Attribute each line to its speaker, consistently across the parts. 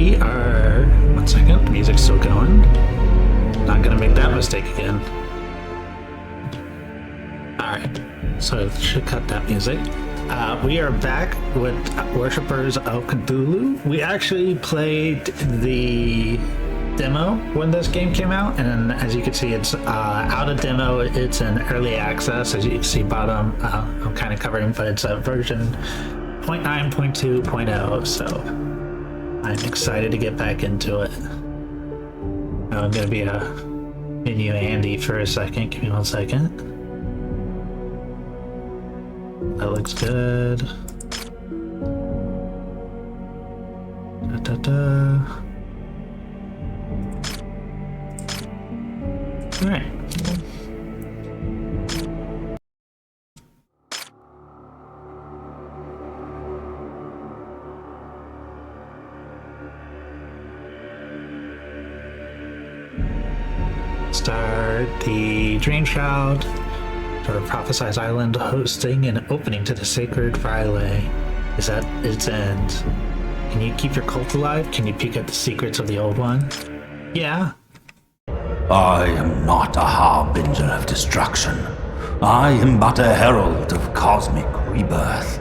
Speaker 1: we are... One second, the music's still going. Not gonna make that mistake again. Alright, so I should cut that music. We are back with Worshippers of Cthulhu. We actually played the demo when this game came out, and as you can see, it's out of demo. It's in early access. As you can see bottom, I'm kind of covering, but it's a version 0.9.2.0, so I'm excited to get back into it. I'm gonna be a menu Andy for a second. Give me 1 second. That looks good. All right. Start the Dream Shroud. Sort of prophesies island hosting and opening to the sacred Friday is at its end. Can you keep your cult alive? Can you peek at the secrets of the old one? Yeah.
Speaker 2: I am not a harbinger of destruction. I am but a herald of cosmic rebirth.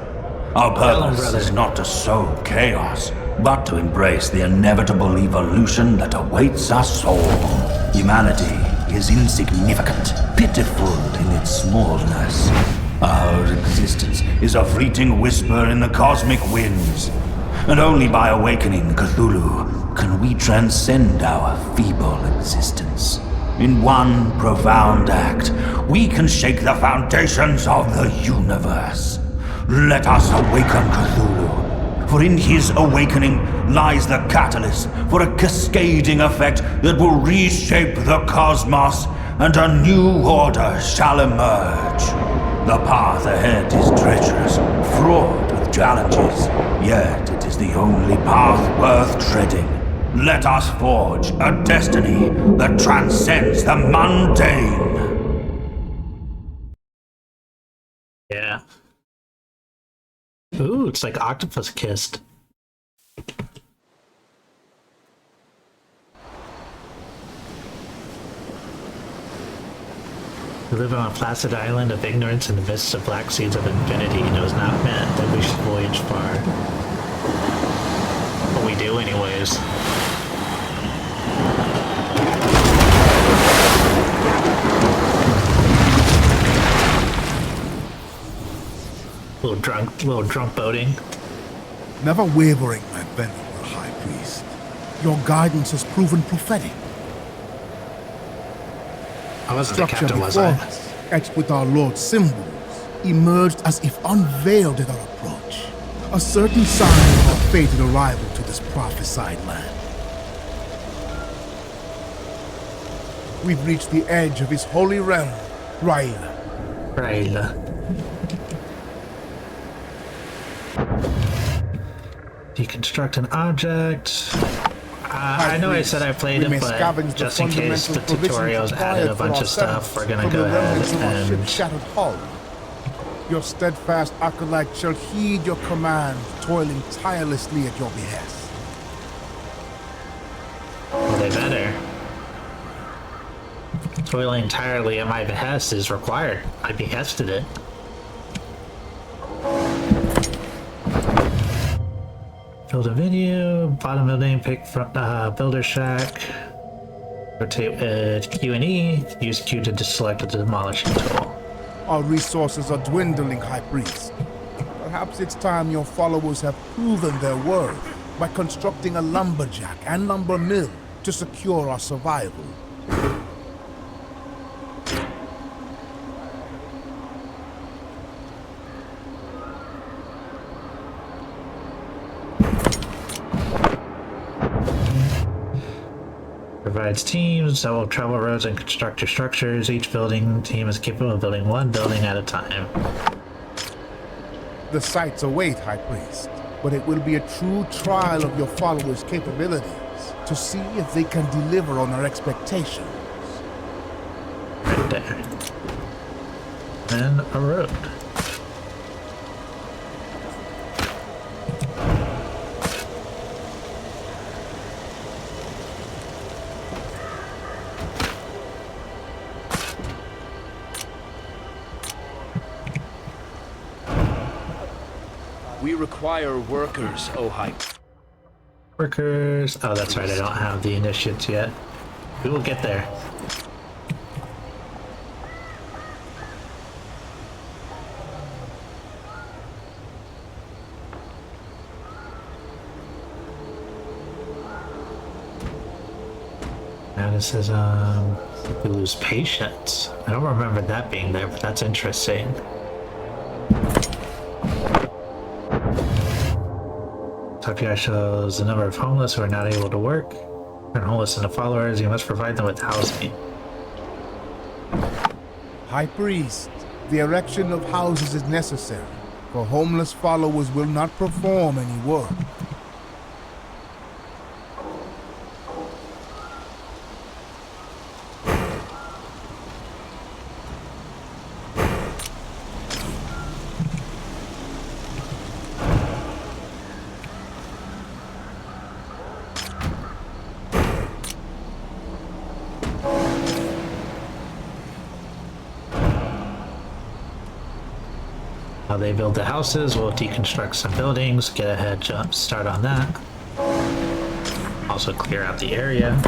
Speaker 2: Our purpose is not to sow chaos, but to embrace the inevitable evolution that awaits us all. Humanity is insignificant, pitiful in its smallness. Our existence is a fleeting whisper in the cosmic winds. And only by awakening Cthulhu can we transcend our feeble existence. In one profound act, we can shake the foundations of the universe. Let us awaken Cthulhu, for in his awakening lies the catalyst for a cascading effect that will reshape the cosmos, and a new order shall emerge. The path ahead is treacherous, fraught with challenges, yet it is the only path worth treading. Let us forge a destiny that transcends the mundane.
Speaker 1: Yeah. Ooh, it's like Octopus Kissed. We live on a placid island of ignorance in the midst of black seas of infinity, and it was not meant that we should voyage far. But we do anyways. Little drunk boating.
Speaker 3: Never wavering, my venerable High Priest. Your guidance has proven prophetic.
Speaker 1: I wasn't the captain, was I?
Speaker 3: Us, etched with our Lord's symbols, emerged as if unveiled at our approach. A certain sign of our fated arrival to this prophesied land. We've reached the edge of his holy realm, Raila.
Speaker 1: Raila. Deconstruct an object. I know I said I played it, but just in case the tutorials added a bunch of stuff, we're gonna go ahead and...
Speaker 3: Shattered hull. Your steadfast acolyte shall heed your command, toiling tirelessly at your behest.
Speaker 1: Well, they better. Toiling entirely at my behest is required. I behested it. Build a venue, bottom building, pick front, builder shack, rotate with Q and E, use Q to select the demolishing tool.
Speaker 3: Our resources are dwindling, High Priest. Perhaps it's time your followers have proven their worth by constructing a lumberjack and lumber mill to secure our survival.
Speaker 1: Provides teams that will travel roads and construct your structures. Each building team is capable of building one building at a time.
Speaker 3: The sights await, High Priest, but it will be a true trial of your followers' capabilities to see if they can deliver on our expectations.
Speaker 1: Right there. Then a road.
Speaker 4: require workers, O High.
Speaker 1: Workers. Oh, that's right. I don't have the initiates yet. We will get there. Now this is we lose patience. I don't remember that being there, but that's interesting. Top here shows the number of homeless who are not able to work. Turn homeless into followers. You must provide them with housing.
Speaker 3: High Priest, the erection of houses is necessary, for homeless followers will not perform any work.
Speaker 1: How they build the houses, we'll deconstruct some buildings, get a head jump start on that. Also clear out the area.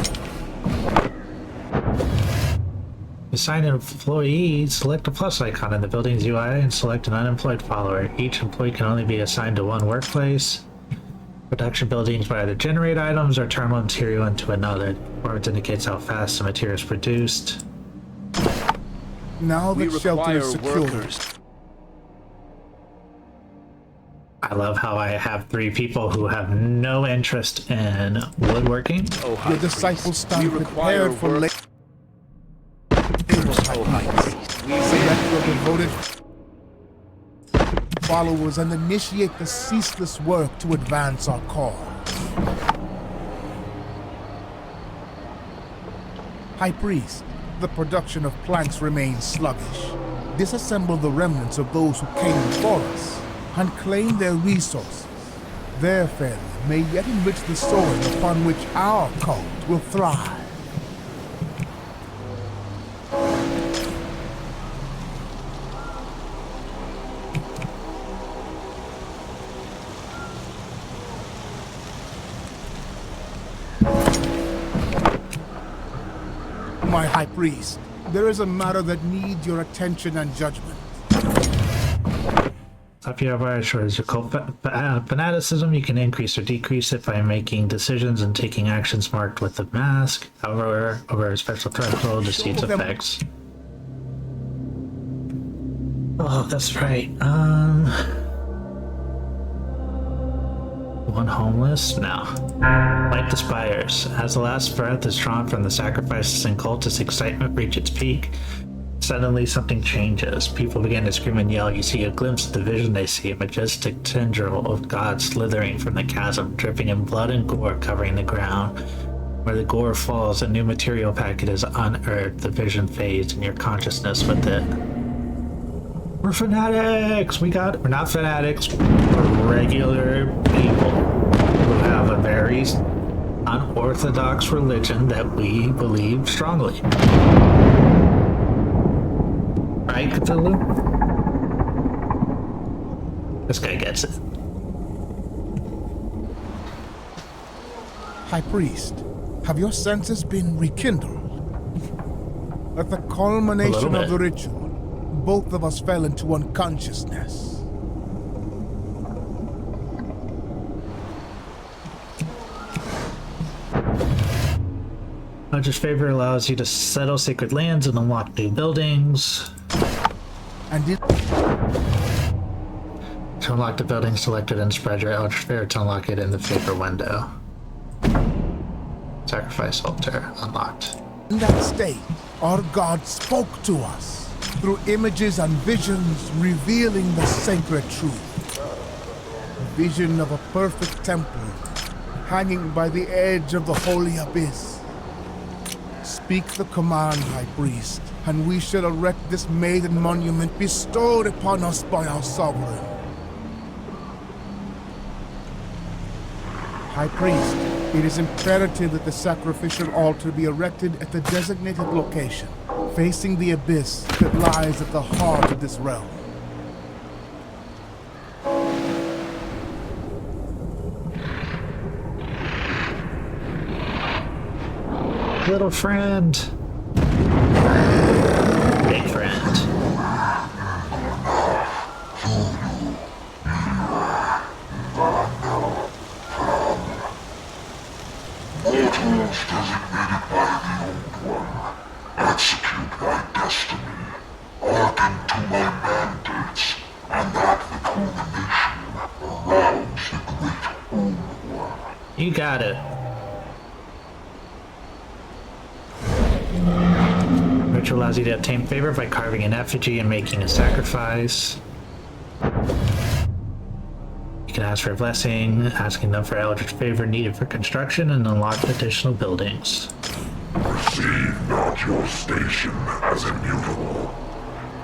Speaker 1: Assign an employee, select a plus icon in the building's UI and select an unemployed follower. Each employee can only be assigned to one workplace. Production buildings will either generate items or turn one material into another. Performance indicates how fast the material is produced.
Speaker 3: Now
Speaker 4: We
Speaker 3: that shelter
Speaker 4: require
Speaker 3: is secure,
Speaker 4: workers.
Speaker 1: I love how I have 3 people who have no interest in woodworking.
Speaker 4: O High
Speaker 3: your
Speaker 4: Priest.
Speaker 3: disciples
Speaker 4: We
Speaker 3: stand
Speaker 4: require
Speaker 3: prepared for
Speaker 4: work.
Speaker 3: labor.
Speaker 4: O High Priest. We
Speaker 3: Select your devoted followers and initiate the ceaseless work to advance our cause. High Priest, the production of planks remains sluggish. Disassemble the remnants of those who came before us and claim their resources. Their failure may yet enrich the soil upon which our cult will thrive. My High Priest, there is a matter that needs your attention and judgment.
Speaker 1: Up here, shows your cult fanaticism. You can increase or decrease it by making decisions and taking actions marked with the mask. However, over a special threshold, it its effects. Oh, that's right. One homeless? No. Light the spires. As the last breath is drawn from the sacrifices and cultist excitement reach its peak, suddenly something changes. People begin to scream and yell. You see a glimpse of the vision they see, a majestic tendril of God slithering from the chasm, dripping in blood and gore covering the ground. Where the gore falls, a new material packet is unearthed. The vision fades and your consciousness with it. We're fanatics! We're not fanatics. We're regular people who have a very unorthodox religion that we believe strongly. Right, Cthulhu? This guy gets it.
Speaker 3: High Priest, have your senses been rekindled? At the culmination of the ritual, both of us fell into unconsciousness.
Speaker 1: Judge's favor allows you to settle sacred lands and unlock new buildings.
Speaker 3: And it...
Speaker 1: To unlock the building selected and spread your Eldritch Favor to unlock it in the favor window. Sacrifice altar unlocked.
Speaker 3: In that state, our God spoke to us through images and visions revealing the sacred truth. A vision of a perfect temple hanging by the edge of the holy abyss. Speak the command, High Priest, and we shall erect this maiden monument bestowed upon us by our sovereign. High Priest, it is imperative that the sacrificial altar be erected at the designated location, facing the abyss that lies at the heart of this realm.
Speaker 1: Little friend. Big friend.
Speaker 5: Mortals designated by the Old One, execute my destiny, hearken to my mandates, and that the culmination arouse the great Old One.
Speaker 1: You got it. Ritual allows you to obtain favor by carving an effigy and making a sacrifice. You can ask for a blessing, asking them for eldritch favor needed for construction, and unlock additional buildings.
Speaker 5: Perceive not your station as immutable.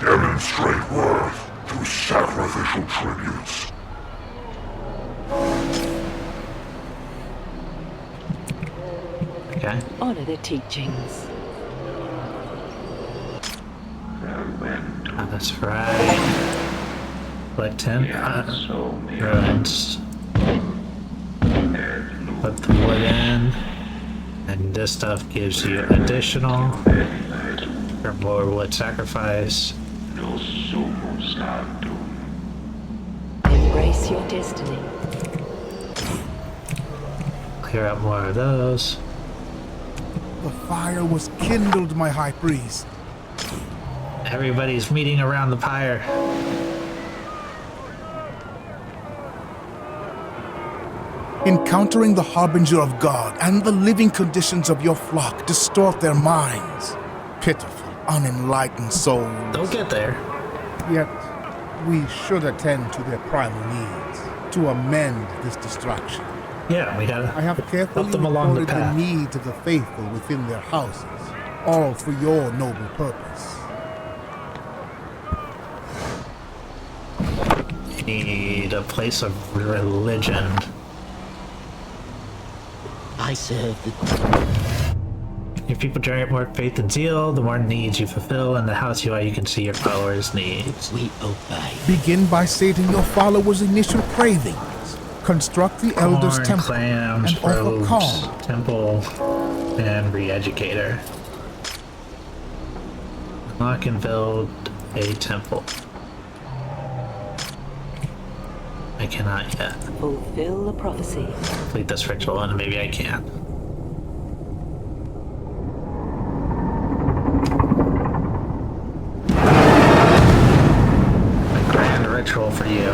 Speaker 5: Demonstrate worth through sacrificial tributes.
Speaker 1: Okay.
Speaker 6: Honor the teachings.
Speaker 1: Oh, that's right. Collect 10 ruins. Put the wood in. And this stuff gives you additional for more wood sacrifice.
Speaker 6: Embrace your destiny.
Speaker 1: Clear up more of those.
Speaker 3: The fire was kindled, my high priest.
Speaker 1: Everybody's meeting around the pyre.
Speaker 3: Encountering the harbinger of God and the living conditions of your flock distort their minds. Pitiful, unenlightened souls.
Speaker 1: They'll get there.
Speaker 3: Yet, we should attend to their primal needs to amend this distraction.
Speaker 1: Yeah, we gotta
Speaker 3: I have carefully
Speaker 1: help them along the
Speaker 3: recorded the
Speaker 1: path.
Speaker 3: needs of the faithful within their houses, all for your noble purpose.
Speaker 1: Need a place of religion.
Speaker 7: I serve the...
Speaker 1: If people generate more faith and zeal, the more needs you fulfill, and the house UI you can see your followers' needs.
Speaker 7: We obey.
Speaker 3: Begin by sating your followers' initial cravings. Construct the Elder's
Speaker 1: Corn,
Speaker 3: Temple
Speaker 1: clams,
Speaker 3: and offer
Speaker 1: robes,
Speaker 3: calm.
Speaker 1: temple, and re-educator. Unlock and build a temple. I cannot yet.
Speaker 6: Fulfill the prophecy.
Speaker 1: Complete this ritual, and maybe I can. A grand ritual for you.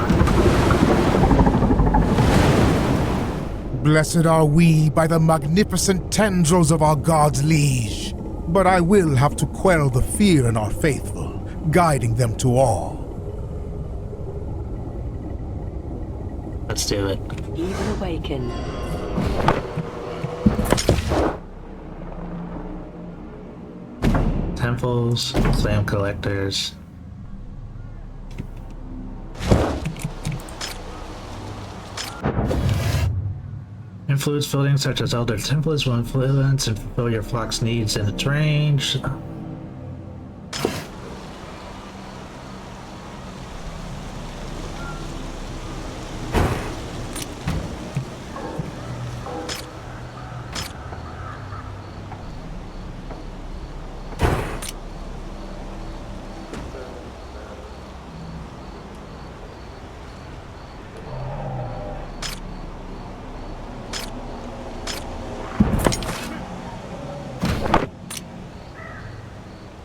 Speaker 3: Blessed are we by the magnificent tendrils of our God's liege. But I will have to quell the fear in our faithful, guiding them to all.
Speaker 1: Let's do it.
Speaker 6: Even awaken.
Speaker 1: Temples, clam collectors. Influence buildings such as Elder Temples will influence and fulfill your flock's needs in its range.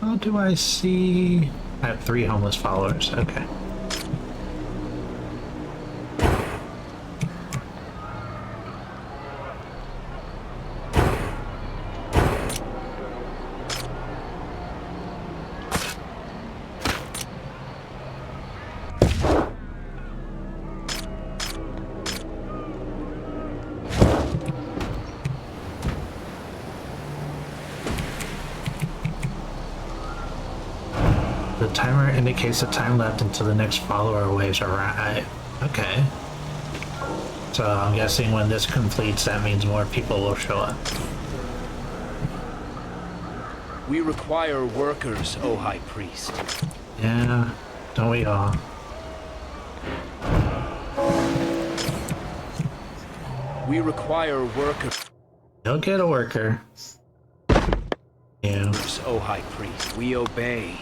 Speaker 1: How do I see? I have 3 homeless followers. Okay. The timer indicates the time left until the next follower waves arrive. Okay. So I'm guessing when this completes, that means more people will show up.
Speaker 4: We require workers, O High Priest.
Speaker 1: Yeah, don't we all?
Speaker 4: We require workers.
Speaker 1: You'll get a worker. Yeah.
Speaker 4: O High Priest, we obey.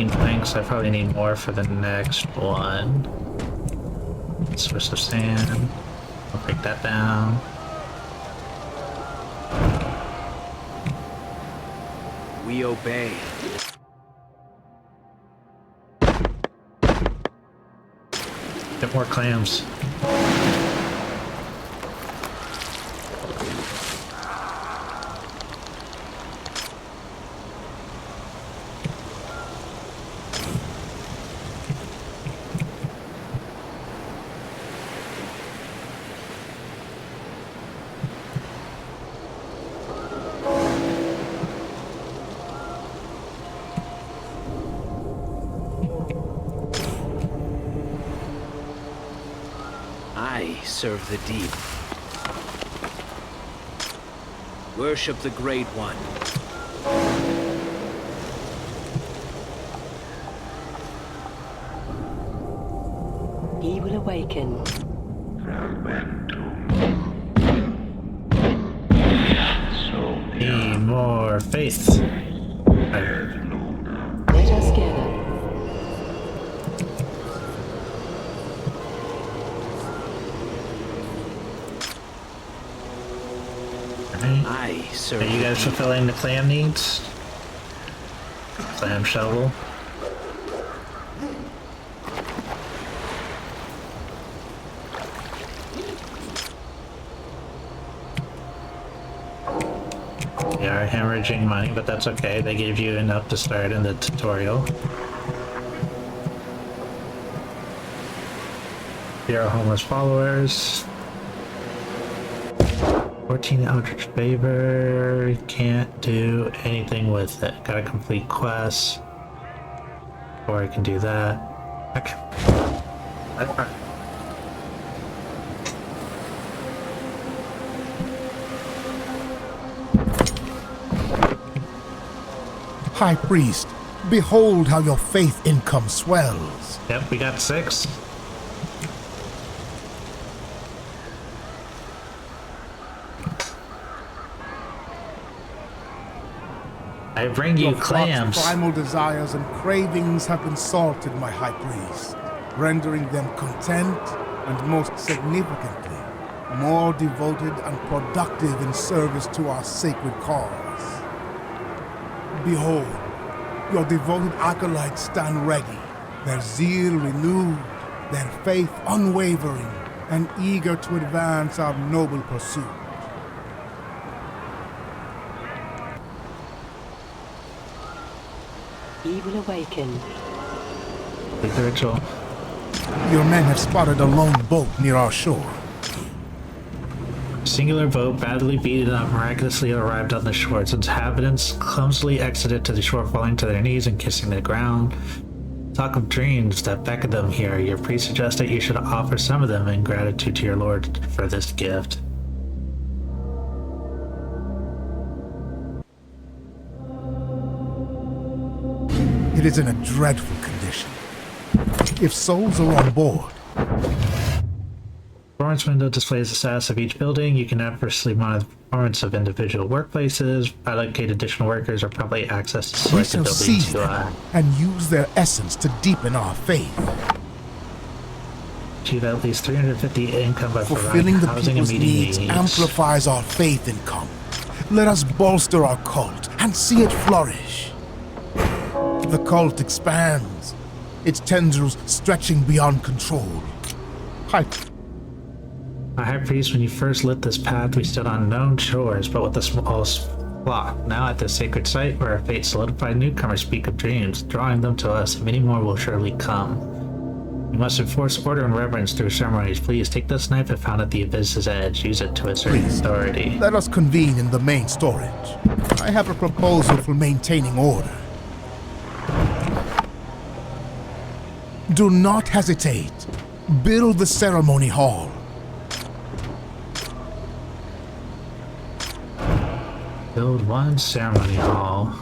Speaker 1: Planks. I probably need more for the next one. Source of sand. I'll break that down.
Speaker 4: We obey.
Speaker 1: Get more clams.
Speaker 4: I serve the deep. Worship the Great One.
Speaker 6: He will awaken.
Speaker 1: Need more faith.
Speaker 6: Let us gather.
Speaker 4: I serve
Speaker 1: Are you
Speaker 4: the
Speaker 1: guys
Speaker 4: deep.
Speaker 1: fulfilling the clam needs? Clam shovel. They are hemorrhaging money, but that's okay. They gave you enough to start in the tutorial. 0 homeless followers. 14 Eldritch Favor. Can't do anything with it. Gotta complete quests. Or I can do that. Okay.
Speaker 3: High Priest, behold how your faith income swells.
Speaker 1: Yep, we got 6. I bring you
Speaker 3: Your flock's
Speaker 1: clams.
Speaker 3: primal desires and cravings have been salted, my High Priest, rendering them content and, most significantly, more devoted and productive in service to our sacred cause. Behold, your devoted acolytes stand ready, their zeal renewed, their faith unwavering, and eager to advance our noble pursuit.
Speaker 6: He will awaken.
Speaker 1: Complete the ritual.
Speaker 3: Your men have spotted a lone boat near our shore.
Speaker 1: Singular boat, badly beaten up, miraculously arrived on the shore. Its inhabitants clumsily exited to the shore, falling to their knees and kissing the ground. Talk of dreams that beckoned them here. Your priest suggested you should offer some of them in gratitude to your lord for this gift.
Speaker 3: It is in a dreadful condition. If souls are on board,
Speaker 1: Performance window displays the status of each building. You can adversely monitor the performance of individual workplaces, allocate additional workers, or probably access to
Speaker 3: we
Speaker 1: selected
Speaker 3: shall
Speaker 1: buildings
Speaker 3: seize
Speaker 1: to
Speaker 3: them and use their essence to deepen our faith.
Speaker 1: achieve at least 350 income by providing
Speaker 3: Fulfilling the
Speaker 1: housing and
Speaker 3: people's
Speaker 1: meeting
Speaker 3: needs
Speaker 1: needs.
Speaker 3: amplifies our faith income. Let us bolster our cult and see it flourish. The cult expands, its tendrils stretching beyond control.
Speaker 1: My high priest, when you first lit this path, we stood on known shores, but with a small flock. Now at this sacred site, where our fate solidified, newcomers speak of dreams, drawing them to us, and many more will surely come. We must enforce order and reverence through ceremonies. Please take this knife I found at the abyss's edge. Use it to assert authority.
Speaker 3: Let us convene in the main storage. I have a proposal for maintaining order. Do not hesitate. Build the ceremony hall.
Speaker 1: Build one ceremony hall.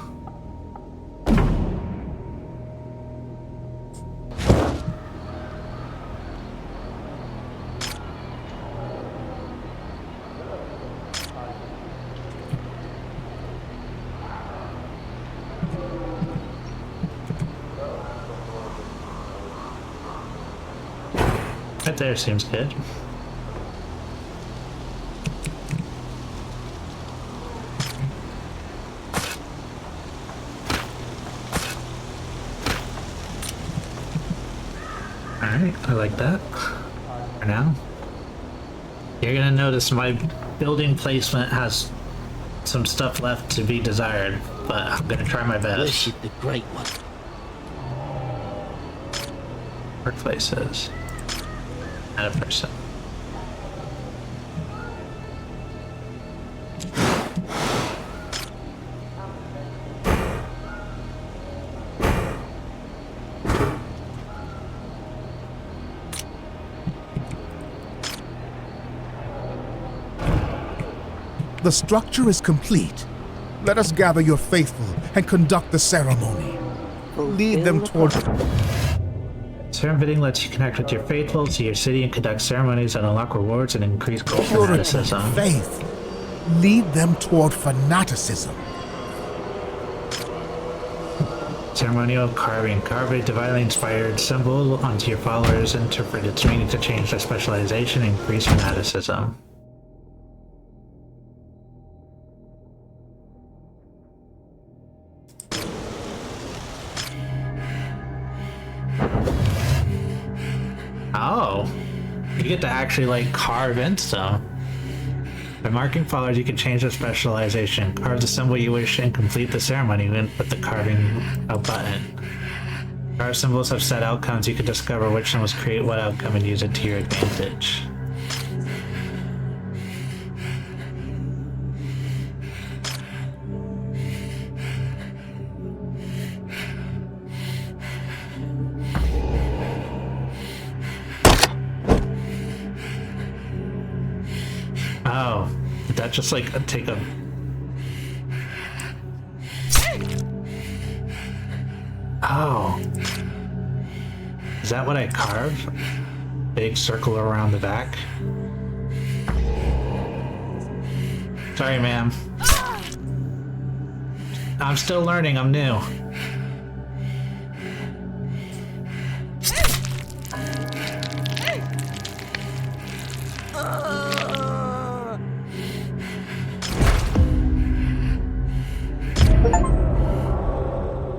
Speaker 1: Right there seems good. Alright, I like that. For now. You're gonna notice my building placement has some stuff left to be desired, but I'm gonna try my best.
Speaker 7: Worship the Great One.
Speaker 1: Workplaces. And a person.
Speaker 3: The structure is complete. Let us gather your faithful and conduct the ceremony. Lead them toward...
Speaker 1: Certain bidding lets you connect with your faithful to your city and conduct ceremonies and unlock rewards and increase gold
Speaker 3: purity and
Speaker 1: fanaticism.
Speaker 3: faith. Lead them toward fanaticism.
Speaker 1: Ceremonial carving. Carve a divinely inspired symbol onto your followers. Interpret its meaning to change their specialization and increase fanaticism. Oh, you get to actually like carve in some. By marking followers, you can change their specialization. Carve the symbol you wish and complete the ceremony. Then put the carving a button. Carved symbols have set outcomes. You can discover which symbols create what outcome and use it to your advantage. Oh, did that just like take a... Oh. Is that what I carved? Big circle around the back? Sorry, ma'am. I'm still learning, I'm new.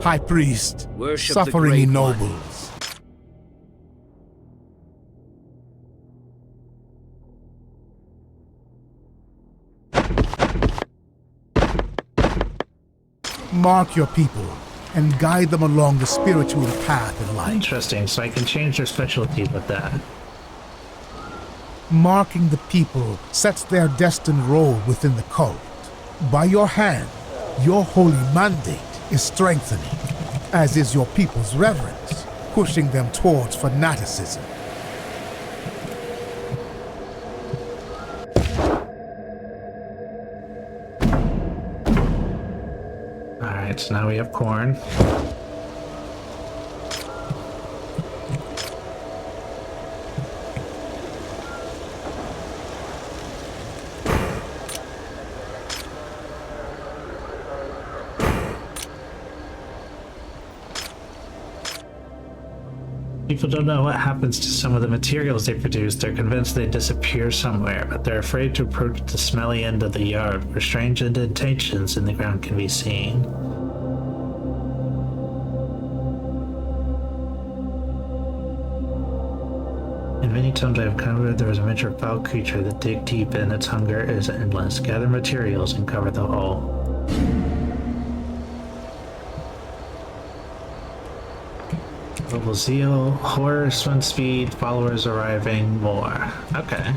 Speaker 3: High Priest,
Speaker 4: Worship the
Speaker 3: suffering
Speaker 4: Great
Speaker 3: ennobles. Mark your people and guide them along the spiritual path in life.
Speaker 1: Interesting, so I can change their specialty with that.
Speaker 3: Marking the people sets their destined role within the cult. By your hand, your holy mandate is strengthening, as is your people's reverence, pushing them towards fanaticism.
Speaker 1: Alright, so now we have corn. People don't know what happens to some of the materials they produce. They're convinced they disappear somewhere, but they're afraid to approach the smelly end of the yard where strange indentations in the ground can be seen. In many times I've covered, there is a miniature foul creature that dig deep and its hunger is endless. Gather materials and cover the hole. Global zeal, horseman speed, followers arriving, more. Okay.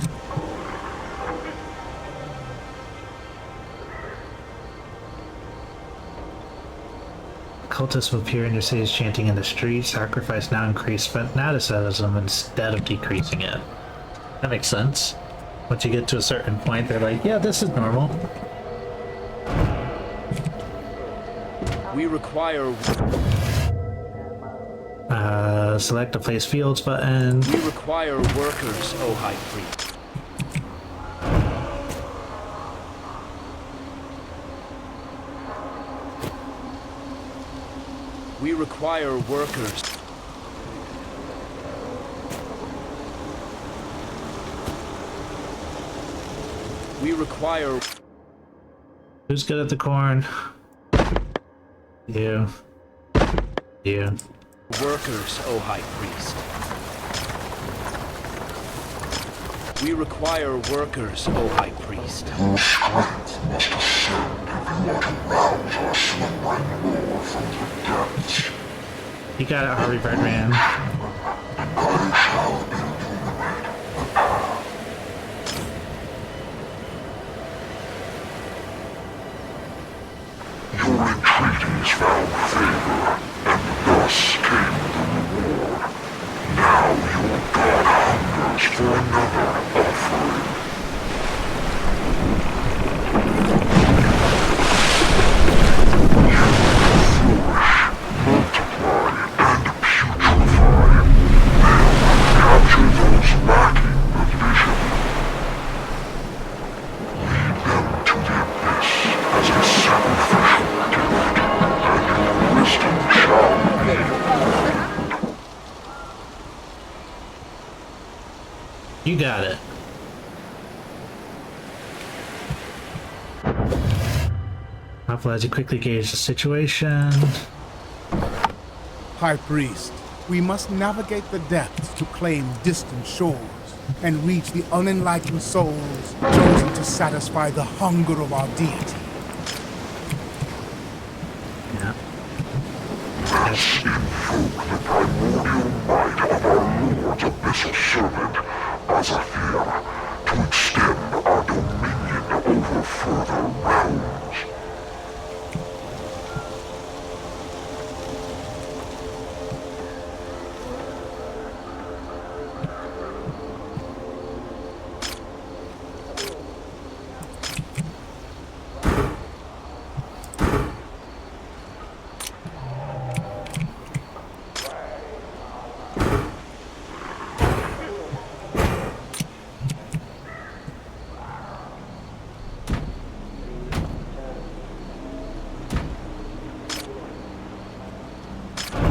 Speaker 1: Cultists will appear in your cities chanting in the streets. Sacrifice now increase fanaticism instead of decreasing it. That makes sense. Once you get to a certain point, they're like, yeah, this is normal.
Speaker 4: We require...
Speaker 1: Select the place fields button.
Speaker 4: We require workers, O High Priest. We require workers. We require...
Speaker 1: Who's good at the corn? You. You.
Speaker 4: Workers, O High Priest. We require workers, O High Priest.
Speaker 5: Your strength must ascend if you are to rouse our slumbering lord from the depths.
Speaker 1: You got it, Harvey Birdman.
Speaker 5: I shall illuminate the path. Your entreaties found favor, and thus came the reward. Now your god hungers for another offering. Multiply and putrefy. Capture those lacking the vision. Lead them to the abyss as a sacrificial gift, and your wisdom shall be rewarded.
Speaker 1: You got it. Powerful as you quickly gauge the situation.
Speaker 3: High Priest, we must navigate the depths to claim distant shores and reach the unenlightened souls chosen to satisfy the hunger of our deity.
Speaker 1: Yeah.
Speaker 5: Let's invoke the primordial might of our Lord's abyssal servant, Azathiel, to extend our dominion over further realms.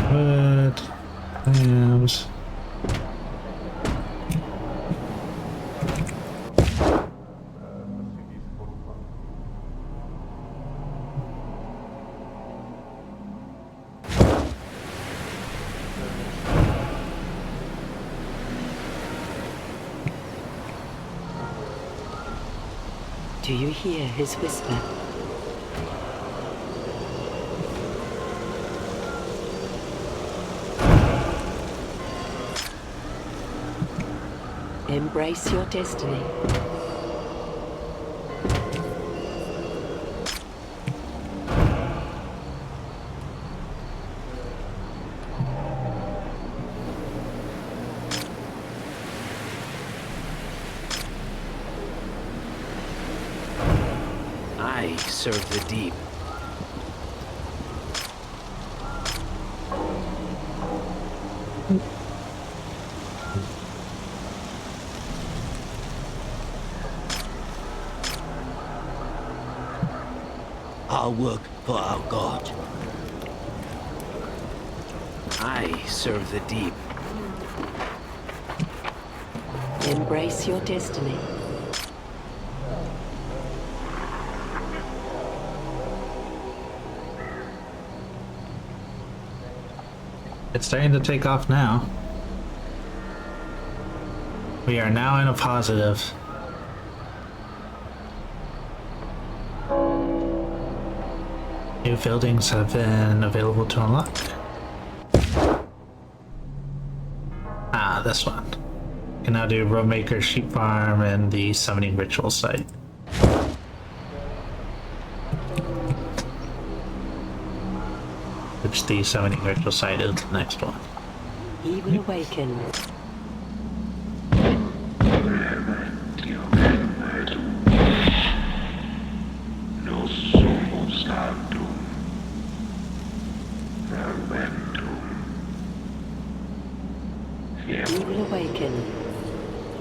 Speaker 1: Wood. Clams.
Speaker 6: Do you hear his whisper? Embrace your destiny.
Speaker 4: I serve the deep.
Speaker 7: Our work for our God.
Speaker 4: I serve the deep.
Speaker 6: Embrace your destiny.
Speaker 1: It's starting to take off now. We are now in a positive. New buildings have been available to unlock. Ah, this one. You can now do Roadmaker, Sheep Farm, and the Summoning Ritual site. Which the Summoning Ritual site is the next one.
Speaker 6: He will awaken.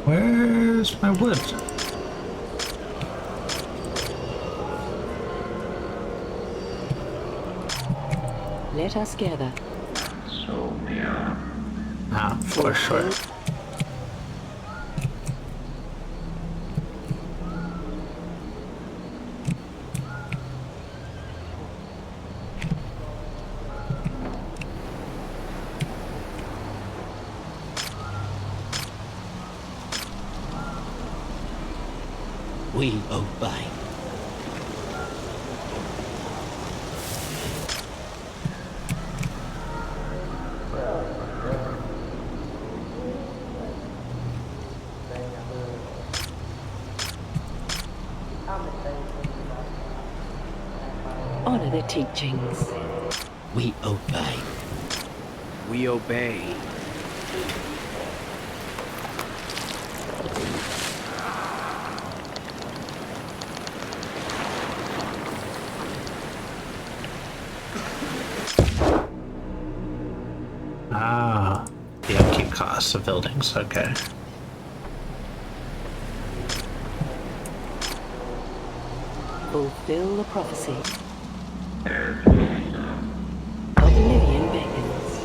Speaker 1: Where's my wood?
Speaker 6: Let us gather.
Speaker 1: Ah, for sure.
Speaker 7: We obey.
Speaker 6: Honor the teachings.
Speaker 7: We obey.
Speaker 4: We obey.
Speaker 1: Ah, the upkeep costs of buildings, okay.
Speaker 6: Fulfill the prophecy. Oblivion beckons.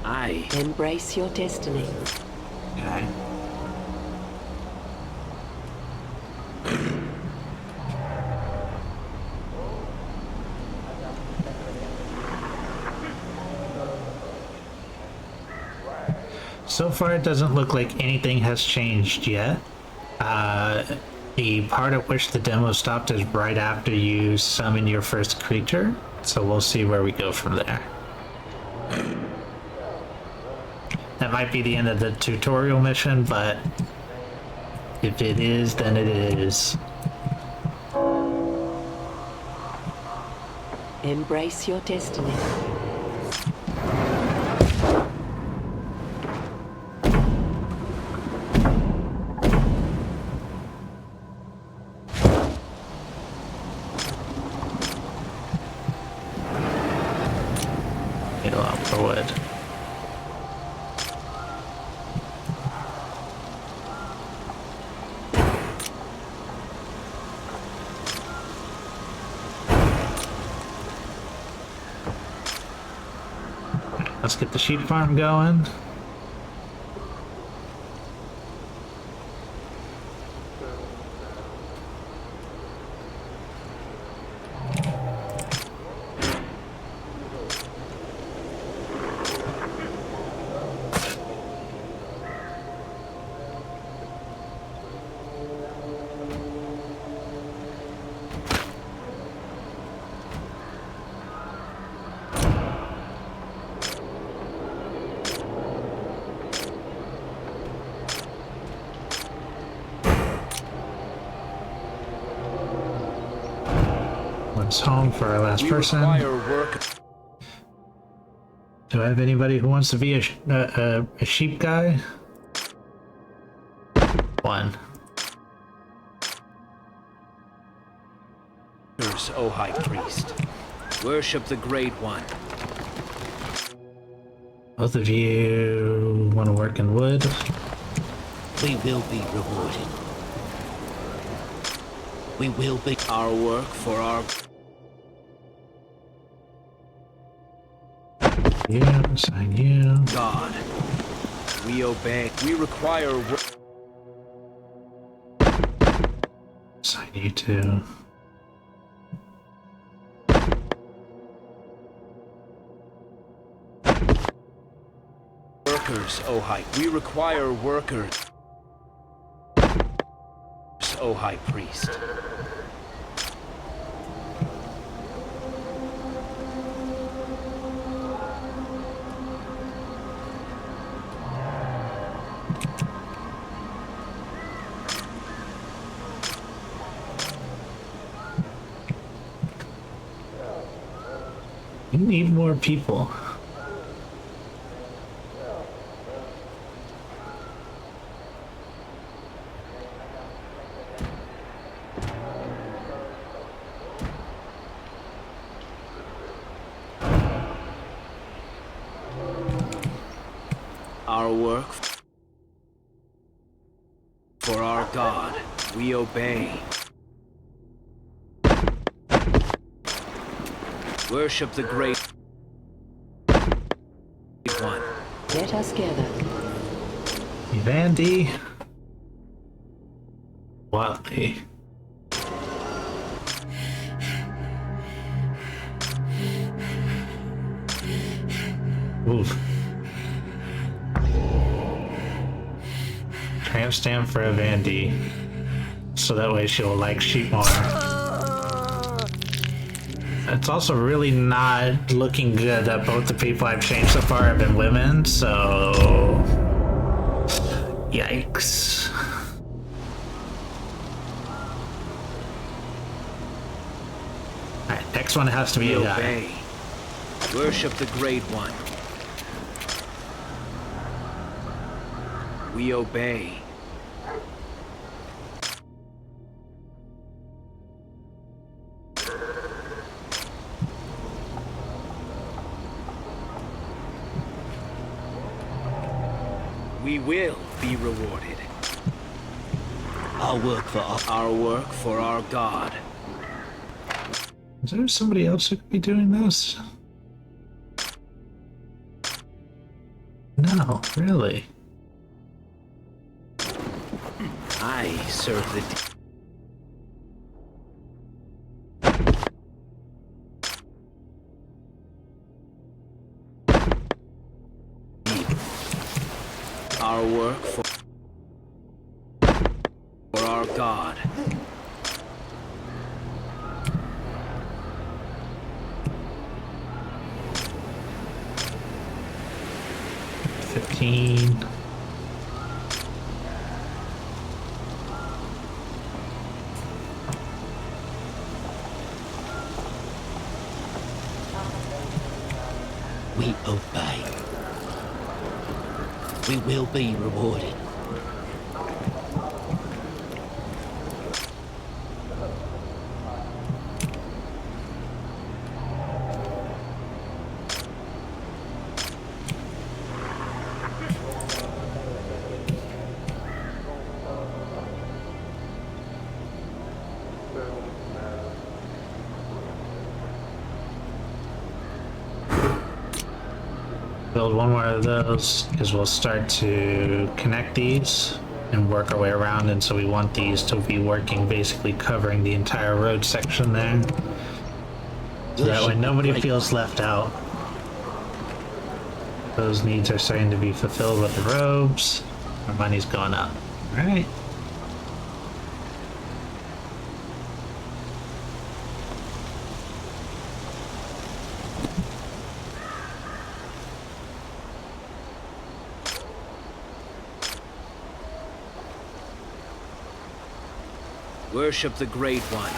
Speaker 4: Aye.
Speaker 6: Embrace your destiny.
Speaker 1: Okay. So far, it doesn't look like anything has changed yet. The part at which the demo stopped is right after you summon your first creature, so we'll see where we go from there. That might be the end of the tutorial mission, but if it is, then it is.
Speaker 6: Embrace your destiny.
Speaker 1: It'll out for wood. Let's get the sheep farm going. One's home for our last
Speaker 4: We
Speaker 1: person.
Speaker 4: require work.
Speaker 1: Do I have anybody who wants to be a sheep guy? One.
Speaker 4: O High Priest. Worship the Great One.
Speaker 1: Both of you want to work in wood?
Speaker 7: We will be rewarded. We will be.
Speaker 4: Our work for our...
Speaker 1: You, assign you.
Speaker 4: God. We obey. We require work.
Speaker 1: Assign you to.
Speaker 4: Workers, O High. We require workers. O High Priest.
Speaker 1: You need more people.
Speaker 4: Our work for our God, we obey. Worship the Great One.
Speaker 6: Let us gather.
Speaker 1: Vandy. Watley. Oof. Tramp stamp for a Vandy. So that way she'll like sheep more. It's also really not looking good that both the people I've changed so far have been women, so... Yikes. Alright, next one has to be a guy.
Speaker 4: Obey. Worship the Great One. We obey. We will be rewarded.
Speaker 7: Our work for
Speaker 4: Our work for our God.
Speaker 1: Is there somebody else who could be doing this? No, really.
Speaker 4: I serve the our work for our God.
Speaker 7: we obey. We will be rewarded.
Speaker 1: Build one more of those because we'll start to connect these and work our way around, and so we want these to be working, basically covering the entire road section there, so that way nobody feels left out. Those needs are starting to be fulfilled with the robes. Our money's going up. All right.
Speaker 4: Worship the Great One.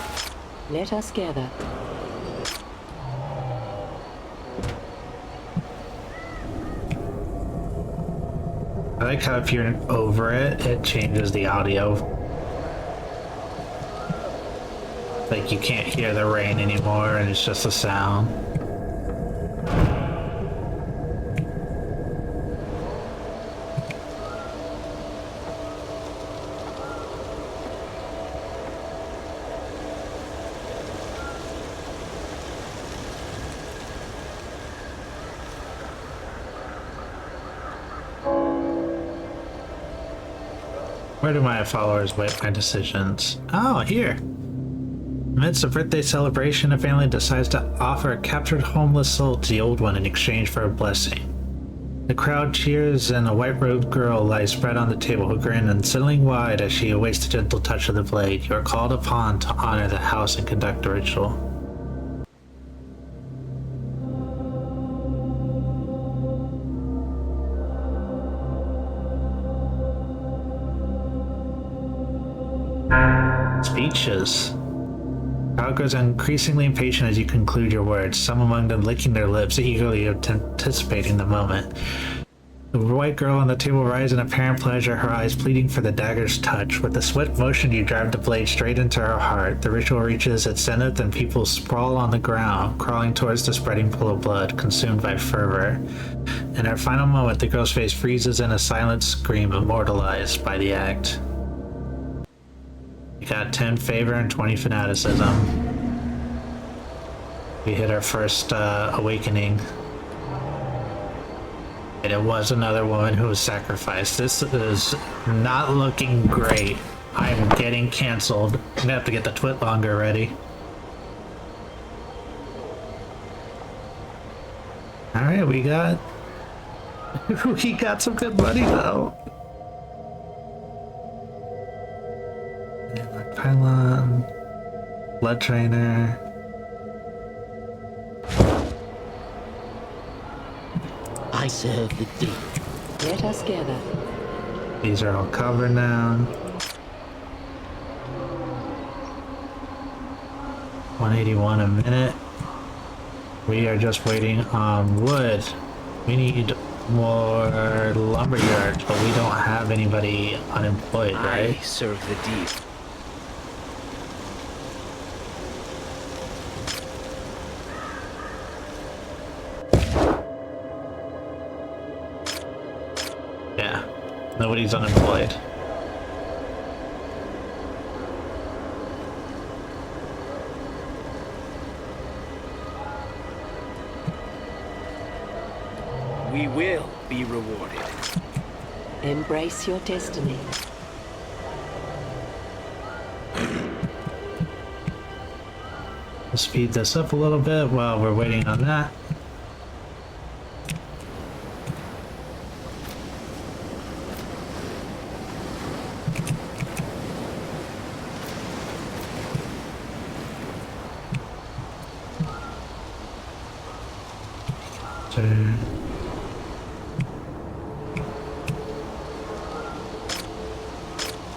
Speaker 6: Let us gather.
Speaker 1: I like how if you're over it, it changes the audio. Like you can't hear the rain anymore and it's just a sound. Where do my followers wait my decisions? Oh, here. Amidst a birthday celebration, a family decides to offer a captured homeless soul to the old one in exchange for a blessing. The crowd cheers and a white-robed girl lies spread on the table, her grin unsettling wide as she awaits the gentle touch of the blade. You are called upon to honor the house and conduct a ritual. Speeches. The crowd grows increasingly impatient as you conclude your words, some among them licking their lips, eagerly anticipating the moment. The white girl on the table rises in apparent pleasure, her eyes pleading for the dagger's touch. With a swift motion, you drive the blade straight into her heart. The ritual reaches its zenith, and people sprawl on the ground, crawling towards the spreading pool of blood, consumed by fervor. In our final moment, the girl's face freezes in a silent scream immortalized by the act. We got 10 favor and 20 fanaticism. We hit our first awakening. And it was another woman who was sacrificed. This is not looking great. I'm getting canceled. I'm gonna have to get the twit longer ready. Alright, we got some good money though. Pylon, blood trainer.
Speaker 7: I serve the deep.
Speaker 6: Let us gather.
Speaker 1: These are all covered now. 181 a minute. We are just waiting on wood. We need more lumber yards, but we don't have anybody unemployed, right?
Speaker 4: I serve the deep.
Speaker 1: Yeah, nobody's unemployed.
Speaker 4: We will be rewarded.
Speaker 6: Embrace your destiny.
Speaker 1: We'll speed this up a little bit while we're waiting on that.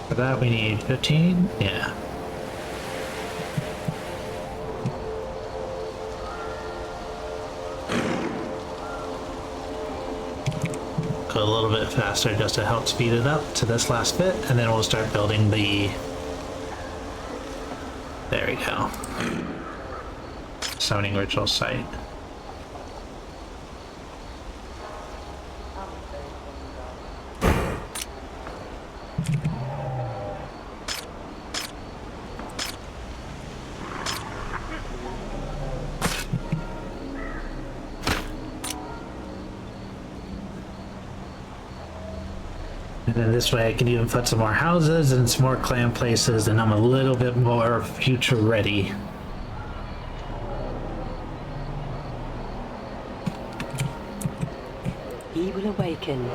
Speaker 1: For that we need 15? Yeah. Go a little bit faster just to help speed it up to this last bit, and then we'll start building the... There we go. Summoning ritual site. And then this way I can even put some more houses and some more clan places, and I'm a little bit more future ready.
Speaker 6: He will awaken.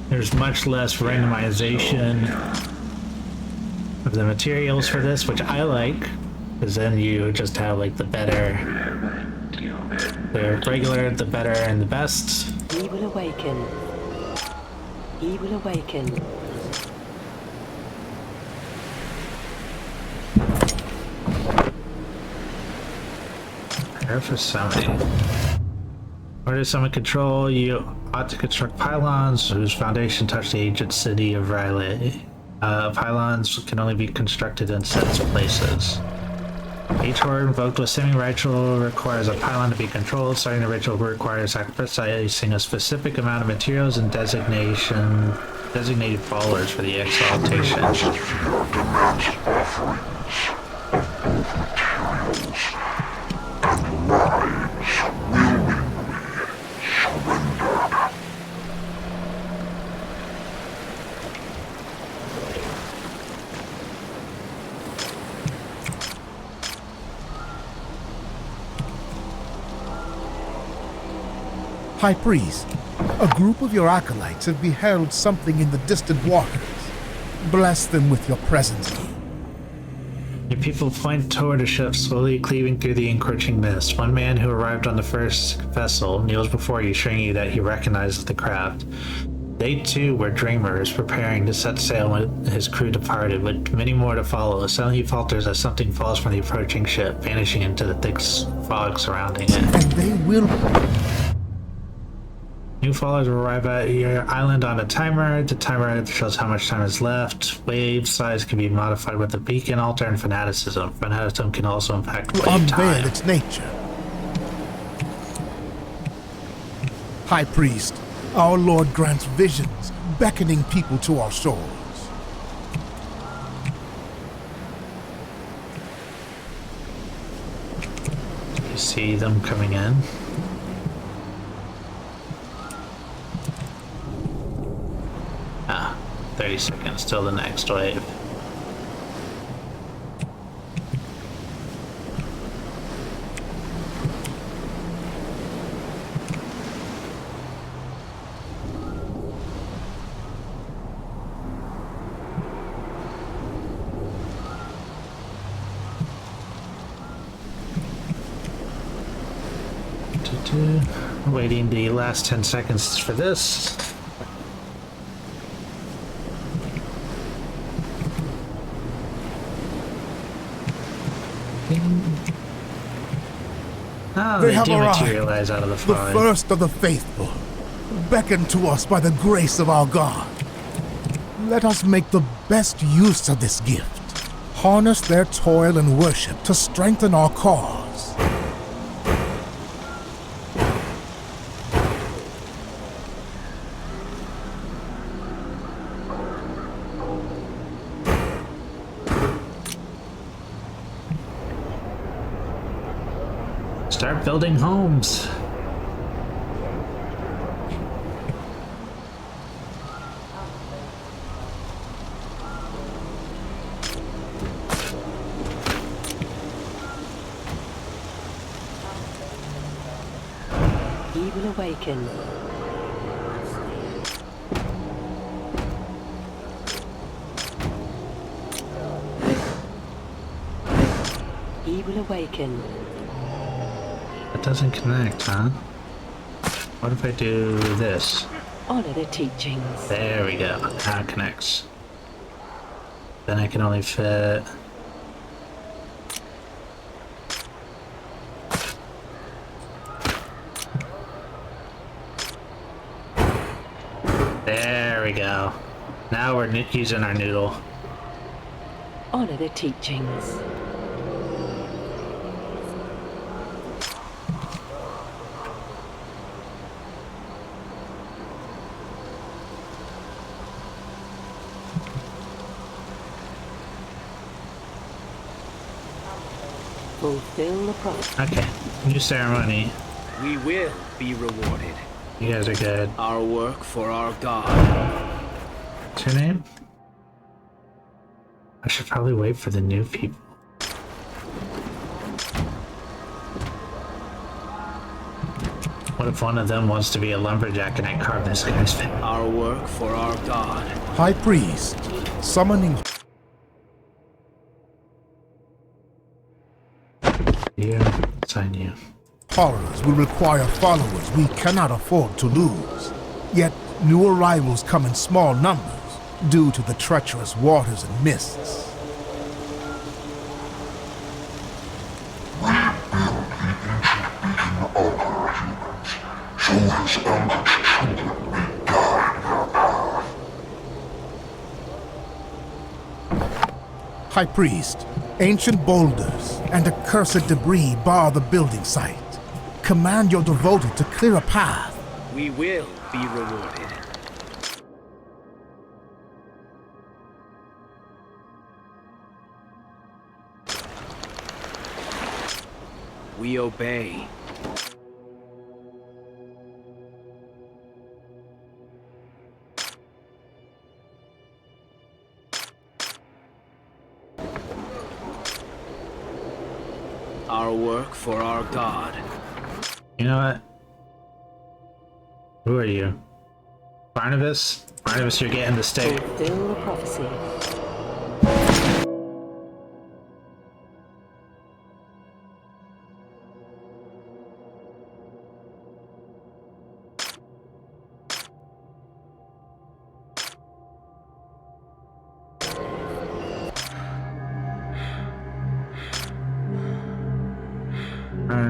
Speaker 1: There's much less randomization of the materials for this, which I like, because then you just have like the better, the regular, the better, and the best.
Speaker 6: He will awaken. He will awaken.
Speaker 1: Prepare for summoning. Order summon control. You ought to construct pylons whose foundation touch the ancient city of Riley. Pylons can only be constructed in set places. Each horde invoked with semi-ritual requires a pylon to be controlled. Starting the ritual requires sacrificing a specific amount of materials and designated followers for the exaltation.
Speaker 5: Demands offerings of both materials and lives willingly surrendered.
Speaker 3: High Priest, a group of your acolytes have beheld something in the distant waters. Bless them with your presence.
Speaker 1: Your people point toward a ship slowly cleaving through the encroaching mist. One man who arrived on the first vessel kneels before you, assuring you that he recognizes the craft. They too were dreamers, preparing to set sail when his crew departed, with many more to follow. Suddenly he falters as something falls from the approaching ship, vanishing into the thick fog surrounding it.
Speaker 3: And they will...
Speaker 1: New followers will arrive at your island on a timer. The timer shows how much time is left. Wave size can be modified with the beacon altar and fanaticism. Fanaticism can also impact
Speaker 3: To
Speaker 1: wave
Speaker 3: unveil
Speaker 1: time.
Speaker 3: its nature. High Priest, our Lord grants visions, beckoning people to our shores.
Speaker 1: You see them coming in. Ah, 30 seconds till the next wave. Waiting the last 10 seconds for this. Oh,
Speaker 3: They
Speaker 1: they
Speaker 3: have
Speaker 1: dematerialize out of the
Speaker 3: The
Speaker 1: fog.
Speaker 3: first of the faithful, beckoned to us by the grace of our God. Let us make the best use of this gift. Harness their toil and worship to strengthen our cause.
Speaker 1: Start building homes.
Speaker 6: He will awaken. He will awaken.
Speaker 1: It doesn't connect, huh? What if I do this?
Speaker 6: Honor the teachings.
Speaker 1: There we go. Now it connects. Then I can only fit... There we go. Now we're using our noodle.
Speaker 6: Honor the teachings. Fulfill the prophecy.
Speaker 1: Okay, new ceremony.
Speaker 4: We will be rewarded.
Speaker 1: You guys are good.
Speaker 4: Our work for our God.
Speaker 1: What's your name? I should probably wait for the new people. What if one of them wants to be a lumberjack and I carve this guy's face?
Speaker 4: Our work for our God.
Speaker 3: High Priest, summoning
Speaker 1: You, sign you.
Speaker 3: horrors will require followers we cannot afford to lose. Yet new arrivals come in small numbers due to the treacherous waters and mists.
Speaker 5: So his eldritch children may guide their path.
Speaker 3: High Priest, ancient boulders and accursed debris bar the building site. Command your devoted to clear a path.
Speaker 4: We will be rewarded. We obey. Our work for our God.
Speaker 1: You know what? Who are you? Barnabas? Barnabas, you're getting the steak.
Speaker 6: Fulfill the prophecy.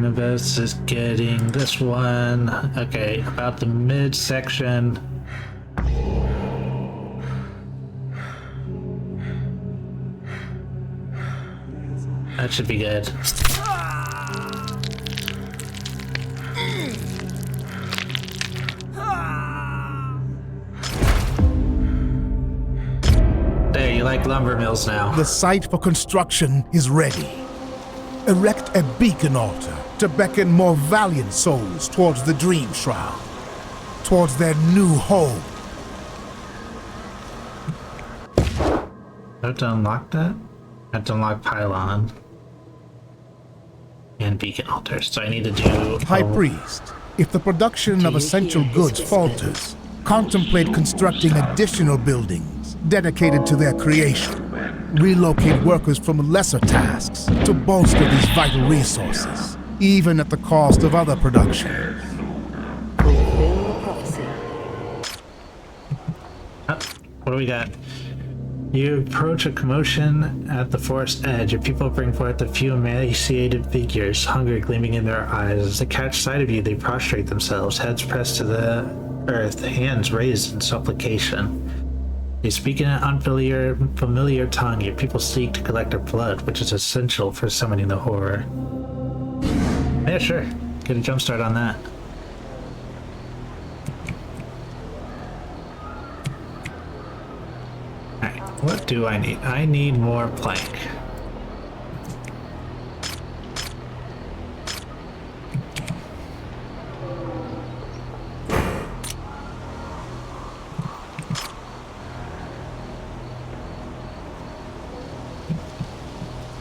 Speaker 1: of this is getting this one. Okay, about the midsection. That should be good. There, you like lumber mills now.
Speaker 3: The site for construction is ready. Erect a beacon altar to beckon more valiant souls towards the Dream Shroud, towards their new home.
Speaker 1: I have to unlock that? I have to unlock pylon and beacon altars, so I need to do...
Speaker 3: High Priest, if the production of essential goods falters, contemplate constructing additional buildings dedicated to their creation. Relocate workers from lesser tasks to bolster these vital resources, even at the cost of other production.
Speaker 6: Fulfill the prophecy.
Speaker 1: What do we got? You approach a commotion at the forest edge. Your people bring forth a few emaciated figures, hunger gleaming in their eyes. As they catch sight of you, they prostrate themselves, heads pressed to the earth, hands raised in supplication. They speak in an unfamiliar tongue. Your people seek to collect their blood, which is essential for summoning the horror. Yeah, sure. Get a jump start on that. Alright, what do I need? I need more plank.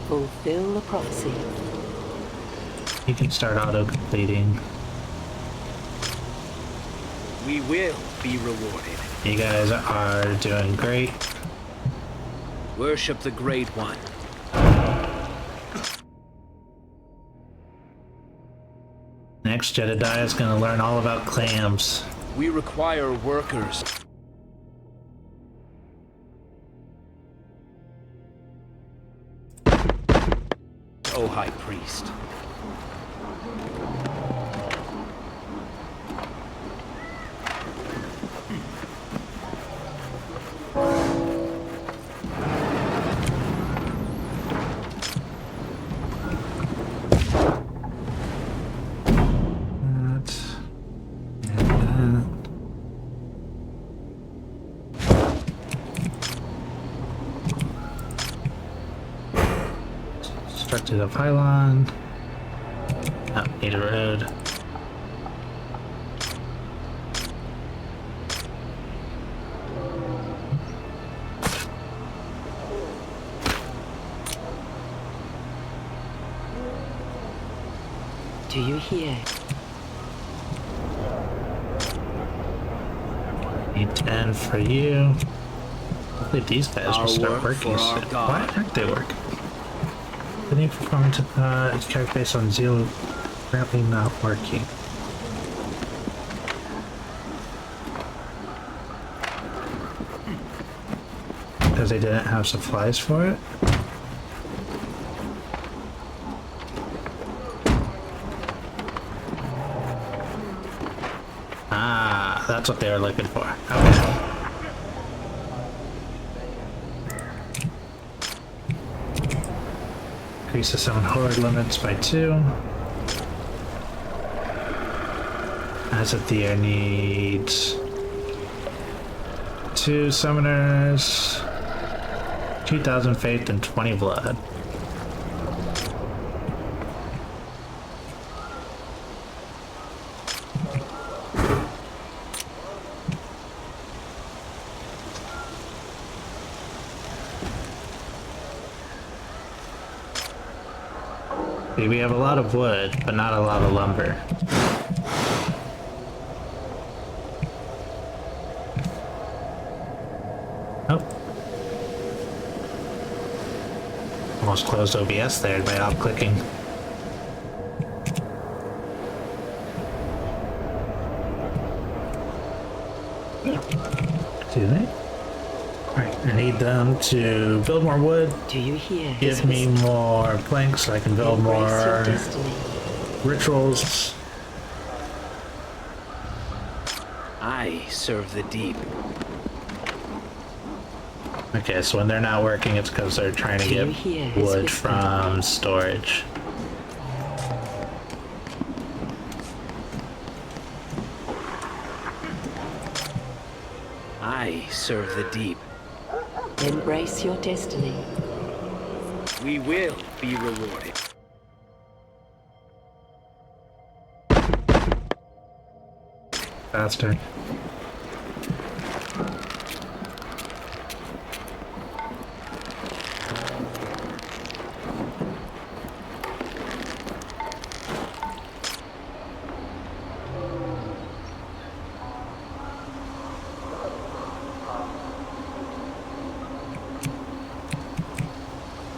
Speaker 6: Fulfill the prophecy.
Speaker 1: You can start auto-completing.
Speaker 4: We will be rewarded.
Speaker 1: You guys are doing great.
Speaker 4: Worship the Great One.
Speaker 1: Next, Jedediah is going to learn all about clams.
Speaker 4: We require workers. O High Priest.
Speaker 1: Constructed a pylon. Oh, need a road.
Speaker 6: Do you hear?
Speaker 1: Need 10 for you. Hopefully these guys will start working soon. Why aren't they working? The new performance is character based on zeal apparently not working. Because they didn't have supplies for it? Ah, that's what they were looking for. Okay. Increase the summon horde limits by 2. Azathier needs 2 summoners, 2,000 faith, and 20 blood. We have a lot of wood, but not a lot of lumber. Oh. Almost closed OBS there by off-clicking. Do they? Alright, I need them to build more wood.
Speaker 6: Do you hear?
Speaker 1: Give me more planks so I can build
Speaker 6: Embrace your
Speaker 1: more
Speaker 6: destiny.
Speaker 1: rituals.
Speaker 4: I serve the deep.
Speaker 1: Okay, so when they're not working, it's because they're trying to
Speaker 6: Do you
Speaker 1: get
Speaker 6: hear his
Speaker 1: wood
Speaker 6: whisper?
Speaker 1: from storage.
Speaker 4: I serve the deep.
Speaker 6: Embrace your destiny.
Speaker 4: We will be rewarded.
Speaker 1: Faster.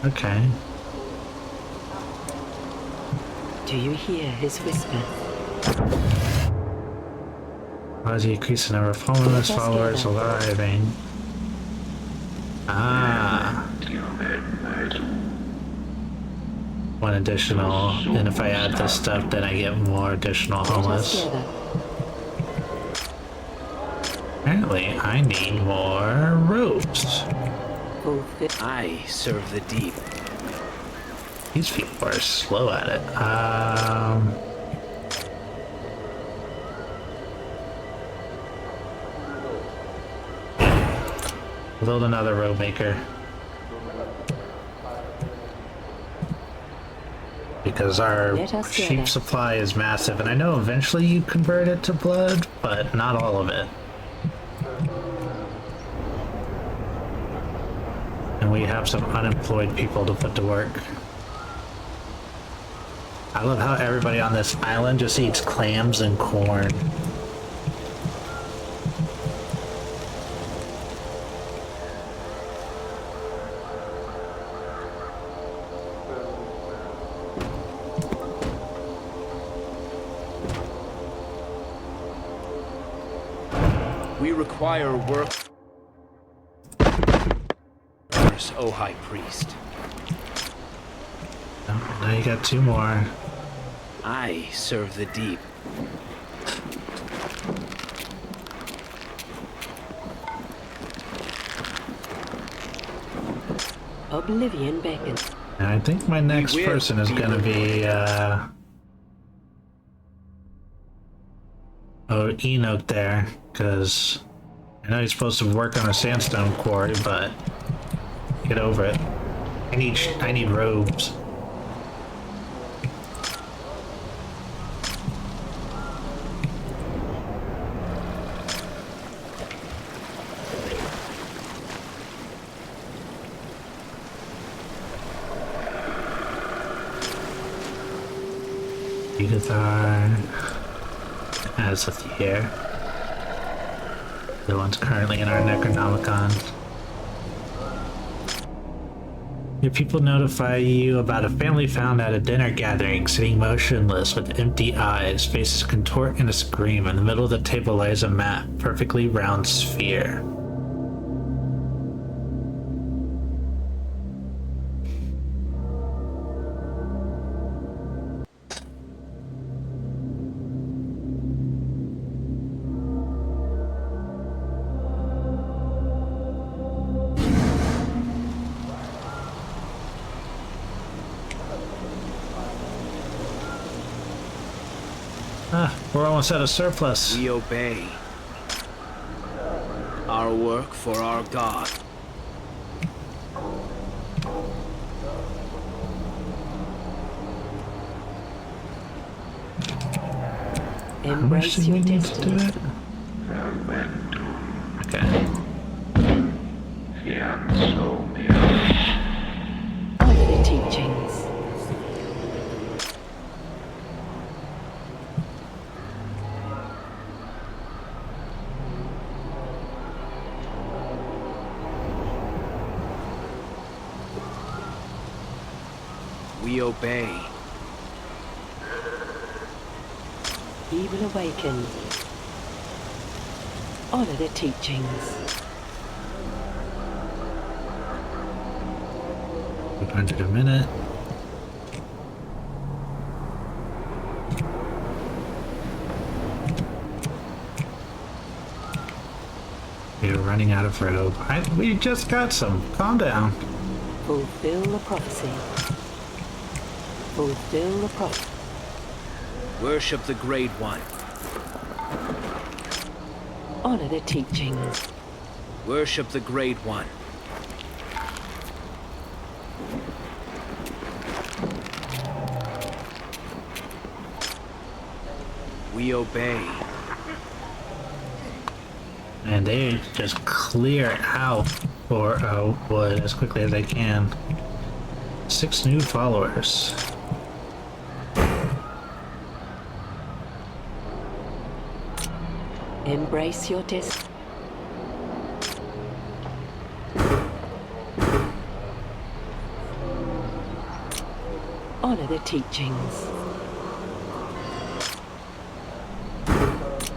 Speaker 1: Okay.
Speaker 6: Do you hear his whisper?
Speaker 1: Why does he increase the number of homeless
Speaker 6: Let's
Speaker 1: followers
Speaker 6: get it.
Speaker 1: arriving? Ah. One additional, and if I add this stuff, then I get more additional
Speaker 6: Let us
Speaker 1: homeless.
Speaker 6: gather.
Speaker 1: Apparently, I need more ropes.
Speaker 6: Fulfill.
Speaker 4: I serve the deep.
Speaker 1: These people are slow at it. Build another rope maker. Because our
Speaker 6: Let us get
Speaker 1: sheep
Speaker 6: it.
Speaker 1: supply is massive, and I know eventually you convert it to blood, but not all of it. And we have some unemployed people to put to work. I love how everybody on this island just eats clams and corn.
Speaker 4: We require work. O High Priest.
Speaker 1: Oh, now you got two more.
Speaker 4: I serve the deep.
Speaker 6: Oblivion beckons.
Speaker 1: And I think my next
Speaker 4: will
Speaker 1: person is
Speaker 4: be
Speaker 1: gonna be, oh, Enoch there, because I know he's supposed to work on a sandstone quarry, but get over it. I need robes. Yugathar, Azith here. The one's currently in our Necronomicon. Your people notify you about a family found at a dinner gathering, sitting motionless with empty eyes, faces contort in a scream. In the middle of the table lies a map, perfectly round sphere. Ah, we're almost out of surplus.
Speaker 4: We obey. Our work for our God.
Speaker 1: How much
Speaker 6: Embrace
Speaker 1: do we
Speaker 6: your
Speaker 1: need to do
Speaker 6: destiny.
Speaker 1: it? Okay.
Speaker 6: Honor the teachings.
Speaker 4: We obey.
Speaker 6: Evil awakened. Honor the teachings.
Speaker 1: 500 a minute. We're running out of rope. We just got some. Calm down.
Speaker 6: Fulfill the prophecy. Fulfill the prophecy.
Speaker 4: Worship the Great One.
Speaker 6: Honor the teachings.
Speaker 4: Worship the Great One. We obey.
Speaker 1: And they just clear out for wood as quickly as they can. 6 new followers.
Speaker 6: Embrace your destiny. Honor the teachings.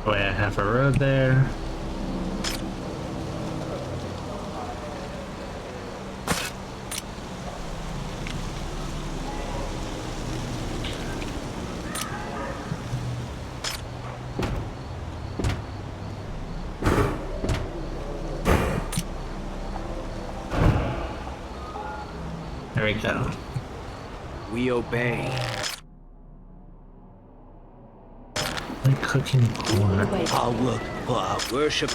Speaker 1: Way I have a road there. There we go.
Speaker 4: We obey.
Speaker 1: Like cooking corn.
Speaker 7: Our work for our
Speaker 4: Worship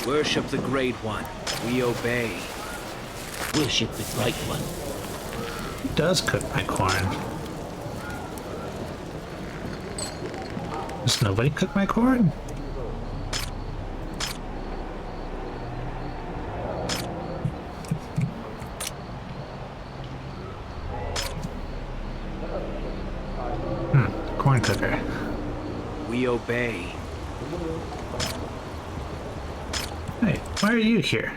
Speaker 4: the Great One. We obey.
Speaker 7: worship the Great One.
Speaker 1: Who does cook my corn? Does nobody cook my corn? Corn cooker.
Speaker 4: We obey.
Speaker 1: Hey, why are you here?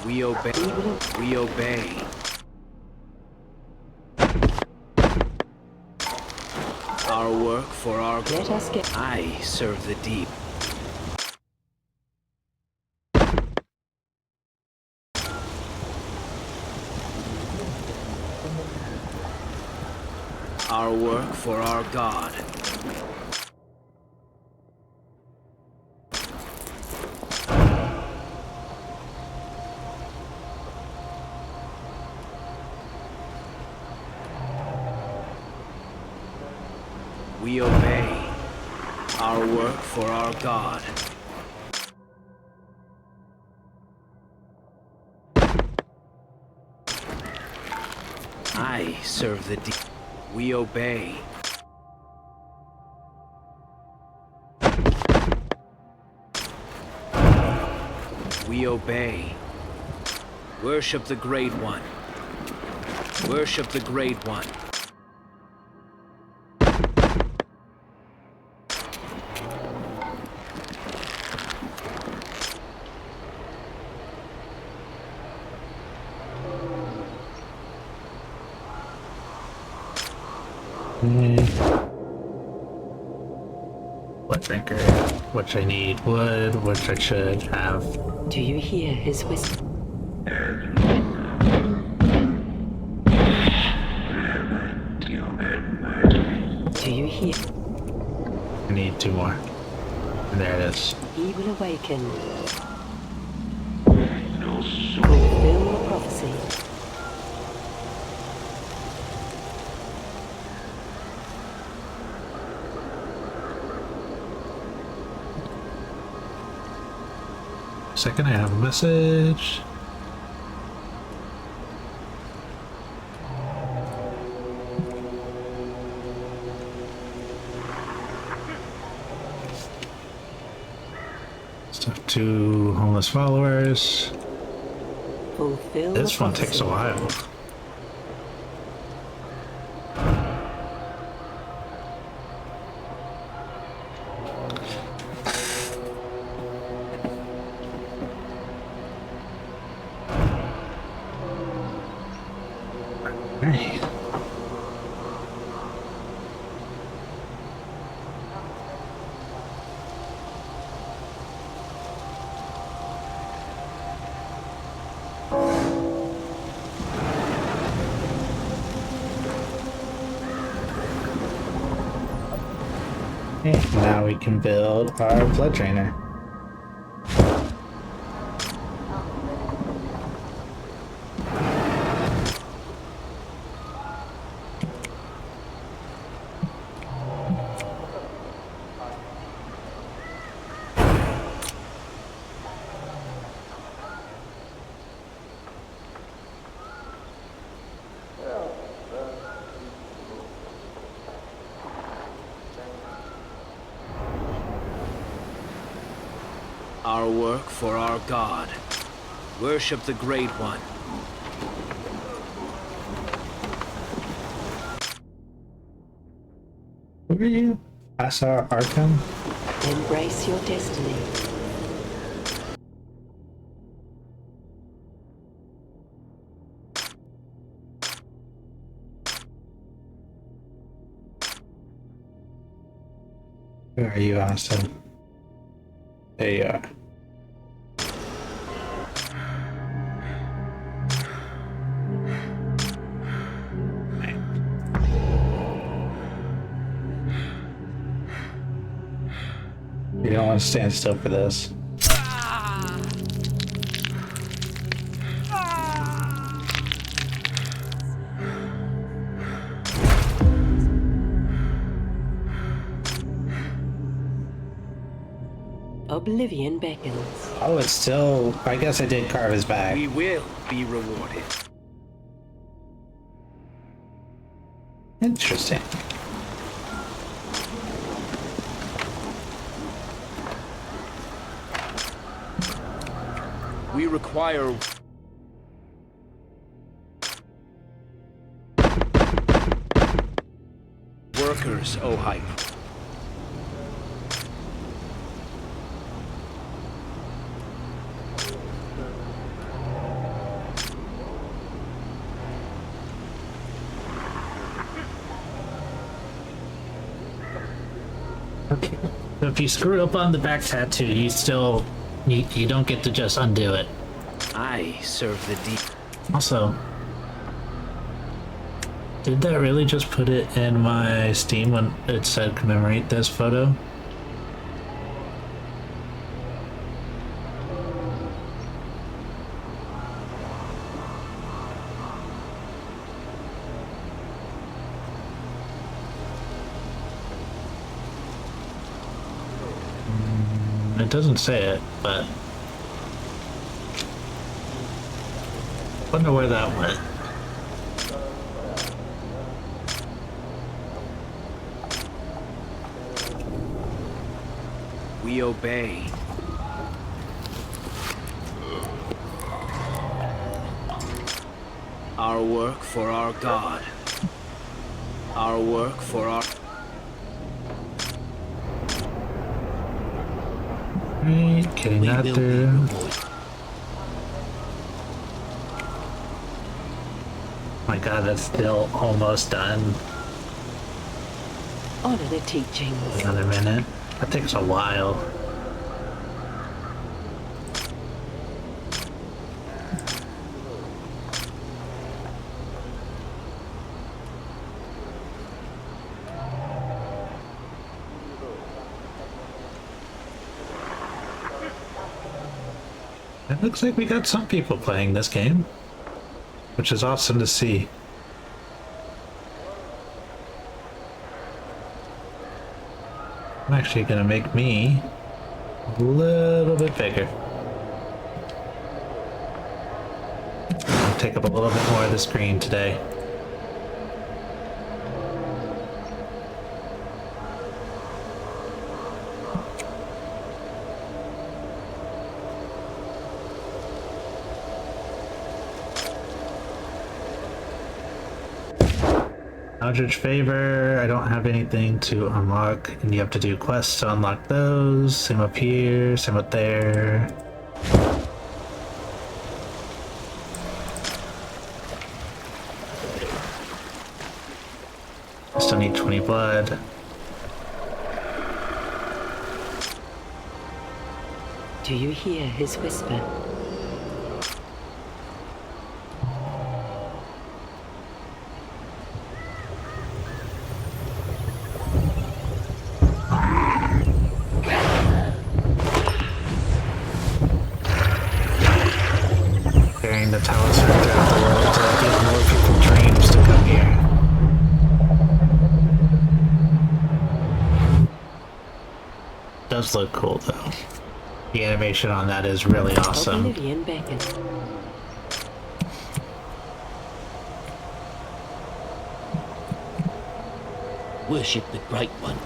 Speaker 4: We obey. We obey. Our work for our
Speaker 6: Let us get.
Speaker 4: I serve the deep. Our work for our God. We obey. Our work for our God. I serve the deep. We obey. We obey. Worship the Great One. Worship the Great One.
Speaker 1: Blood drinker, which I need wood, which I should have.
Speaker 6: Do you hear his whisper? Do you hear?
Speaker 1: I need 2 more. And there it is.
Speaker 6: He will awaken. Fulfill the prophecy.
Speaker 1: Second, I have a message. Stuff 2 homeless followers.
Speaker 6: Fulfill
Speaker 1: This
Speaker 6: the
Speaker 1: one takes a
Speaker 6: prophecy.
Speaker 1: while. Hey. And now we can build our blood drainer.
Speaker 4: Our work for our God. Worship the Great One.
Speaker 1: Who are you? Asa Arkham?
Speaker 6: Embrace your destiny.
Speaker 1: Who are you, Asa? There you are. You don't want to stand still for this.
Speaker 6: Oblivion beckons.
Speaker 1: Oh, it's still... I guess I did carve his back.
Speaker 4: We will be rewarded.
Speaker 1: Interesting.
Speaker 4: We require... workers, O High Priest.
Speaker 1: Okay. So if you screw up on the back tattoo, you still... You don't get to just undo it.
Speaker 4: I serve the deep.
Speaker 1: Also, did that really just put it in my Steam when it said commemorate this photo? It doesn't say it, but wonder where that went.
Speaker 4: We obey. Our work for our God. Our work for our...
Speaker 1: Right, getting
Speaker 7: We
Speaker 1: that
Speaker 7: will be
Speaker 1: through.
Speaker 7: rewarded.
Speaker 1: My god, that's still almost done.
Speaker 6: Honor the teachings.
Speaker 1: Another minute. That takes a while. It looks like we got some people playing this game, which is awesome to see. I'm actually gonna make me a little bit bigger. I'll take up a little bit more of the screen today. Eldritch Favor, I don't have anything to unlock, and you have to do quests to unlock those. Same up here, same up there. Still need 20 blood.
Speaker 6: Do you hear his whisper?
Speaker 1: does look cool, though. The animation on that is really awesome.
Speaker 6: Oblivion beckons.
Speaker 7: Worship the Great One.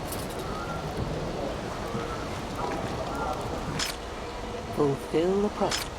Speaker 6: Fulfill the prophet.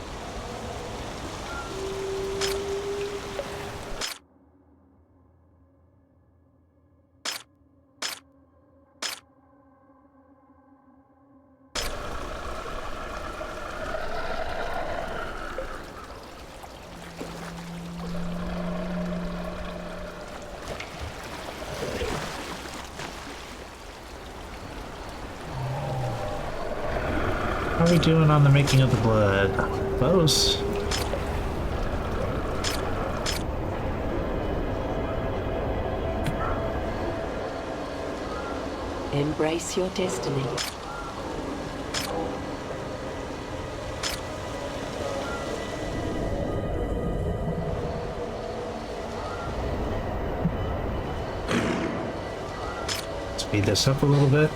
Speaker 1: How are we doing on the making of the blood? Close.
Speaker 6: Embrace your destiny.
Speaker 1: Speed this up a little bit.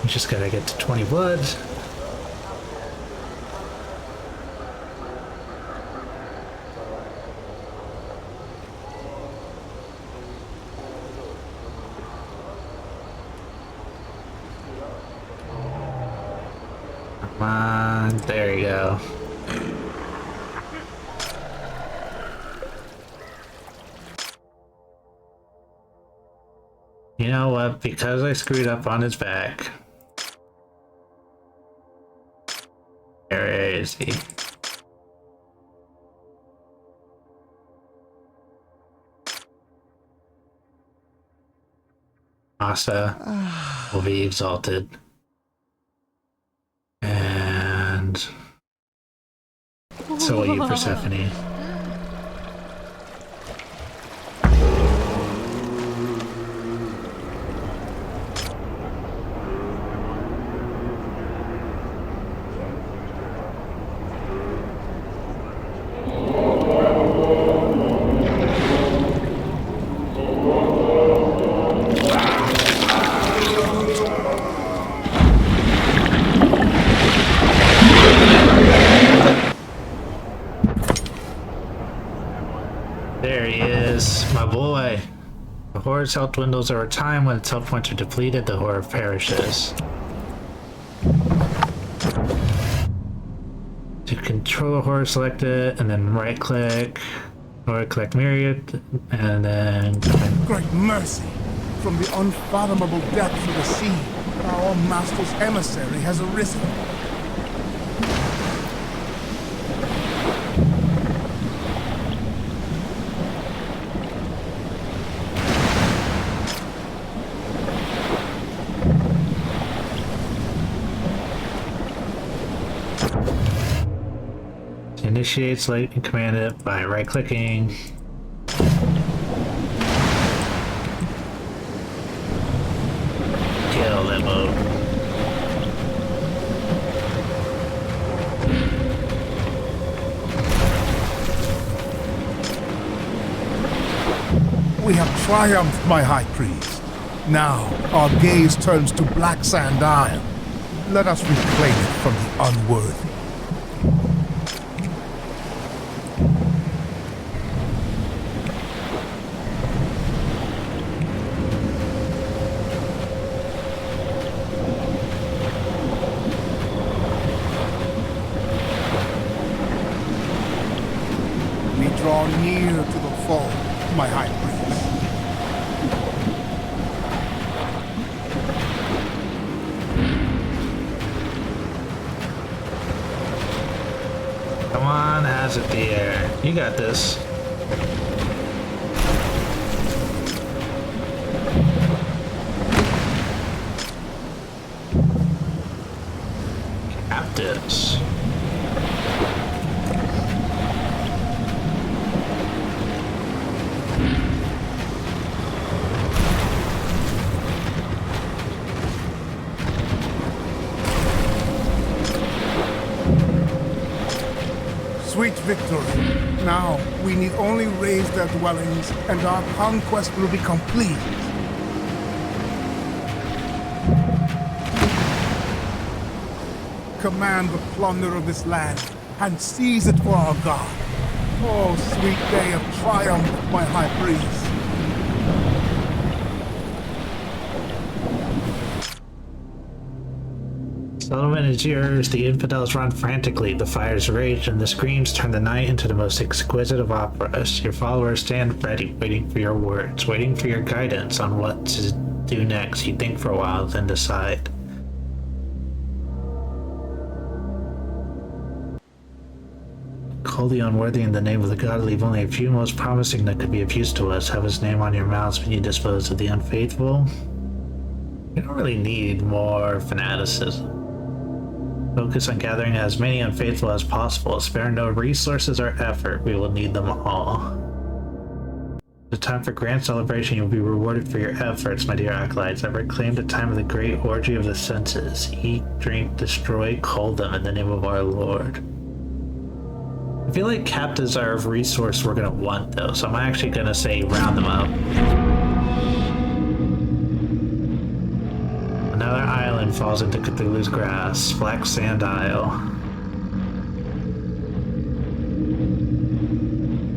Speaker 1: We just gotta get to 20 blood. Come on, there you go. You know what? Because I screwed up on his back. Where is he? Asa will be exalted. And so will you, Persephone. There he is, my boy. The Horde's health dwindles over time. When its health points are depleted, the Horde perishes. To control a Horde, select it, and then right click, or collect Myriad, and then...
Speaker 3: Great mercy! From the unfathomable depths of the sea, our master's emissary has arisen.
Speaker 1: Initiate, select, and command it by right-clicking. Kill that boat.
Speaker 3: We have triumphed, my High Priest. Now, our gaze turns to Black Sand Isle. Let us reclaim it from the unworthy. We draw near to the fall, my High Priest.
Speaker 1: Come on, how's it the air? You got this. Captives.
Speaker 3: Sweet victory. Now, we need only raise their dwellings, and our conquest will be complete. Command the plunder of this land, and seize it for our God. Oh, sweet day of triumph, my high priest.
Speaker 1: Settlement is yours. The infidels run frantically. The fires rage, and the screams turn the night into the most exquisite of operas. Your followers stand ready, waiting for your words, waiting for your guidance on what to do next. You think for a while, then decide. Call the unworthy in the name of the god. Leave only a few most promising that could be of use to us. Have his name on your mouths when you dispose of the unfaithful. You don't really need more fanaticism. Focus on gathering as many unfaithful as possible. Spare no resources or effort. We will need them all. The time for grand celebration. You'll be rewarded for your efforts, my dear acolytes. I reclaim the time of the great orgy of the senses. Eat, drink, destroy, cull them in the name of our Lord. I feel like captives are a resource we're gonna want though, so I'm actually gonna say round them up. Another island falls into Cthulhu's grasp. Black Sand Isle.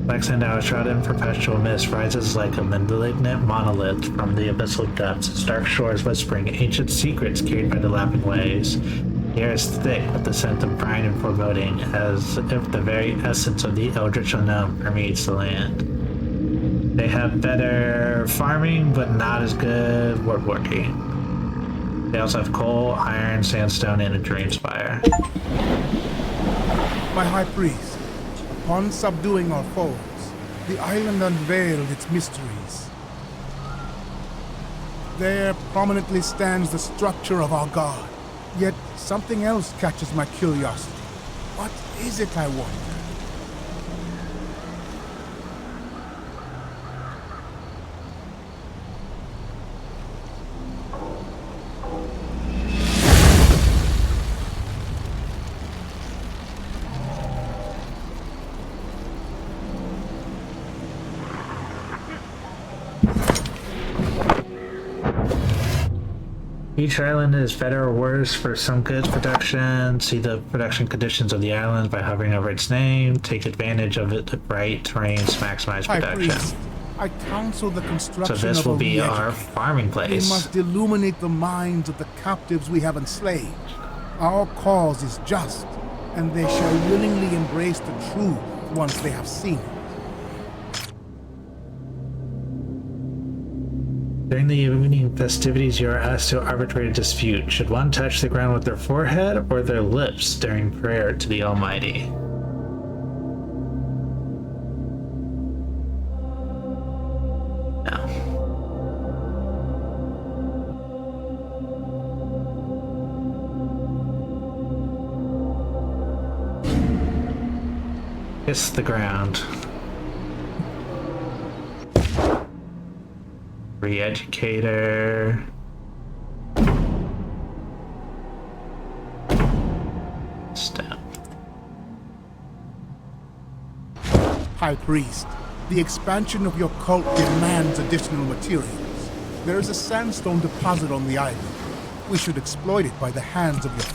Speaker 1: Black Sand Isle, shrouded in perpetual mist, rises like a malignant monolith from the abyssal depths. Its dark shores whispering ancient secrets carried by the lapping waves. The air is thick with the scent of brine and foreboding, as if the very essence of the eldritch unknown permeates the land. They have better farming, but not as good woodworking. They also have coal, iron, sandstone, and a dream spire.
Speaker 3: My high priest, upon subduing our foes, the island unveiled its mysteries. There prominently stands the structure of our god. Yet something else catches my curiosity. What is it, I wonder?
Speaker 1: Each island is better or worse for some goods production. See the production conditions of the island by hovering over its name. Take advantage of the right terrains to maximize
Speaker 3: High
Speaker 1: production.
Speaker 3: priest, I counsel the construction
Speaker 1: So this
Speaker 3: of
Speaker 1: will
Speaker 3: a
Speaker 1: be our
Speaker 3: re-education.
Speaker 1: farming
Speaker 3: We
Speaker 1: place.
Speaker 3: must illuminate the minds of the captives we have enslaved. Our cause is just, and they shall willingly embrace the truth once they have seen it.
Speaker 1: During the evening festivities, you are asked to arbitrate a dispute. Should one touch the ground with their forehead or their lips during prayer to the Almighty? No. Kiss the ground. Re-educator. Step.
Speaker 3: High priest, the expansion of your cult demands additional materials. There is a sandstone deposit on the island. We should exploit it by the hands of your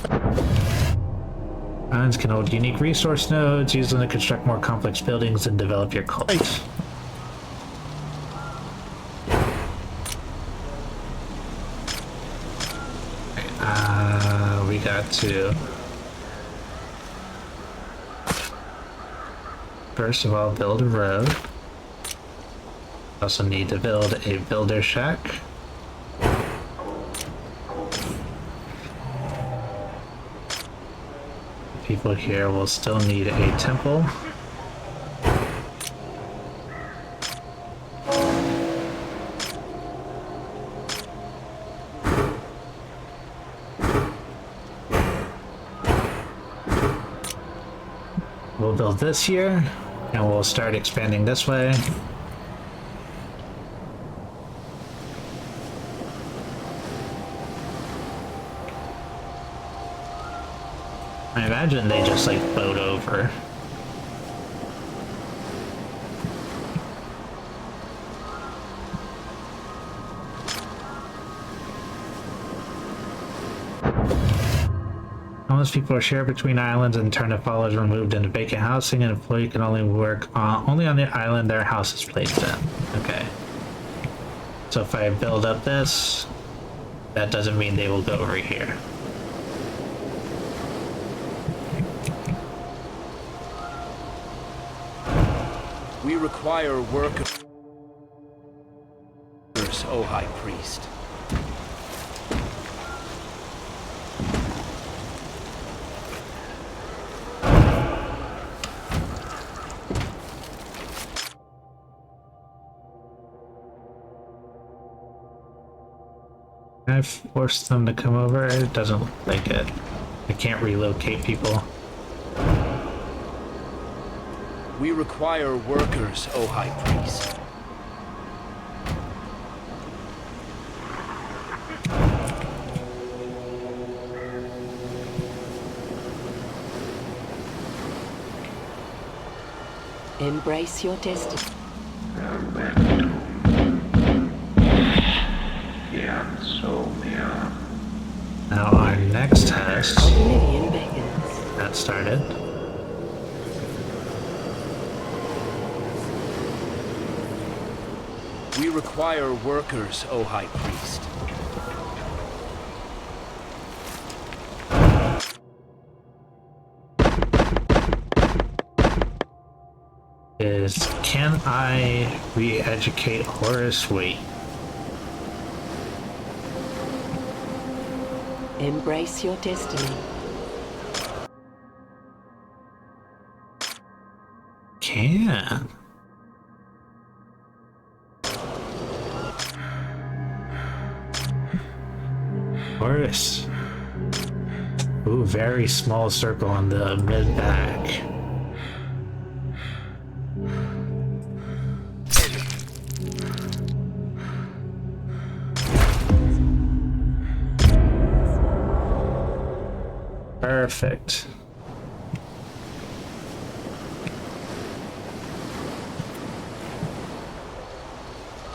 Speaker 1: Islands can hold unique resource nodes. Use them to construct more complex buildings and develop your cult.
Speaker 3: Hey.
Speaker 1: We got to first of all build a road. Also need to build a builder shack. People here will still need a temple. We'll build this here, and we'll start expanding this way. I imagine they just like boat over. Homeless people are shared between islands and turn if followers removed into vacant housing. An employee can only work only on the island their house is placed in. Okay. So if I build up this, that doesn't mean they will go over here.
Speaker 4: We require workers, O High Priest.
Speaker 1: Can I force them to come over? It doesn't look like it. I can't relocate people.
Speaker 4: We require workers, O High Priest.
Speaker 6: Embrace your destiny.
Speaker 1: Now our next test,
Speaker 6: Oblivion beckons.
Speaker 1: that started.
Speaker 4: We require workers, O High Priest.
Speaker 1: Can I re-educate Horace Waite?
Speaker 6: Embrace your destiny.
Speaker 1: Can. Horace. Ooh, very small circle on the mid-back. Perfect.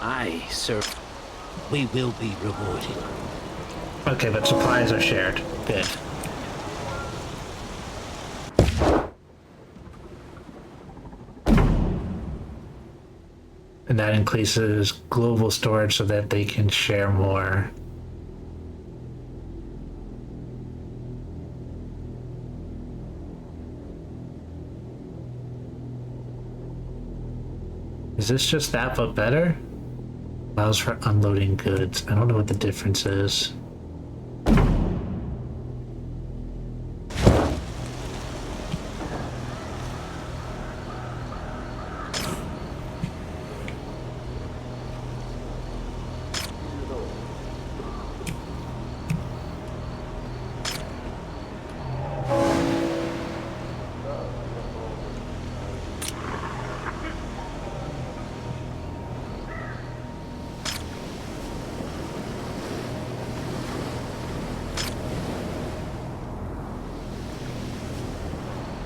Speaker 4: Aye, sir.
Speaker 7: We will be rewarded.
Speaker 1: Okay, but supplies are shared. Good. And that increases global storage so that they can share more. Is this just that but better? Allows for unloading goods. I don't know what the difference is.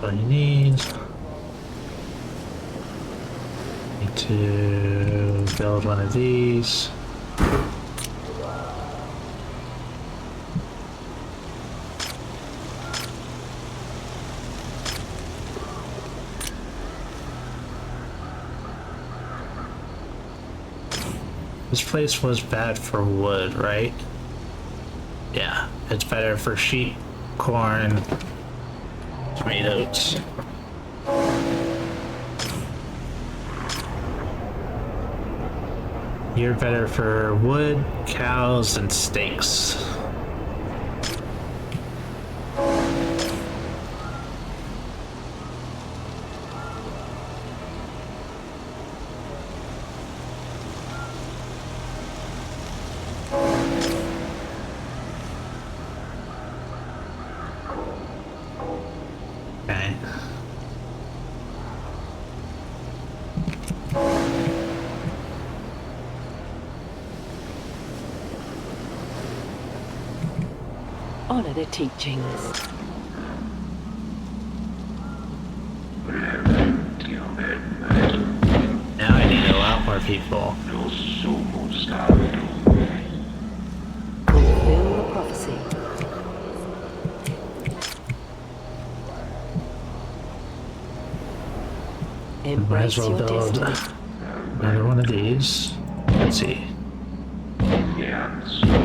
Speaker 1: All you need to build one of these. This place was bad for wood, right? Yeah, it's better for sheep, corn, tomatoes. You're better for wood, cows, and steaks. Okay.
Speaker 6: Honor the teachings.
Speaker 1: Now I need a lot more people.
Speaker 6: Fulfill the prophecy.
Speaker 1: Might as
Speaker 6: Embrace
Speaker 1: well
Speaker 6: your
Speaker 1: build
Speaker 6: destiny.
Speaker 1: another one of these. Let's see.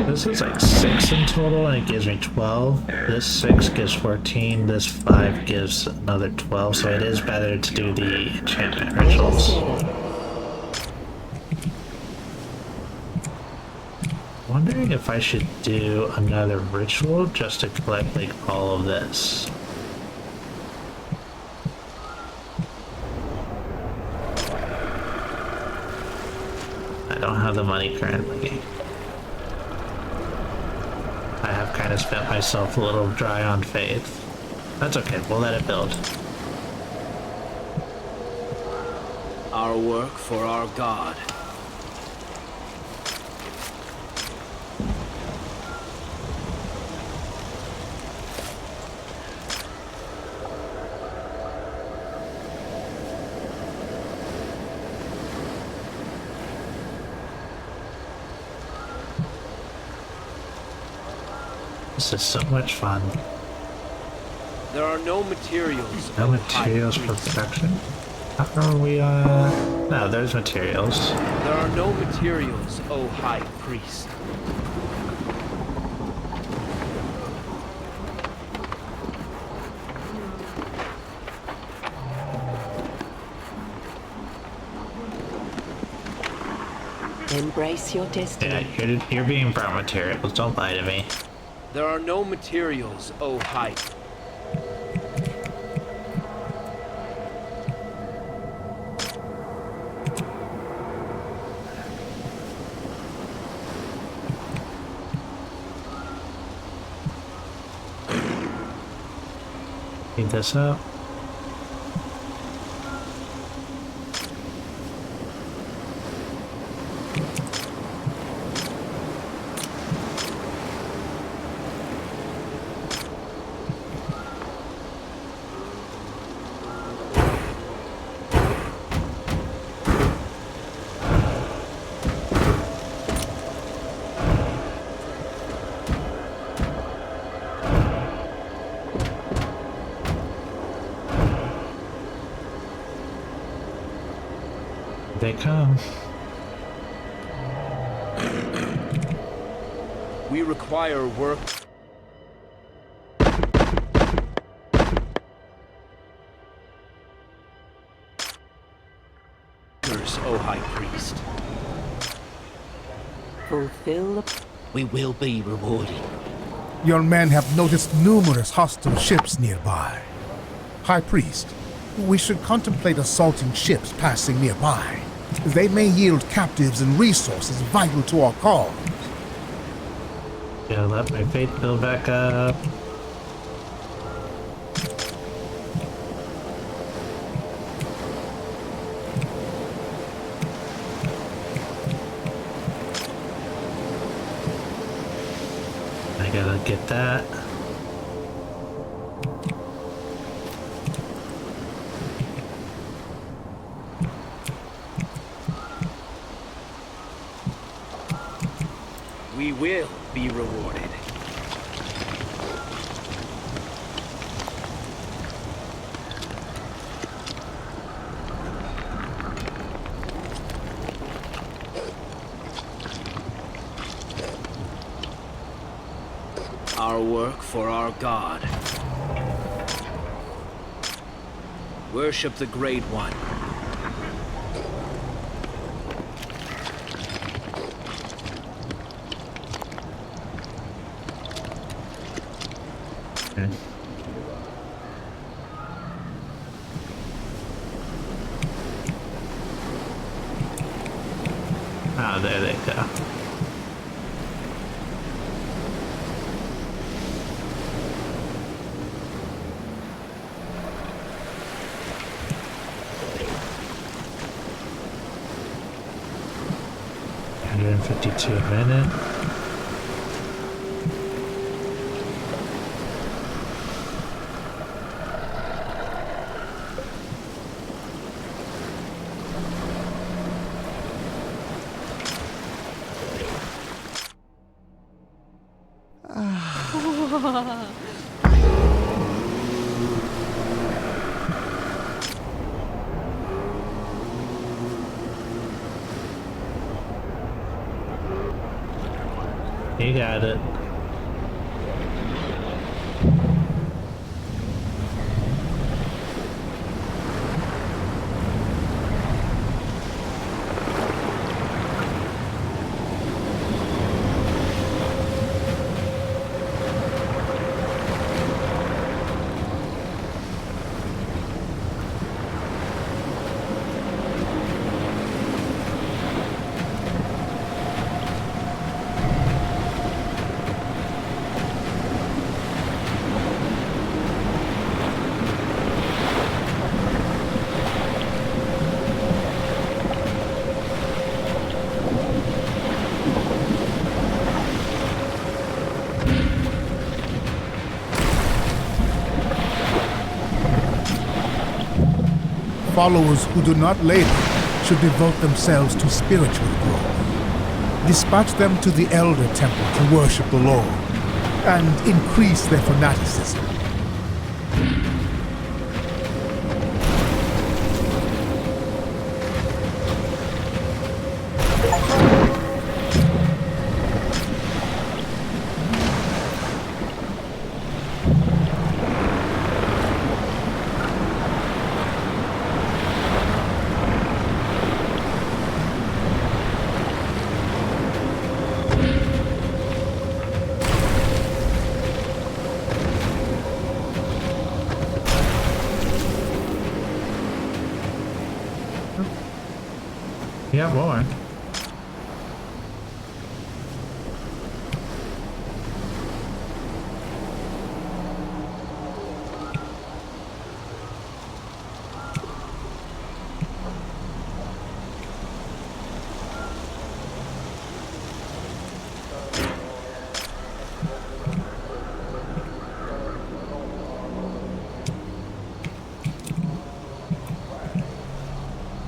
Speaker 1: This is like 6 in total, and it gives me 12. This 6 gives 14. This 5 gives another 12. So it is better to do the enchantment rituals. Wondering if I should do another ritual just to collect like all of this. I don't have the money currently. I have kind of spent myself a little dry on faith. That's okay, we'll let it build.
Speaker 4: Our work for our God.
Speaker 1: This is so much fun.
Speaker 4: There are no materials.
Speaker 1: No
Speaker 4: O
Speaker 1: materials
Speaker 4: High
Speaker 1: for
Speaker 4: Priest.
Speaker 1: production? How are we, No, there's materials.
Speaker 4: There are no materials, O High Priest.
Speaker 6: Embrace your destiny.
Speaker 1: Yeah, you're being brought materials, don't lie to me.
Speaker 4: There are no materials, O High.
Speaker 1: Clean this up. They come.
Speaker 4: We require work. O High Priest.
Speaker 6: Fulfill the...
Speaker 7: We will be rewarded.
Speaker 3: Your men have noticed numerous hostile ships nearby. High Priest, we should contemplate assaulting ships passing nearby. They may yield captives and resources vital to our cause.
Speaker 1: Gotta let my faith build back up. I gotta get that.
Speaker 4: We will be rewarded. Our work for our God. Worship the Great One.
Speaker 1: Okay. Ah, there they go. $152 a minute. You got it.
Speaker 3: Followers who do not labor should devote themselves to spiritual growth. Dispatch them to the Elder Temple to worship the Lord, and increase their fanaticism.
Speaker 1: Yeah, more.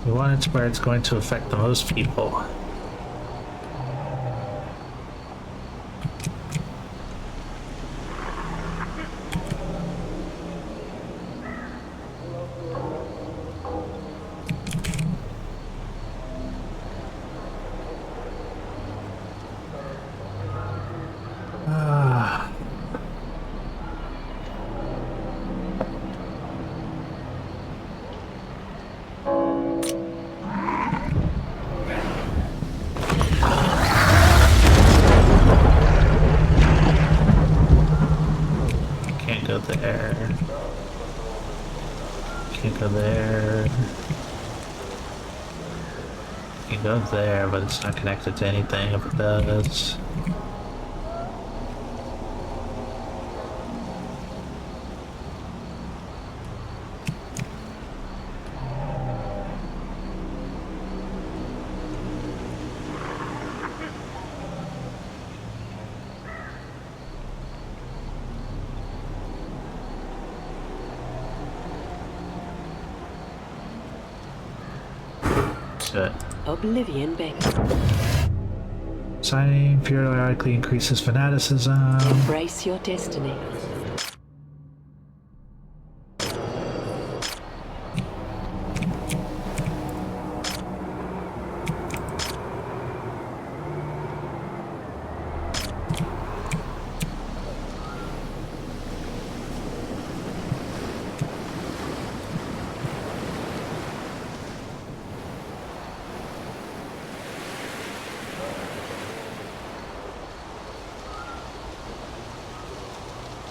Speaker 1: We want it where it's going to affect the most people. Can't go there. Can't go there. Can go there, but it's not connected to anything if it does. Shit.
Speaker 6: Oblivion beckons.
Speaker 1: Signing periodically increases fanaticism.
Speaker 6: Embrace your destiny.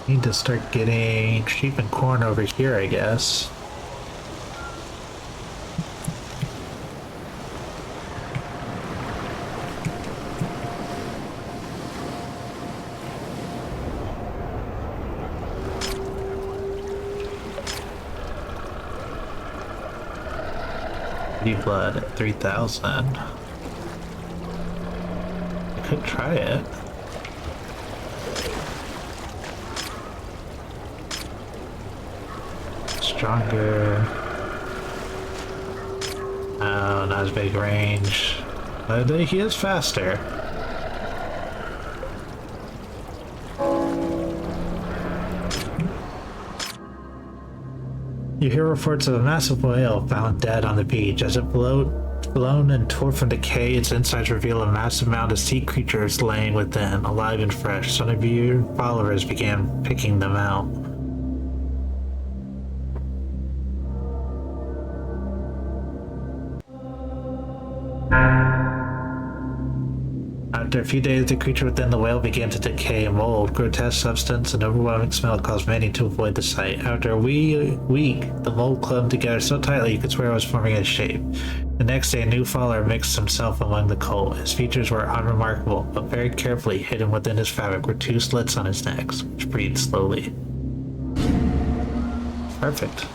Speaker 1: Need to start getting sheep and corn over here, I guess. Blood at 3,000. I could try it. Stronger. Oh, not as big range. But he is faster. You hear reports of a massive whale found dead on the beach. As it floats Blown and torn from decay, its insides reveal a massive mound of sea creatures laying within, alive and fresh. Some of your followers began picking them out. After a few days, the creature within the whale began to decay and mold. Grotesque substance and overwhelming smell caused many to avoid the sight. After a week, the mold clung together so tightly you could swear it was forming a shape. The next day, a new follower mixed himself among the cult. His features were unremarkable, but very carefully hidden within his fabric were two slits on his neck, which breathed slowly. Perfect.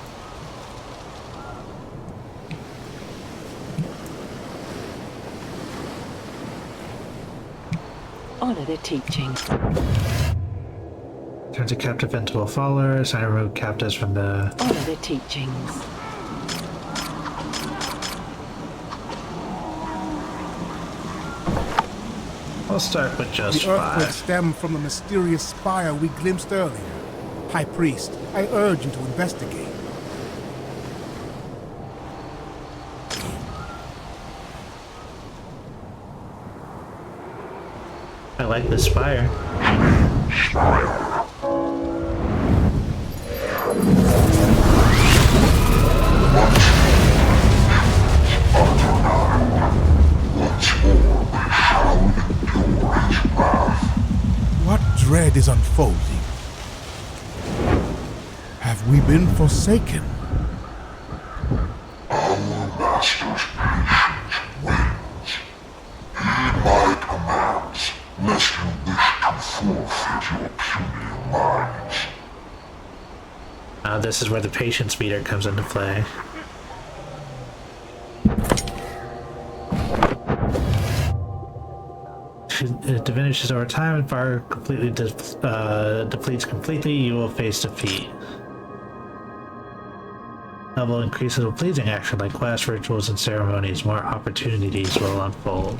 Speaker 6: Honor the teachings.
Speaker 1: Turns a captive into a follower. Assign remove captives from the...
Speaker 6: Honor the teachings.
Speaker 1: We'll start with just
Speaker 3: The earthquake
Speaker 1: 5.
Speaker 3: stemmed from the mysterious spire we glimpsed earlier. High Priest, I urge you to investigate.
Speaker 1: I like the spire.
Speaker 3: What dread is unfolding? Have we been forsaken?
Speaker 5: Our master's patience wanes. Heed my commands, lest you wish to forfeit your puny minds.
Speaker 1: This is where the patience meter comes into play. It diminishes over time. If fire completely depletes completely, you will face defeat. Level increases with pleasing action like quests, rituals, and ceremonies. More opportunities will unfold.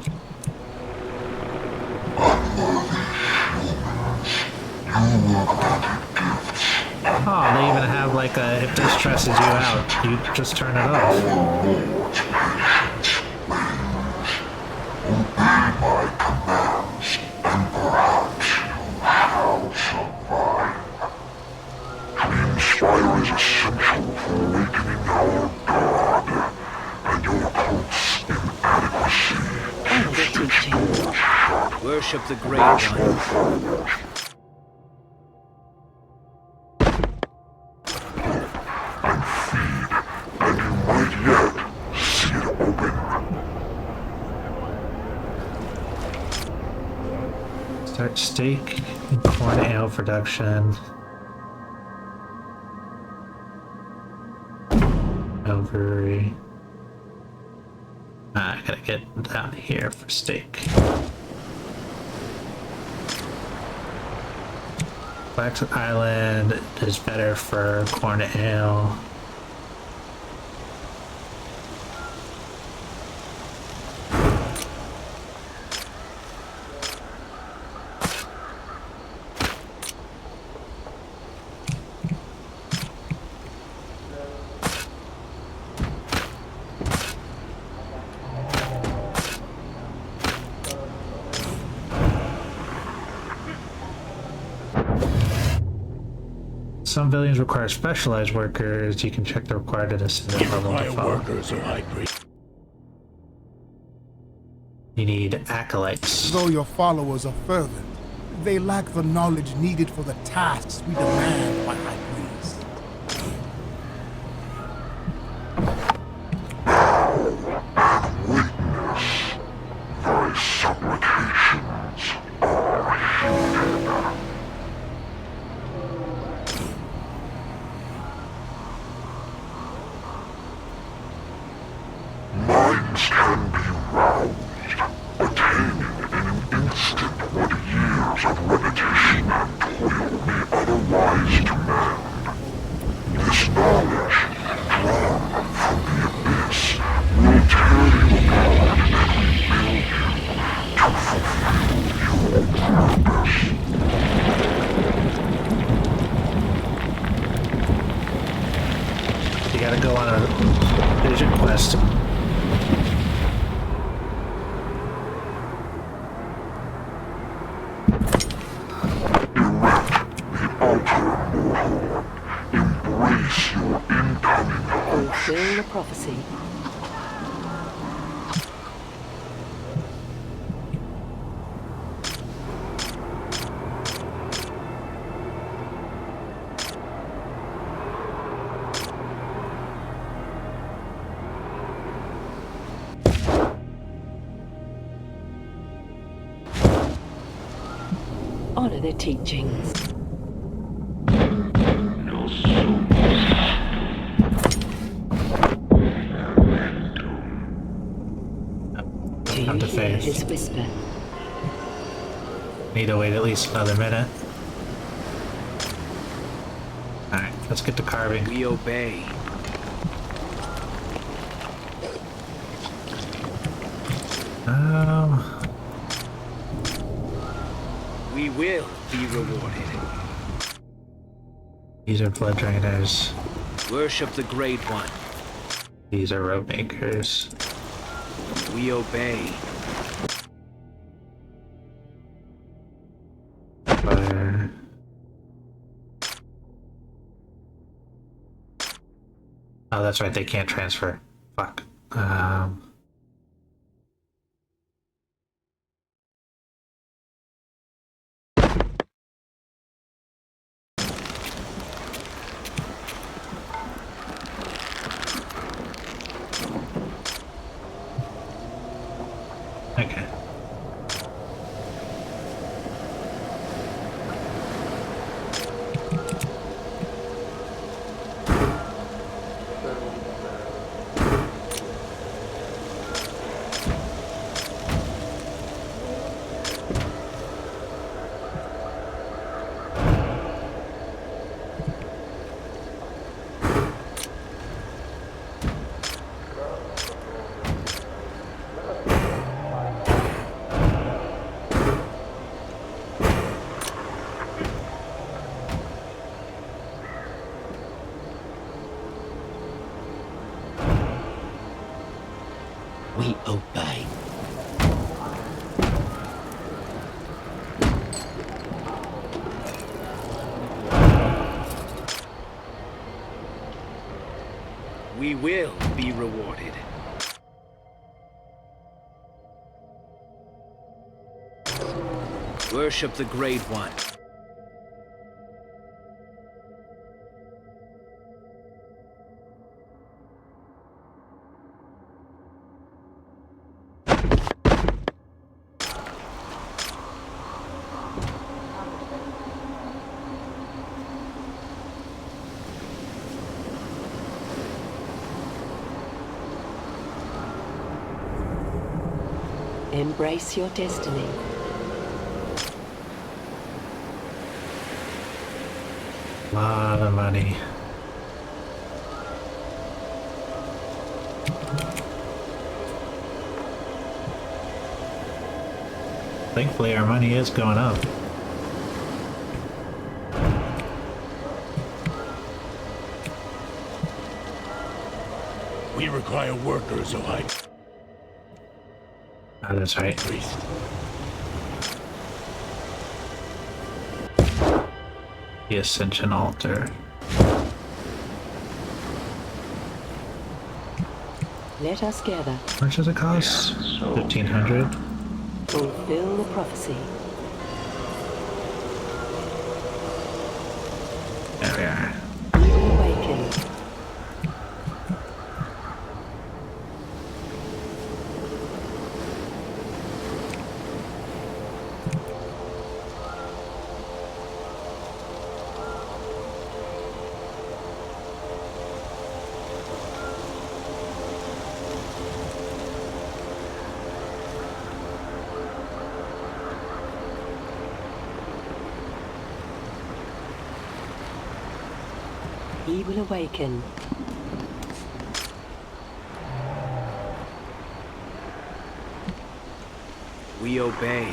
Speaker 1: Oh, they even have like a, if this stresses you out, you just turn it off.
Speaker 5: Fire is essential for awakening our god, and your cult's inadequacy
Speaker 6: Honor the teachings.
Speaker 4: Worship the Great One.
Speaker 5: forward. And feed, and you might yet see it open.
Speaker 1: Start steak and corn ale production. No brewery. I gotta get down here for steak. Black Island is better for corn ale. Some villains require specialized workers. You can check the required and ascendant level to follow.
Speaker 7: workers or high priest.
Speaker 1: You need acolytes.
Speaker 3: Though your followers are fervent, they lack the knowledge needed for the tasks we demand by High Priest.
Speaker 5: Thy supplications are heeded. Minds can be roused, attaining in an instant what years of repetition and toil may otherwise command. This knowledge, drawn from the abyss, will tear you apart and rebuild you to fulfill your purpose.
Speaker 1: You gotta go on a vision quest.
Speaker 6: Fulfill the prophecy. Honor their teachings. Do you
Speaker 1: to
Speaker 6: hear
Speaker 1: face.
Speaker 6: his whisper?
Speaker 1: Need to wait at least another minute. Alright, let's get to carving.
Speaker 4: We obey. We will be rewarded.
Speaker 1: These are blood drainers.
Speaker 4: Worship the Great One.
Speaker 1: These are rope makers.
Speaker 4: We obey.
Speaker 1: Fire. Oh, that's right, they can't transfer. Fuck. Okay.
Speaker 7: We obey.
Speaker 4: We will be rewarded. Worship the Great One.
Speaker 6: Embrace your destiny.
Speaker 1: Lot of money. Thankfully, our money is going up.
Speaker 8: We require workers, O High
Speaker 1: Oh, that's right.
Speaker 8: Priest.
Speaker 1: The Ascension Altar.
Speaker 6: Let us gather.
Speaker 1: How much does it cost? 1,500.
Speaker 6: Fulfill the prophecy.
Speaker 1: There we are.
Speaker 6: Awaken. He will awaken.
Speaker 4: We obey.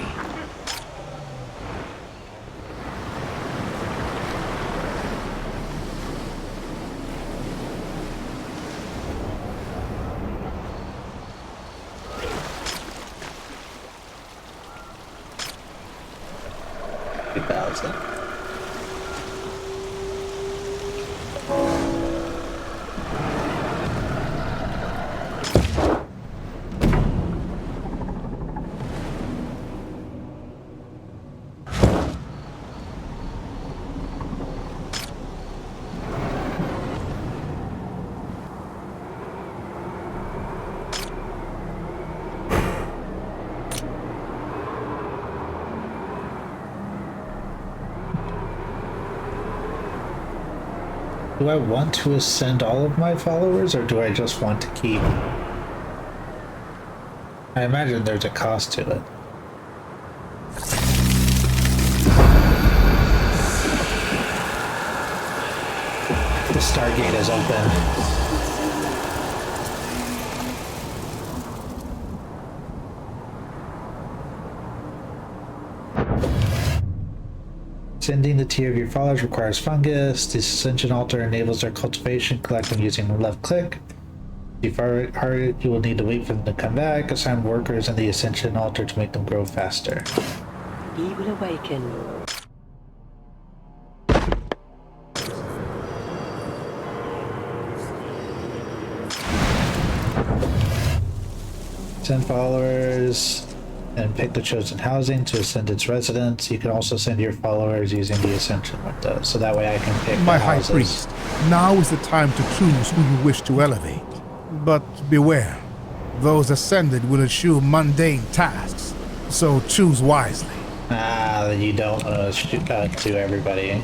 Speaker 1: Do I want to ascend all of my followers, or do I just want to keep? I imagine there's a cost to it. The Stargate is open. Ascending the tier of your followers requires fungus. The Ascension Altar enables their cultivation. Collect them using the left click. If hard, you will need to wait for them to come back. Assign workers in the Ascension Altar to make them grow faster.
Speaker 6: He will awaken.
Speaker 1: Send followers and pick the chosen housing to ascend its residents. You can also send your followers using the Ascension window, so that way I can pick
Speaker 3: My
Speaker 1: the
Speaker 3: High
Speaker 1: houses.
Speaker 3: Priest, now is the time to choose who you wish to elevate. But beware, those ascended will assume mundane tasks, so choose wisely.
Speaker 1: Ah, you don't to everybody.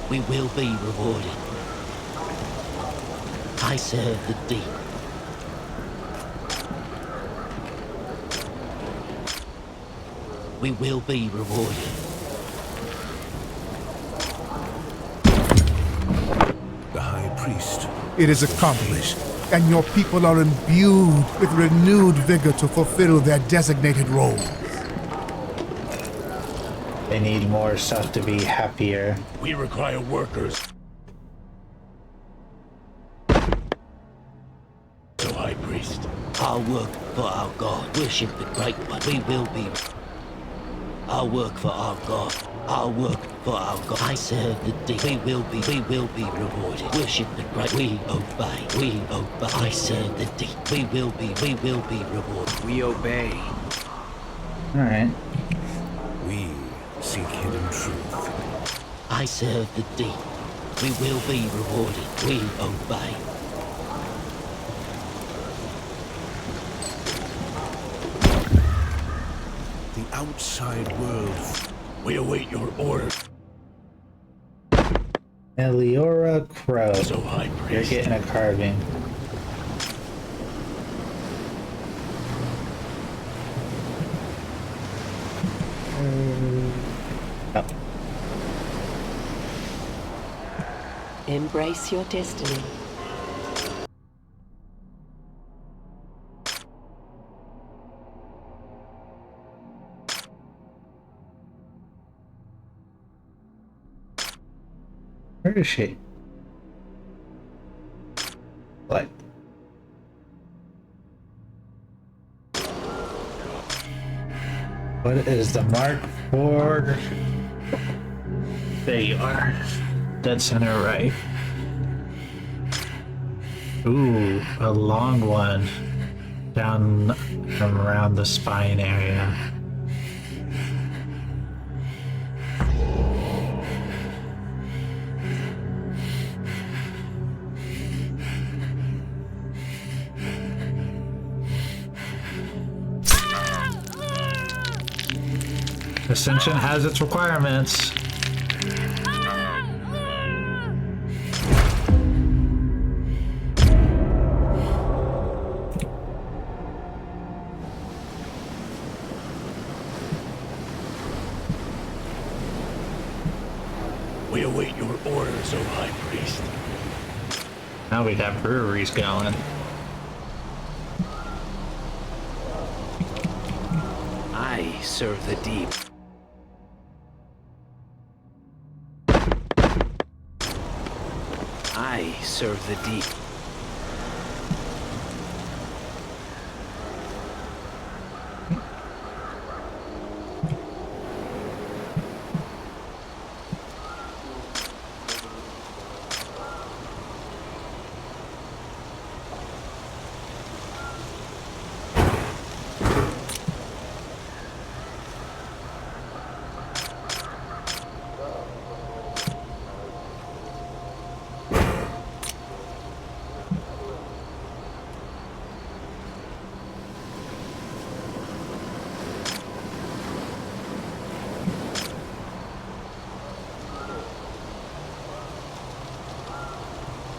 Speaker 7: We will be rewarded. I serve the deep. We will be rewarded.
Speaker 8: The High Priest.
Speaker 3: It is accomplished, and your people are imbued with renewed vigor to fulfill their designated roles.
Speaker 1: They need more stuff to be happier.
Speaker 8: We require workers. So, High Priest.
Speaker 7: Our work for our God. Worship the Great One. We will be. Our work for our God. Our work for our God. I serve the deep. We will be rewarded. Worship the Great. We obey. I serve the deep. We will be rewarded.
Speaker 4: We obey.
Speaker 1: Alright.
Speaker 8: We seek hidden truth.
Speaker 7: I serve the deep. We will be rewarded. We obey.
Speaker 8: The outside world. We await your order.
Speaker 1: Eliora Crow.
Speaker 8: So, High
Speaker 1: You're
Speaker 8: Priest.
Speaker 1: getting a carving. Oh.
Speaker 6: Embrace your destiny.
Speaker 1: Where is she? Like. What is the mark for? There you are. Dead center right. Ooh, a long one. Down from around the spine area. Ascension has its requirements.
Speaker 8: We await your orders, O High Priest.
Speaker 1: Now we got breweries going.
Speaker 4: I serve the deep. I serve the deep.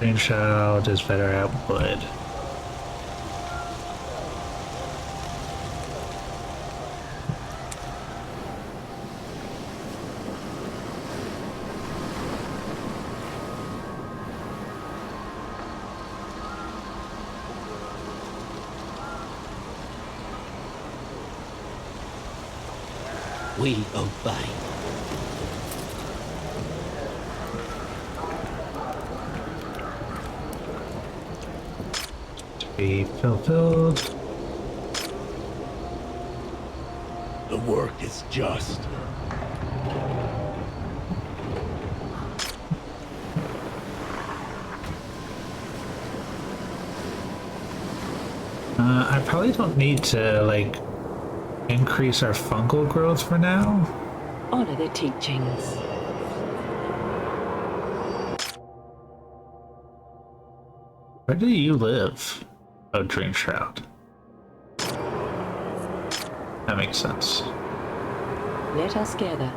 Speaker 1: Green Shroud is better at wood.
Speaker 7: We obey.
Speaker 1: Be fulfilled.
Speaker 8: The work is just.
Speaker 1: I probably don't need to, like, increase our fungal growth for now.
Speaker 6: Honor the teachings.
Speaker 1: Where do you live? Oh, Dream Shroud. That makes sense.
Speaker 6: Let us gather.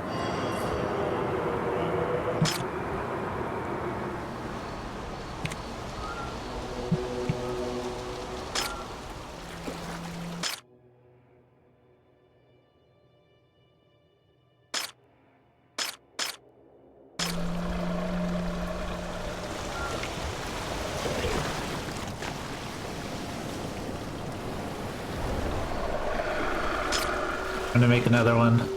Speaker 1: I'm gonna make another one.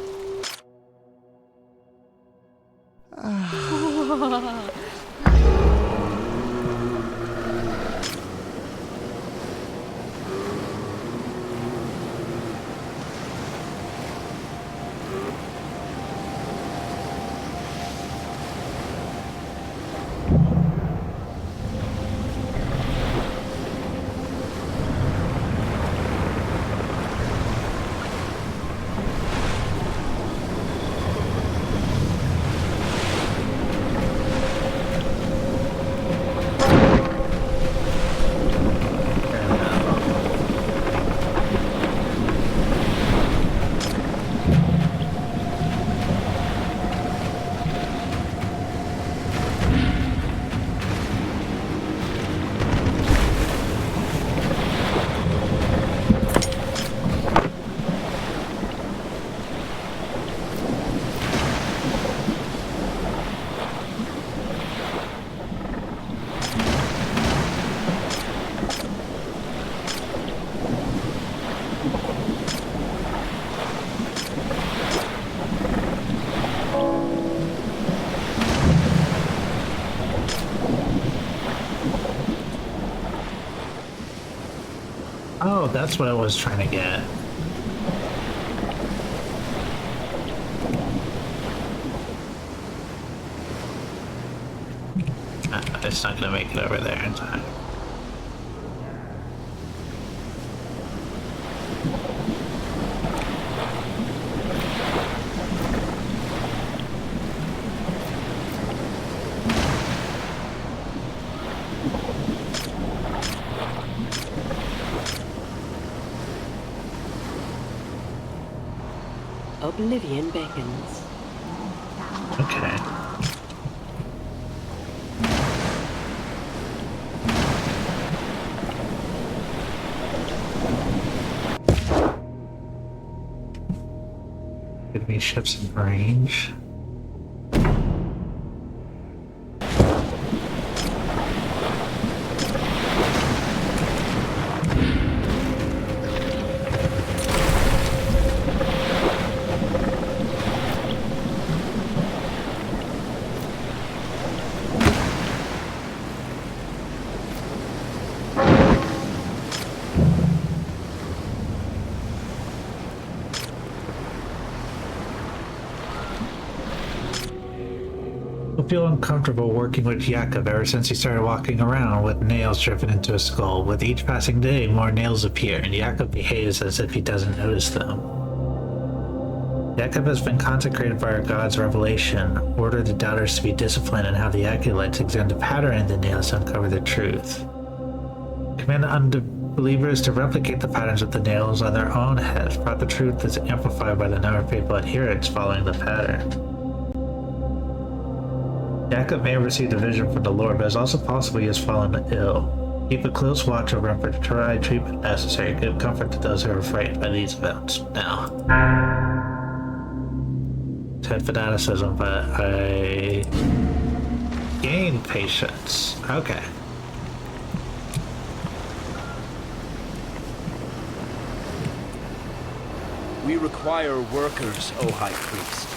Speaker 1: Oh, that's what I was trying to get. It's not gonna make it over there in time.
Speaker 6: Oblivion beckons.
Speaker 1: Okay. Give me ships in range. I feel uncomfortable working with Yakov ever since he started walking around with nails driven into his skull. With each passing day, more nails appear, and Yakov behaves as if he doesn't notice them. Yakov has been consecrated by our God's revelation. Order the doubters to be disciplined and have the acolytes examine the pattern in the nails to uncover the truth. Command the unbelievers to replicate the patterns of the nails on their own heads, but the truth is amplified by the number of faithful adherents following the pattern. Jacob may have received a vision from the Lord, but it's also possible he has fallen ill. Keep a close watch over him, but try treatment necessary. Give comfort to those who are frightened by these events. Now, 10 fanaticism, but I gain patience. Okay.
Speaker 4: We require workers, O High Priest.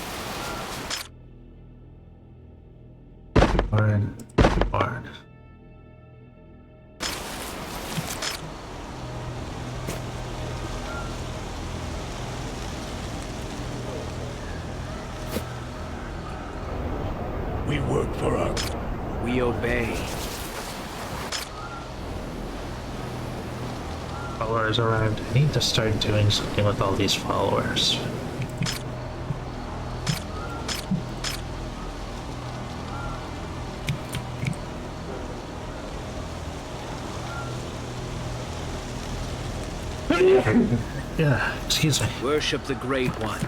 Speaker 1: Barn.
Speaker 8: We work for our...
Speaker 4: We obey.
Speaker 1: Followers arrived. I need to start doing something with all these followers. Yeah, excuse me.
Speaker 4: Worship the Great One.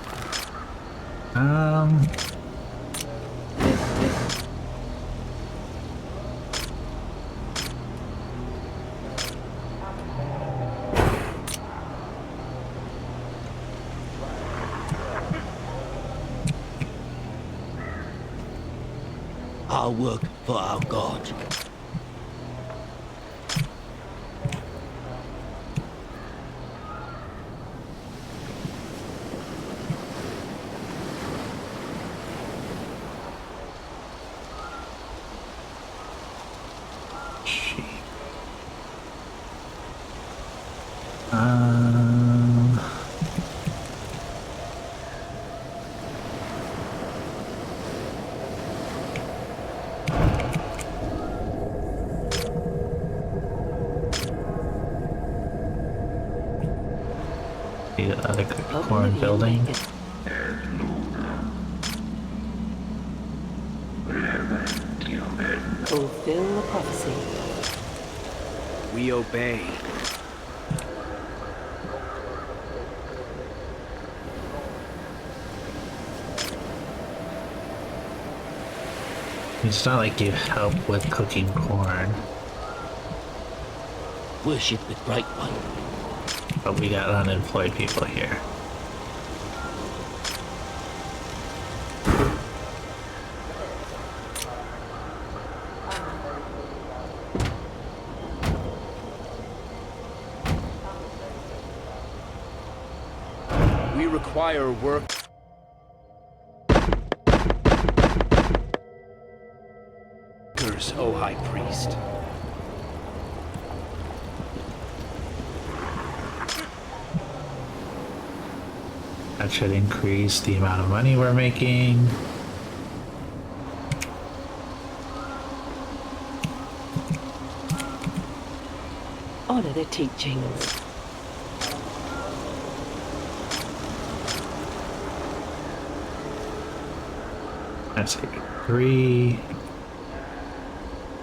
Speaker 7: Our work for our God.
Speaker 1: The other corn building.
Speaker 6: Fulfill the prophecy.
Speaker 4: We obey.
Speaker 1: It's not like you help with cooking corn,
Speaker 7: Worship the Great One.
Speaker 1: but we got unemployed people here.
Speaker 4: We require work. Workers, O High Priest.
Speaker 1: That should increase the amount of money we're making.
Speaker 6: Honor the teachings.
Speaker 1: Let's see. 3,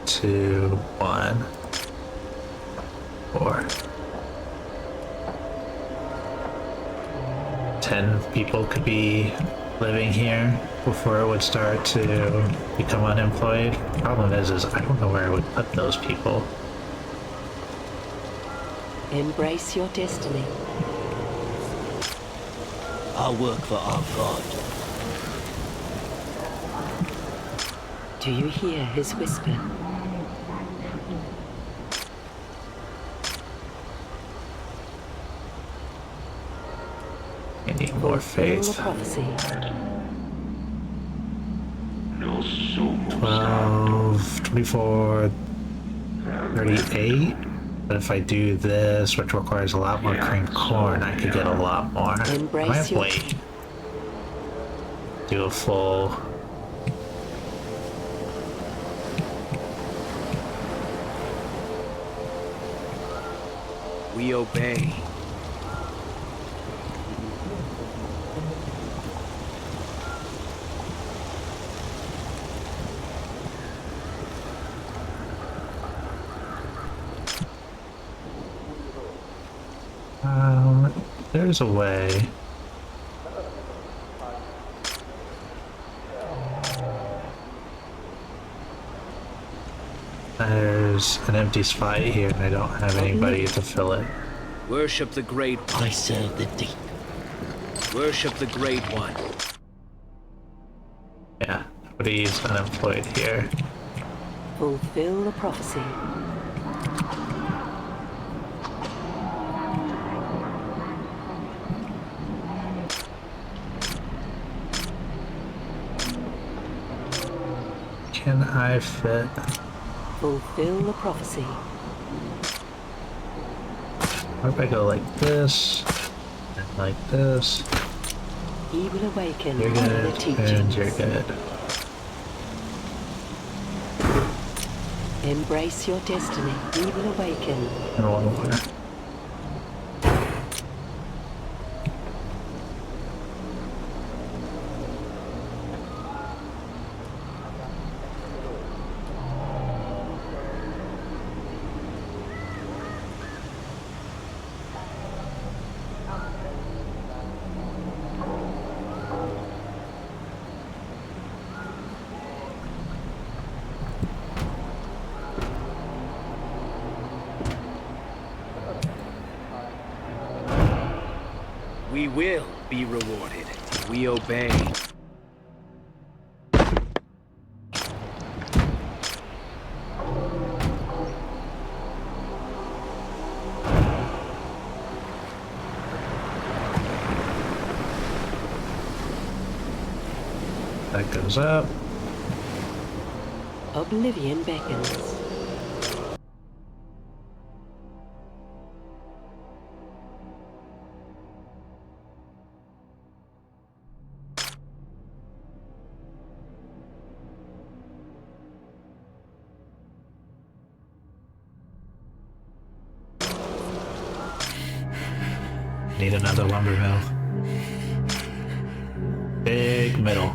Speaker 1: 2, 1, 4. 10 people could be living here before it would start to become unemployed. Problem is I don't know where I would put those people.
Speaker 6: Embrace your destiny.
Speaker 7: Our work for our God.
Speaker 6: Do you hear his whisper?
Speaker 1: I need more
Speaker 6: Fulfill the
Speaker 1: faith.
Speaker 6: prophecy.
Speaker 1: 12, 24, 38. But if I do this, which requires a lot more creamed corn, I could get a lot more. I
Speaker 6: Embrace
Speaker 1: might
Speaker 6: your-
Speaker 1: wait. Do a full.
Speaker 4: We obey.
Speaker 1: There's a way. There's an empty spot here and I don't have anybody to fill it.
Speaker 4: Worship the Great
Speaker 7: I serve the deep.
Speaker 4: Worship the Great One.
Speaker 1: Yeah, nobody's unemployed here.
Speaker 6: Fulfill the prophecy.
Speaker 1: Can I fit?
Speaker 6: Fulfill the prophecy.
Speaker 1: What if I go like this, and like this?
Speaker 6: He will awaken
Speaker 1: You're
Speaker 6: under the
Speaker 1: good,
Speaker 6: teachings.
Speaker 1: and you're good.
Speaker 6: Embrace your destiny. He will awaken.
Speaker 1: And one more.
Speaker 4: We will be rewarded. We obey.
Speaker 1: That goes up.
Speaker 6: Oblivion beckons.
Speaker 1: Need another lumber mill. Big middle.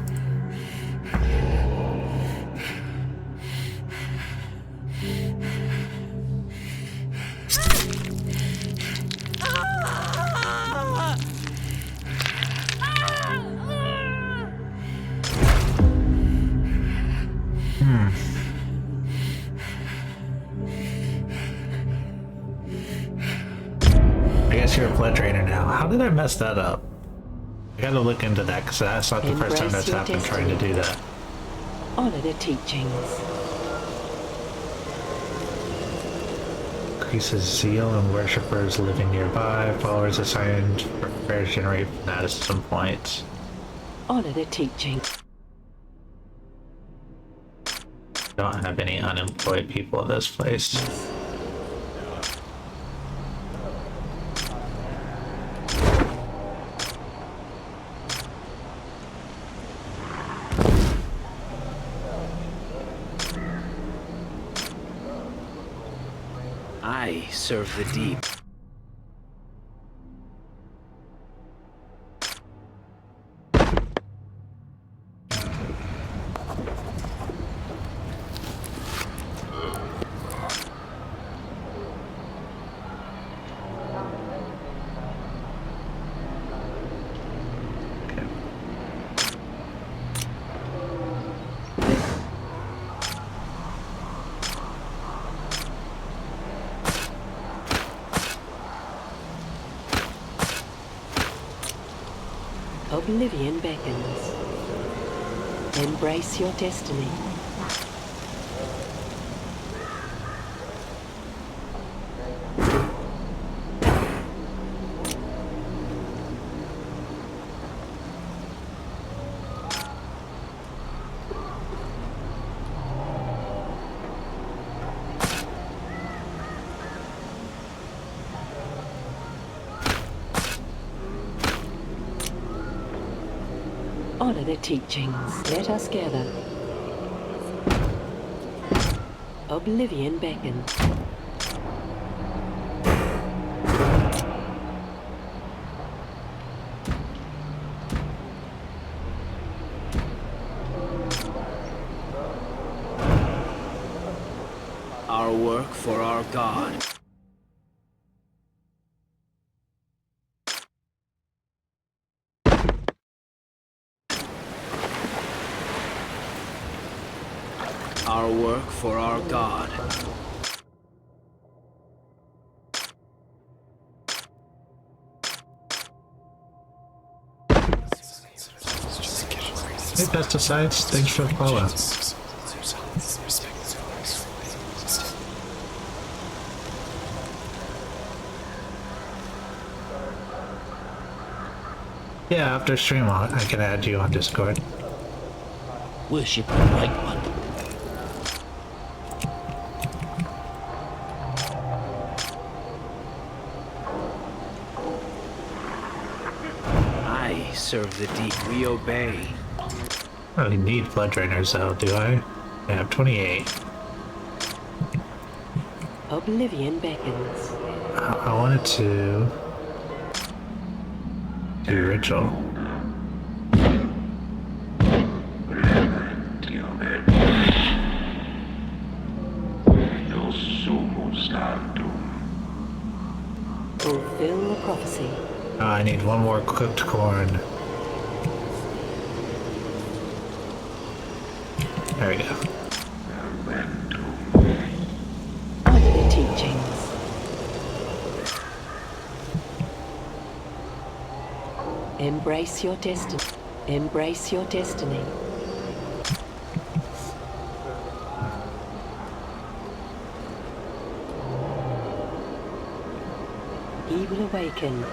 Speaker 1: I guess you're a blood drainer now. How did I mess that up? I gotta look into that because that's not the first time
Speaker 6: Embrace
Speaker 1: that's
Speaker 6: your
Speaker 1: happened
Speaker 6: destiny.
Speaker 1: trying to do that.
Speaker 6: Honor the teachings.
Speaker 1: Increases zeal and worshippers living nearby. Followers assigned for prayers generate fanaticism points.
Speaker 6: Honor the teachings.
Speaker 1: Don't have any unemployed people in this place.
Speaker 4: I serve the deep.
Speaker 6: Oblivion beckons. Embrace your destiny. Honor the teachings. Let us gather. Oblivion beckons.
Speaker 4: Our work for our God. Our our work for our God.
Speaker 1: Hey, Pesticides, thanks for the follow. Yeah, after stream, I can add you on Discord.
Speaker 7: Worship the Great One.
Speaker 4: I serve the deep. We obey.
Speaker 1: I don't really need blood drainers though, do I? I have 28.
Speaker 6: Oblivion beckons.
Speaker 1: I wanted to do ritual.
Speaker 6: Fulfill the prophecy.
Speaker 1: Oh, I need one more cooked corn. There we go.
Speaker 6: Honor the teachings. Embrace your destiny. Embrace your destiny. He will awaken.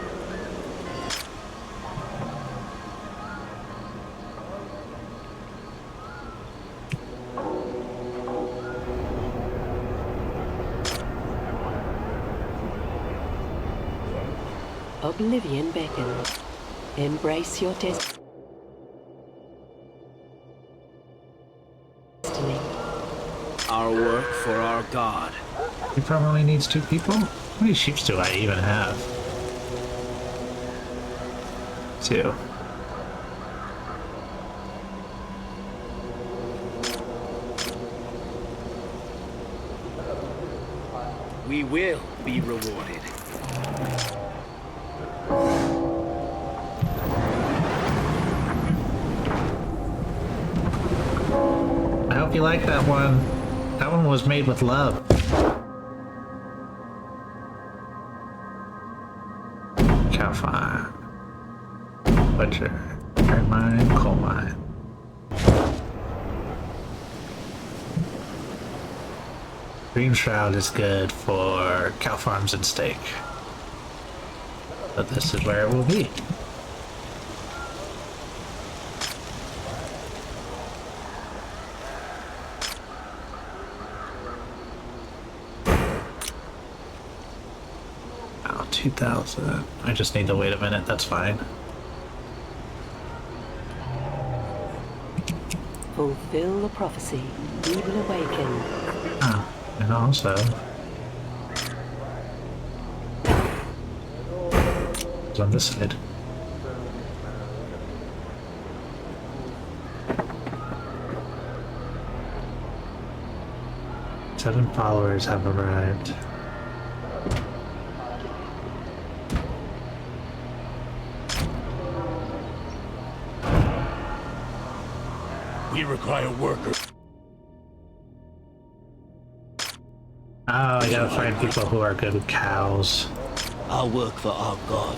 Speaker 6: Oblivion beckons. Embrace your destiny.
Speaker 4: Our work for our God.
Speaker 1: He probably needs 2 people? How many sheep do I even have? 2.
Speaker 4: We will be rewarded.
Speaker 1: I hope you like that one. That one was made with love. Cow farm. Butcher. Iron mine. Coal mine. Green Shroud is good for cow farms and steak. But this is where it will be. Oh, 2,000. I just need to wait a minute, that's fine.
Speaker 6: Fulfill the prophecy. He will awaken.
Speaker 1: Ah, and also... it's on this side. Seven followers have arrived.
Speaker 8: We require workers.
Speaker 1: Oh, I gotta find people who are good with cows.
Speaker 7: I work for our God.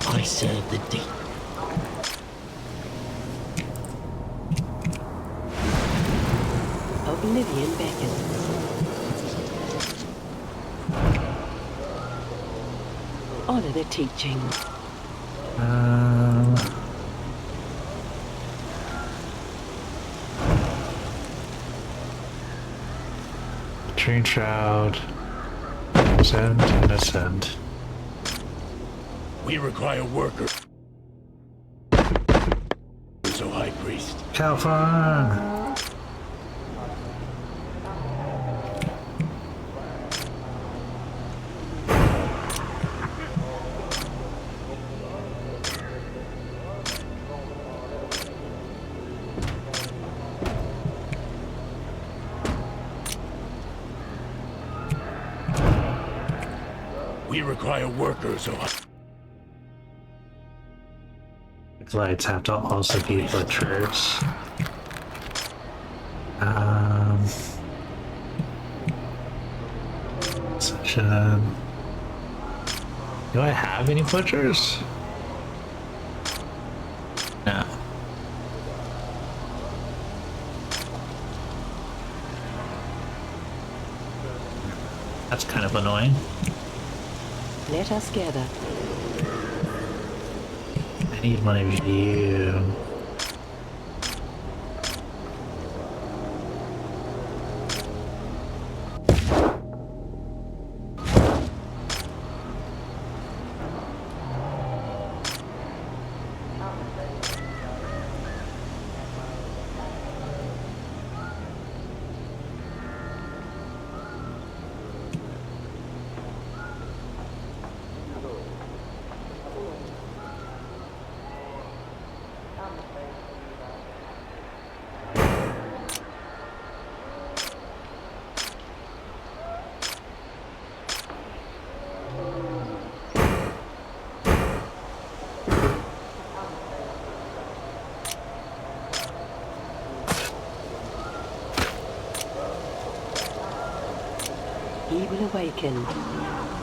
Speaker 7: I serve the deep.
Speaker 6: Oblivion beckons. Honor the teachings.
Speaker 1: Train Shroud. Ascend and ascend.
Speaker 8: We require workers. So, High Priest.
Speaker 1: Cow farm!
Speaker 8: We require workers, so
Speaker 1: Lights have to also be butchers. Such a... Do I have any butchers? No. That's kind of annoying.
Speaker 6: Let us gather.
Speaker 1: I need one of you.
Speaker 6: He will awaken.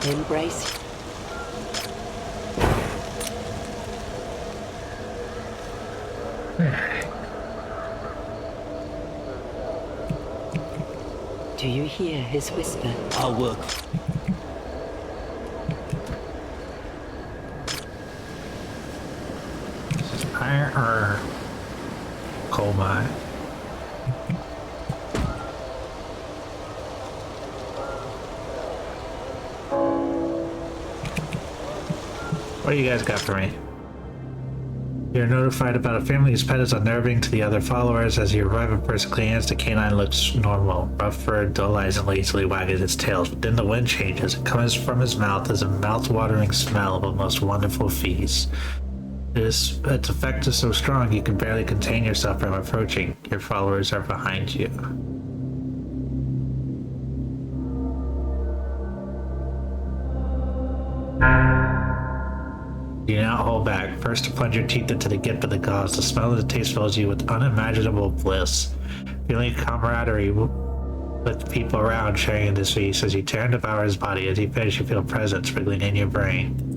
Speaker 6: Embrace. Do you hear his whisper?
Speaker 7: Our work.
Speaker 1: Iron or coal mine? What do you guys got for me? You're notified about a family whose pet is unnerving to the other followers. As you arrive at first glance, the canine looks normal. Rough fur, dull eyes, and lazily wagging its tail. But then the wind changes. It comes from his mouth as a mouth-watering smell of a most wonderful feast. Its effect is so strong you can barely contain yourself from approaching. Your followers are behind you. Do not hold back. First to plunge your teeth into the gift of the gods. The smell of the taste fills you with unimaginable bliss. Feeling camaraderie with people around sharing in this feast. As you tear and devour his body, as you finish you feel presence wriggling in your brain.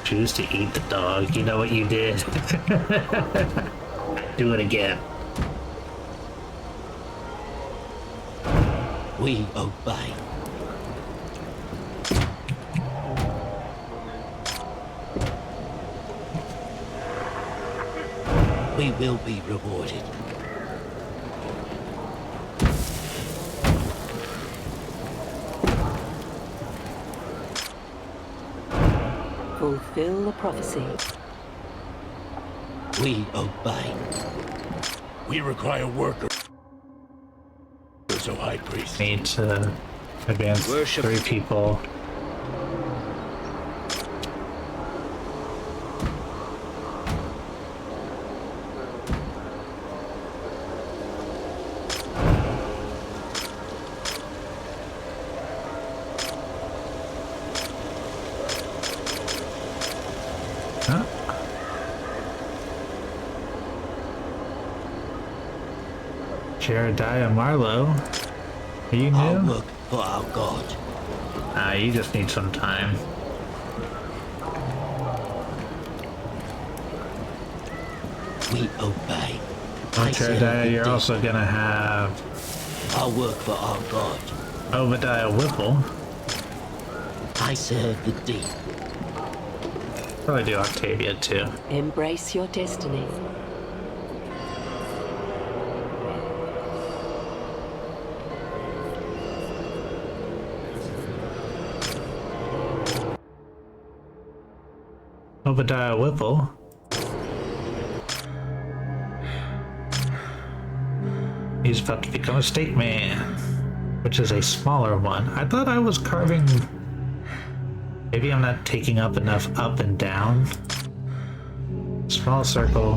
Speaker 1: Choose to eat the dog. You know what you did. Do it again.
Speaker 7: We obey. We will be rewarded.
Speaker 6: Fulfill the prophecy.
Speaker 7: We obey.
Speaker 8: We require workers, O High Priest.
Speaker 1: Need to advance
Speaker 4: Worship.
Speaker 1: 3 people. Huh? Jerediah Marlowe. Are you
Speaker 7: Our
Speaker 1: new?
Speaker 7: work for our God.
Speaker 1: You just need some time.
Speaker 7: We obey. I serve
Speaker 1: Jerediah,
Speaker 7: the
Speaker 1: you're
Speaker 7: deep.
Speaker 1: also gonna have
Speaker 7: Our work for our God.
Speaker 1: Obadiah Whipple.
Speaker 7: I serve the deep.
Speaker 1: Probably do Octavia too.
Speaker 6: Embrace your destiny.
Speaker 1: Obadiah Whipple. He's about to become a stake man, which is a smaller one. I thought I was carving... Maybe I'm not taking up enough up and down. Small circle,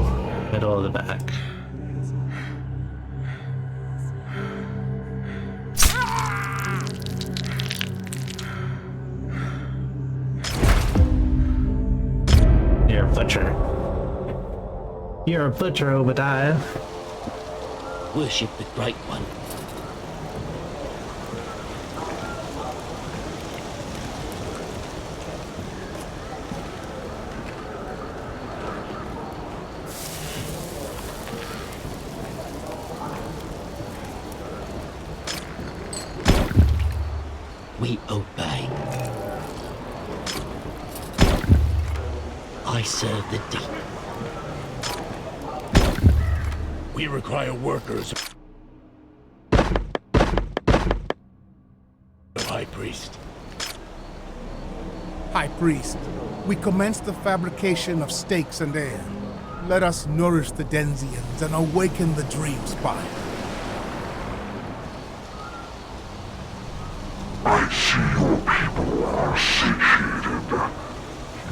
Speaker 1: middle of the back. You're a butcher. You're a butcher, Obadiah.
Speaker 7: Worship the Great One. We obey. I serve the deep.
Speaker 8: We require workers. High Priest.
Speaker 3: High Priest, we commence the fabrication of stakes and air. Let us nourish the Denzians and awaken the Dream Spire.
Speaker 5: I see your people are satiated.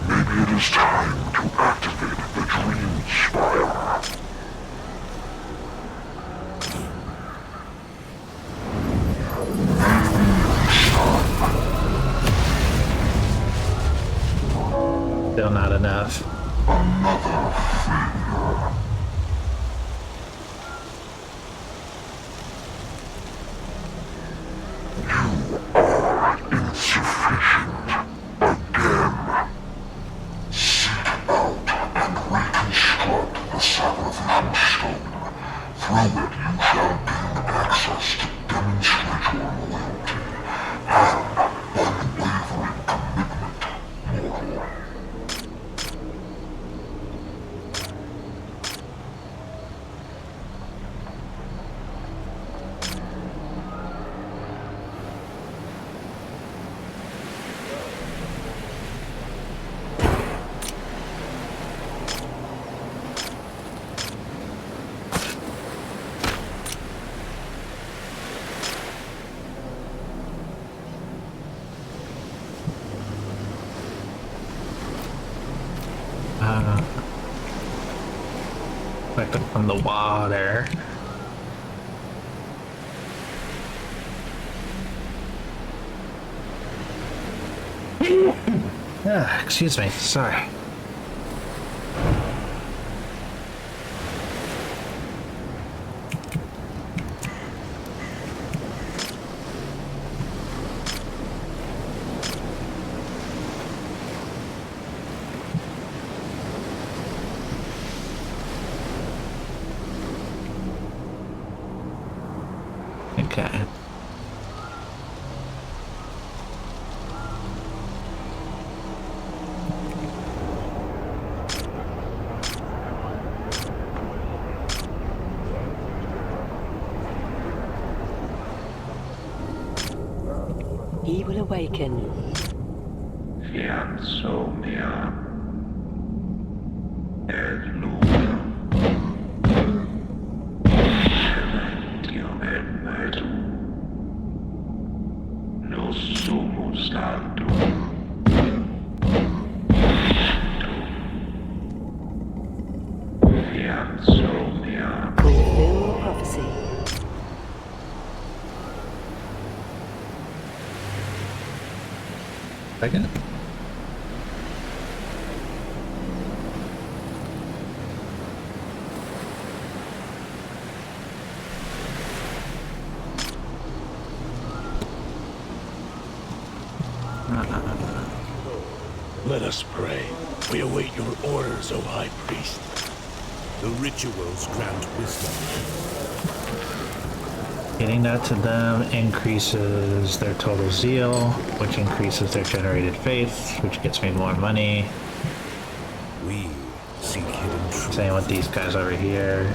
Speaker 5: Maybe it is time to activate the Dream Spire.
Speaker 1: Still not enough.
Speaker 5: Another failure. Insufficient. Again. Seek out and reconstruct the sacrificial stone. Through it you shall gain access to demonstrate your loyalty and unwavering commitment, mortal.
Speaker 1: Like from the water. Excuse me, sorry. Okay.
Speaker 6: He will awaken.
Speaker 5: Fiat somnia. Et luna. Celestium et metum. Nos sumus tantum. Fiat somnia.
Speaker 6: Fulfill prophecy.
Speaker 1: Second.
Speaker 8: Let us pray. We await your orders, O High Priest. The rituals grant wisdom.
Speaker 1: Getting that to them increases their total zeal, which increases their generated faith, which gets me more money.
Speaker 8: We seek hidden truth.
Speaker 1: Same with these guys over here.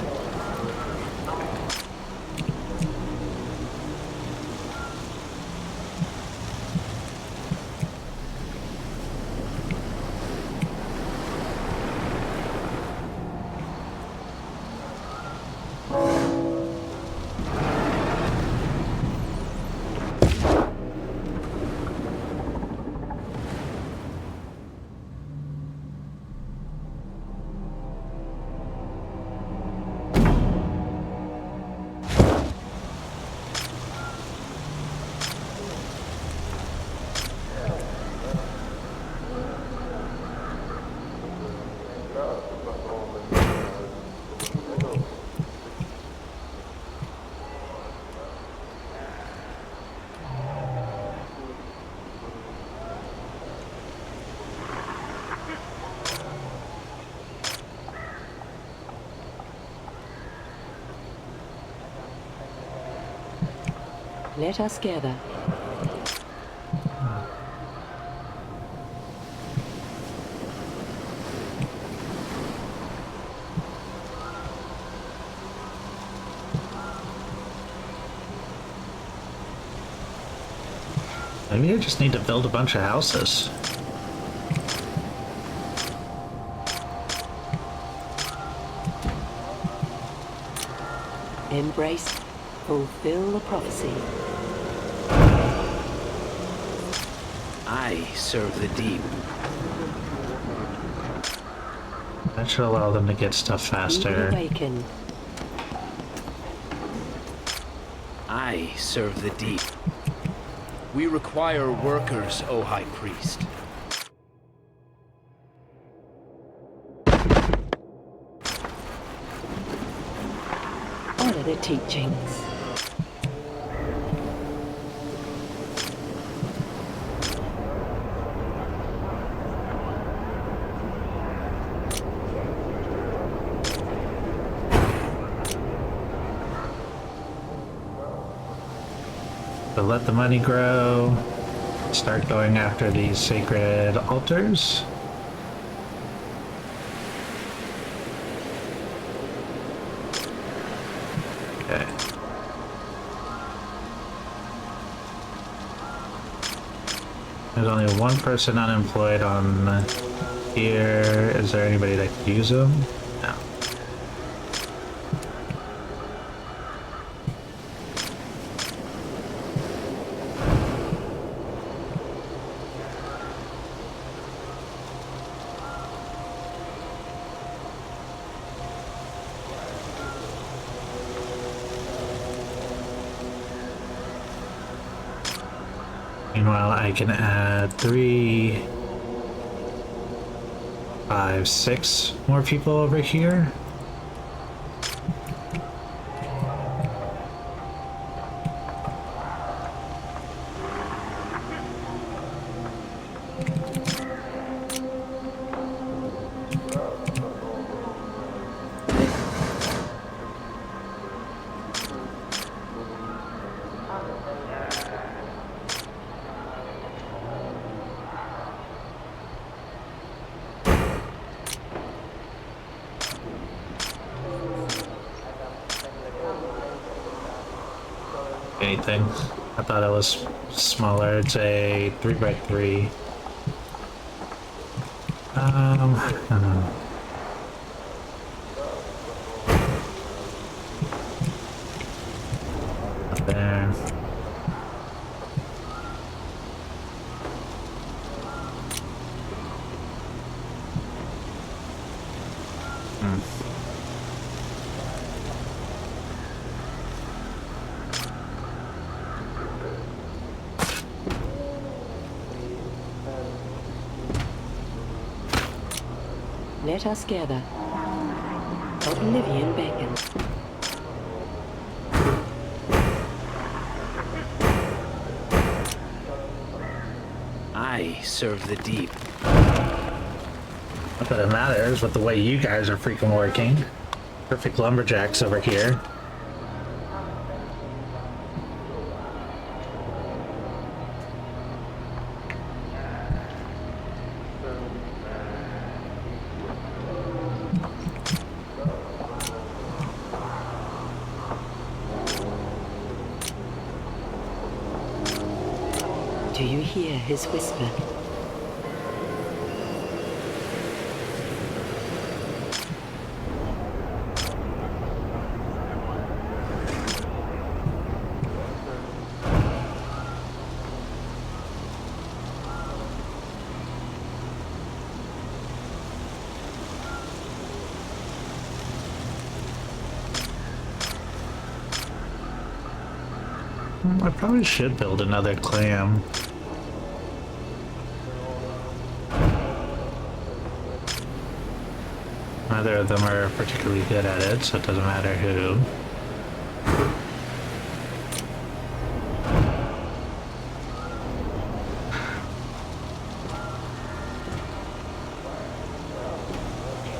Speaker 6: Let us gather.
Speaker 1: Maybe I just need to build a bunch of houses.
Speaker 6: Embrace, fulfill the prophecy.
Speaker 4: I serve the deep.
Speaker 1: That should allow them to get stuff
Speaker 6: Evil
Speaker 1: faster.
Speaker 6: awaken.
Speaker 4: I serve the deep. We require workers, O High Priest.
Speaker 6: Honor the teachings.
Speaker 1: So let the money grow. Start going after these sacred altars. Okay. There's only one person unemployed on here. Is there anybody that could use them? No. Meanwhile, I can add 3, 5, 6 more people over here. Anything. I thought it was smaller. It's a 3x3. I don't know. Up there.
Speaker 6: Let us gather. Oblivion beckons.
Speaker 4: I serve the deep.
Speaker 1: Not that it matters with the way you guys are freaking working. Perfect lumberjacks over here.
Speaker 6: Do you hear his whisper?
Speaker 1: I probably should build another clam. Neither of them are particularly good at it, so it doesn't matter who.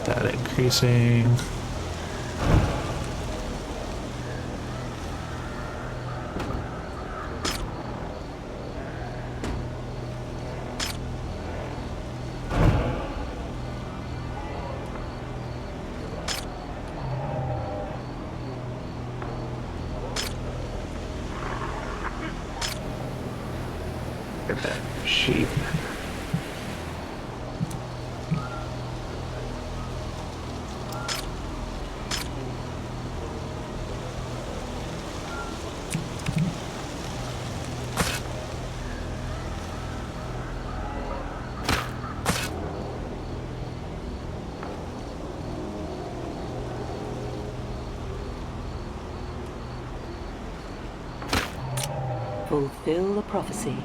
Speaker 1: That increasing. Look at that sheep.
Speaker 6: Fulfill the prophecy.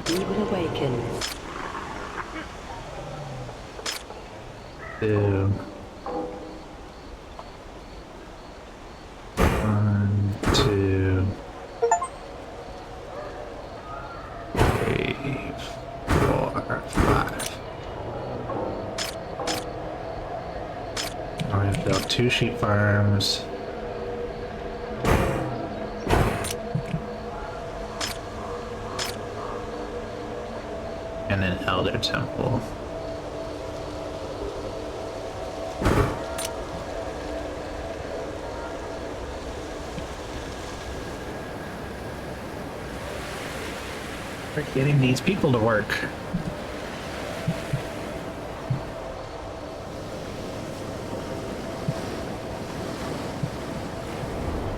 Speaker 6: He will awaken.
Speaker 1: 2. 1, 2, 3, 4, 5. I'm gonna build 2 sheep farms. And an elder temple. We're getting these people to work.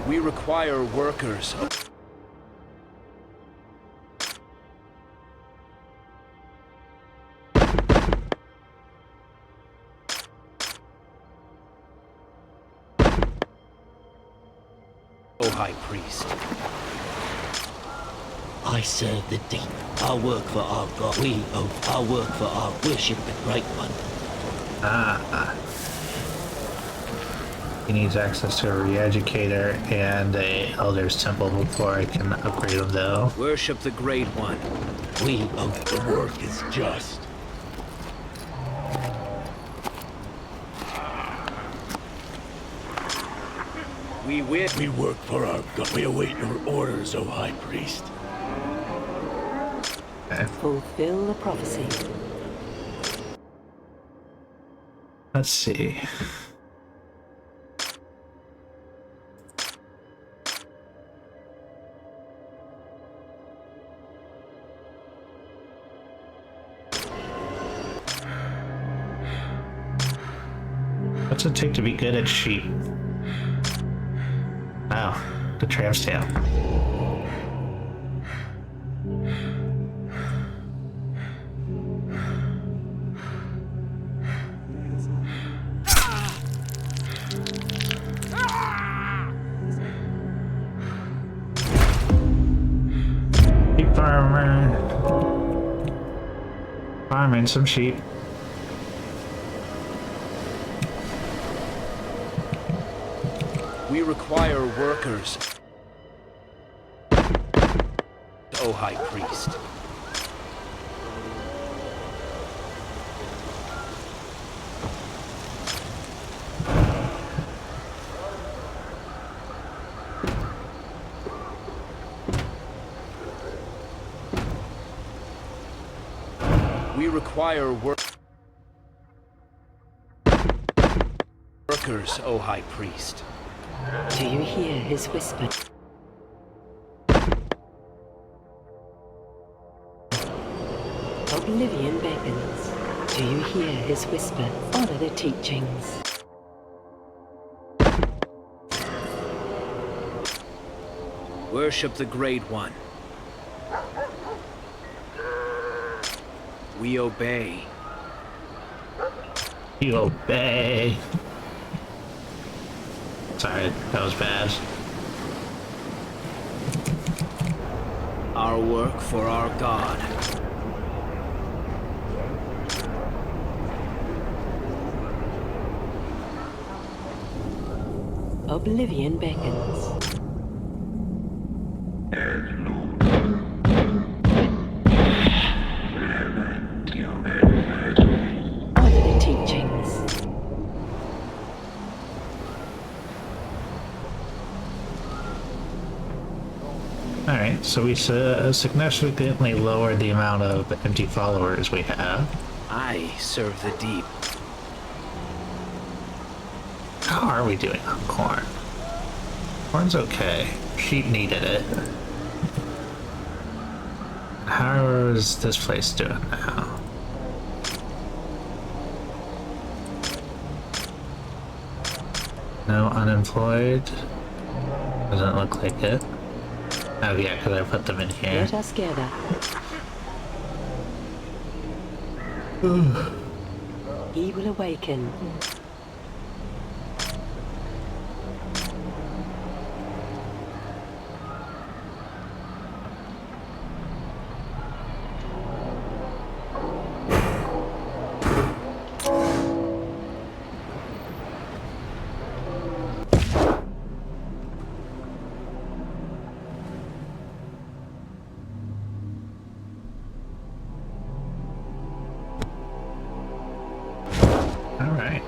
Speaker 4: We require workers. O High Priest.
Speaker 7: I serve the deep. I work for our God. I work for our worship the Great One.
Speaker 1: He needs access to a re-educator and a elder's temple before I can upgrade him though.
Speaker 4: Worship the Great One.
Speaker 8: The work is just.
Speaker 4: We win.
Speaker 8: We work for our God. We await your orders, O High Priest.
Speaker 1: Okay.
Speaker 6: Fulfill the prophecy.
Speaker 1: Let's see. What's it take to be good at sheep? Oh, the tram's tail. Sheep farmer. Farming some sheep.
Speaker 4: We require workers. O High Priest. We require workers, O High Priest.
Speaker 6: Do you hear his whisper? Oblivion beckons. Do you hear his whisper? Honor the teachings.
Speaker 4: Worship the Great One. We obey.
Speaker 1: You obey. Sorry, that was bad.
Speaker 4: Our work for our God.
Speaker 6: Oblivion beckons. Honor the teachings.
Speaker 1: Alright, so we significantly lowered the amount of empty followers we have.
Speaker 4: I serve the deep.
Speaker 1: How are we doing on corn? Corn's okay. Sheep needed it. How is this place doing now? No unemployed? Doesn't look like it. Oh yeah, because I put them in here.
Speaker 6: Let us gather. He will awaken.
Speaker 1: Alright.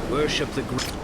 Speaker 4: Worship the great.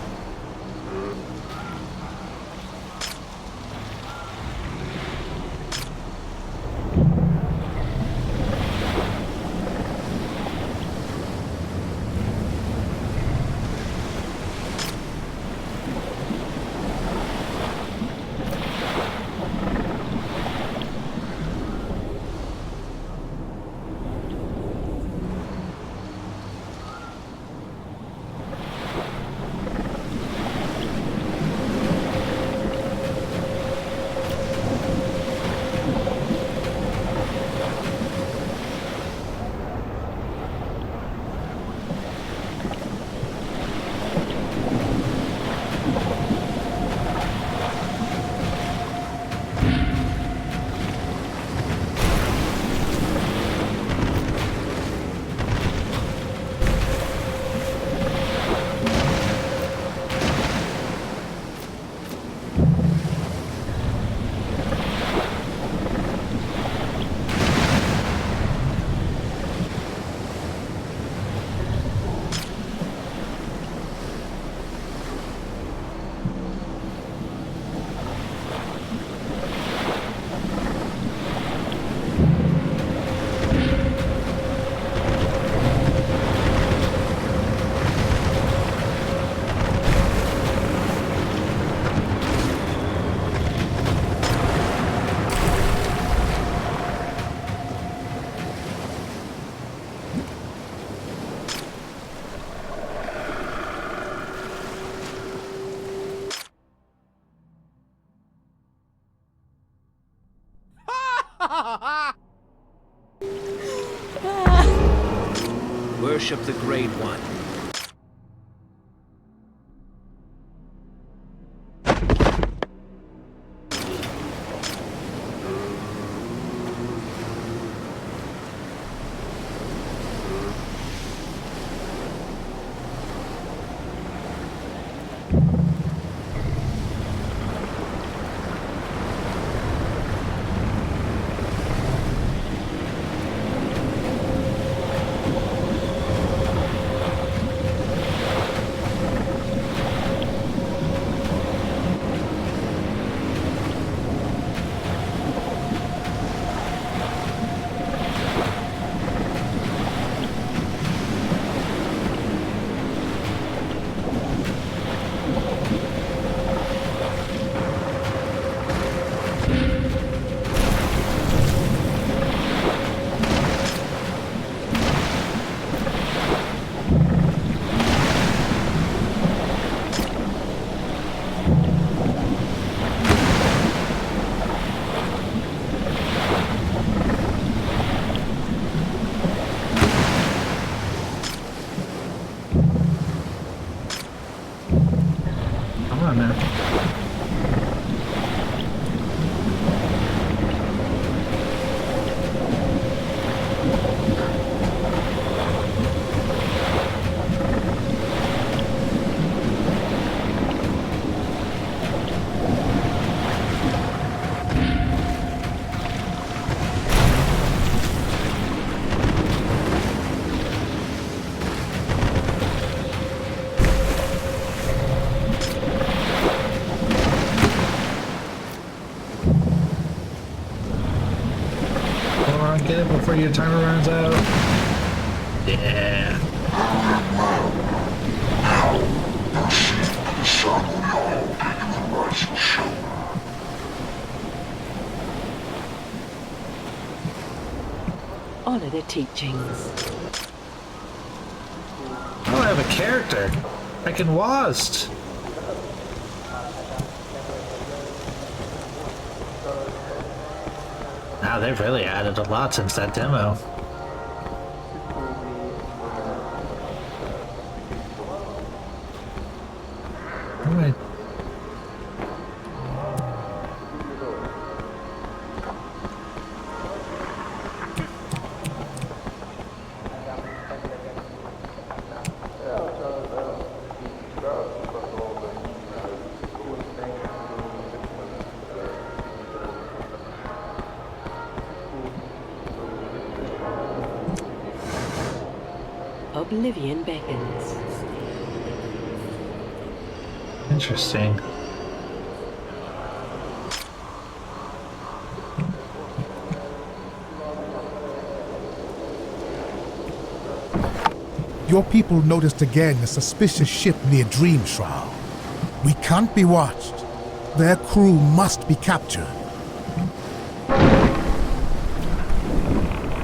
Speaker 4: Worship the Great One.
Speaker 1: Get it before your timer runs out. Yeah.
Speaker 6: Honor the teachings.
Speaker 1: Oh, I have a character. I can wast. Wow, they've really added a lot since that demo. Alright.
Speaker 6: Oblivion beckons.
Speaker 1: Interesting.
Speaker 3: Your people noticed again a suspicious ship near Dream Shroud. We can't be watched. Their crew must be captured.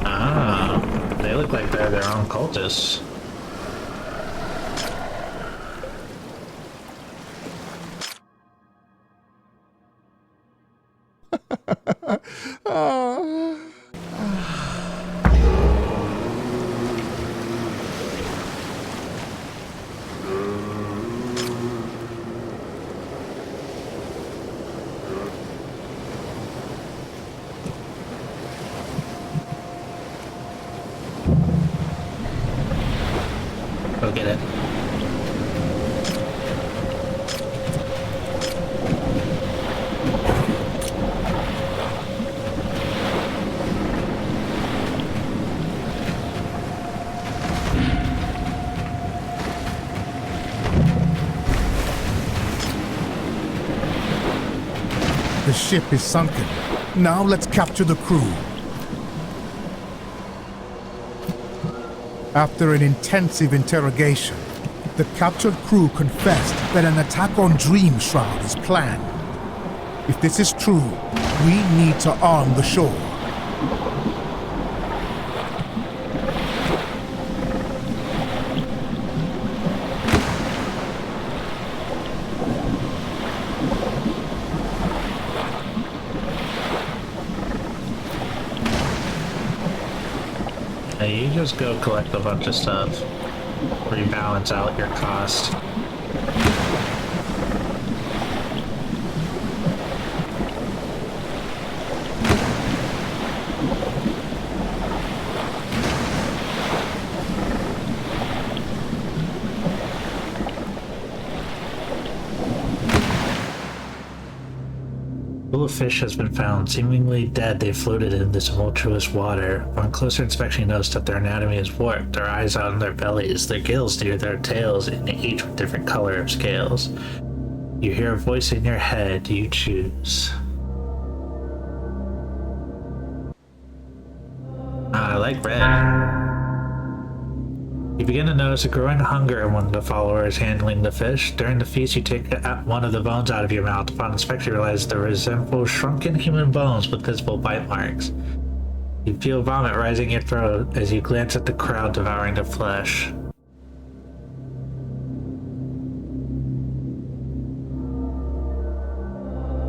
Speaker 1: Ah, they look like they're their own cultists. Go get it.
Speaker 3: The ship is sunken. Now let's capture the crew. After an intensive interrogation, the captured crew confessed that an attack on Dream Shroud is planned. If this is true, we need to arm the shore.
Speaker 1: Hey, you just go collect a bunch of stuff. Rebalance out your cost. A fish has been found. Seemingly dead, they floated in this tumultuous water. On closer inspection, you notice that their anatomy is warped. Their eyes on their bellies, their gills near their tails, and each with different color of scales. You hear a voice in your head. You choose. I like red. You begin to notice a growing hunger in one of the followers handling the fish. During the feast, you take one of the bones out of your mouth. Upon inspection, you realize they resemble shrunken human bones with visible bite marks. You feel vomit rising in your throat as you glance at the crowd devouring the flesh.